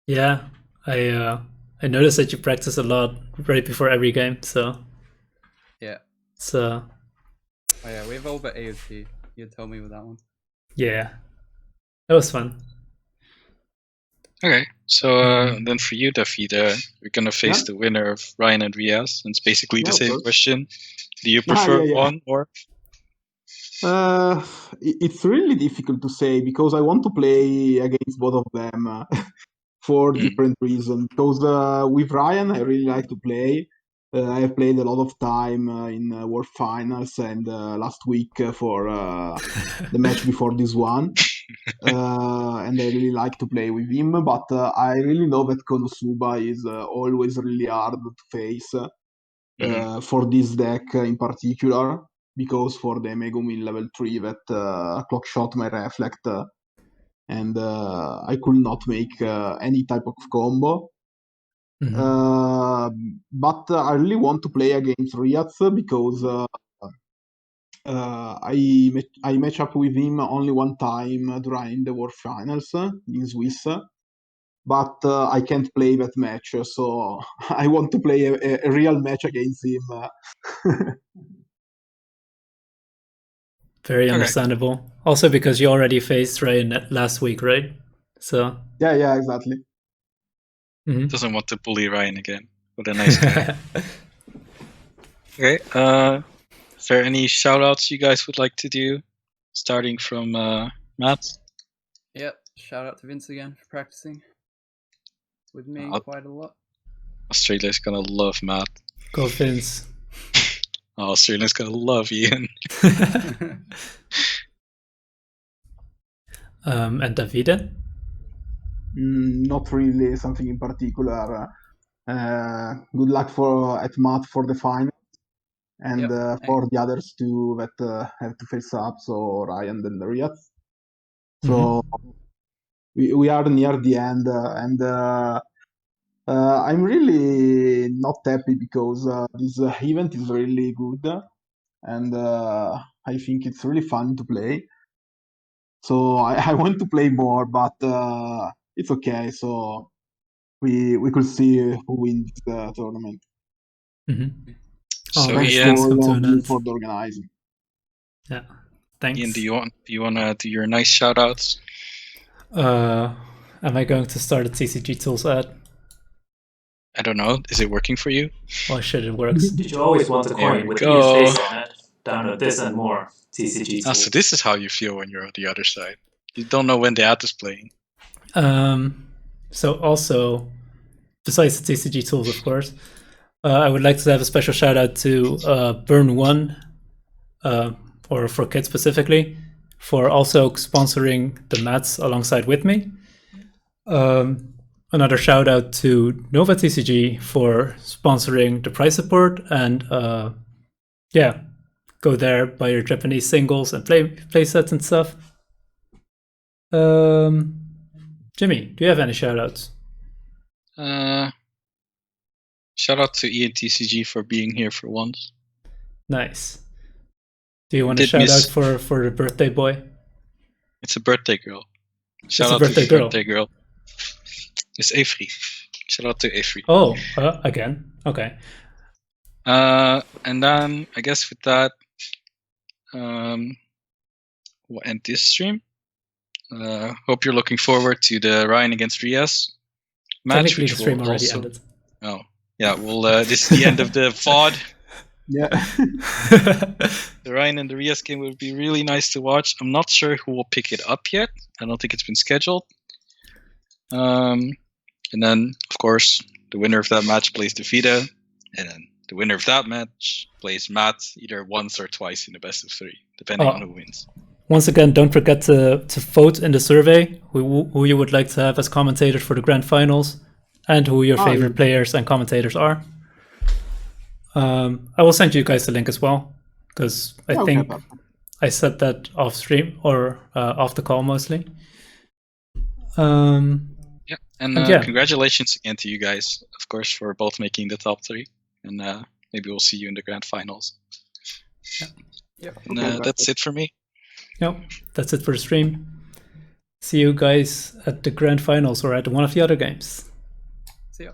Yeah, I noticed that you practice a lot right before every game, so. Yeah. So. Oh yeah, we have all but AOT. You told me with that one. Yeah, that was fun. Okay, so then for you, Davide, we're gonna face the winner of Ryan and Rias, and it's basically the same question. Do you prefer one or? It's really difficult to say because I want to play against both of them for different reasons. Because with Ryan, I really like to play. I have played a lot of time in World Finals and last week for the match before this one. And I really like to play with him, but I really know that Konosuba is always really hard to face for this deck in particular, because for the Megumin level 3 that clock shot my reflect and I could not make any type of combo. But I really want to play against Riaz because I match up with him only one time during the World Finals in Swiss, but I can't play that match, so I want to play a real match against him. Very understandable. Also because you already faced Ryan last week, right? So yeah, exactly. Doesn't want to bully Ryan again. What a nice guy. Okay. Is there any shout-outs you guys would like to do? Starting from Matt? Yep. Shout out to Vince again for practicing with me quite a lot. Australia's gonna love Matt. Go Vince. Oh, Australia's gonna love Ian. And Davide? Not really something in particular. Good luck at Matt for the final, and for the others two that have to face up, so Ryan and Riyadh. So we are near the end, and I'm really not happy because this event is really good, and I think it's really fun to play. So I want to play more, but it's okay. So we could see who wins the tournament. So thanks Ian, for the organizing. Yeah, thanks. Ian, do you want to do your nice shout outs? Am I going to start a TCG Tools ad? I don't know. Is it working for you? Oh shit, it works. Did you always want a coin with Ian's face on it? Download this and more. TCG Tools. So this is how you feel when you're on the other side. You don't know when the ad is playing. So also, besides the TCG Tools, of course, I would like to have a special shout out to Burn One, or for kids specifically, for also sponsoring the mats alongside with me. Another shout out to NovaTCG for sponsoring the prize support, and yeah, go there, buy your Japanese singles and play sets and stuff. Jimmy, do you have any shout outs? Shout out to ENTCG for being here for once. Nice. Do you want to shout out for the birthday boy? It's a birthday girl. Shout out to the birthday girl. It's Avery. Shout out to Avery. Oh, again. Okay. And then I guess with that, we'll end this stream. Hope you're looking forward to the Ryan against Riaz match. Technically, the stream already ended. Oh, yeah. Well, this is the end of the VOD. Yeah. The Ryan and the Riaz game would be really nice to watch. I'm not sure who will pick it up yet. I don't think it's been scheduled. And then, of course, the winner of that match plays Davide, and then the winner of that match plays Matt either once or twice in the best of 3, depending on who wins. Once again, don't forget to vote in the survey who you would like to have as commentators for the grand finals, and who your favorite players and commentators are. I will send you guys the link as well, because I think I said that off stream or off the call mostly. Yeah, and congratulations again to you guys, of course, for both making the top 3, and maybe we'll see you in the grand finals. Yeah. And that's it for me. Yep, that's it for the stream. See you guys at the grand finals or at one of the other games. See ya.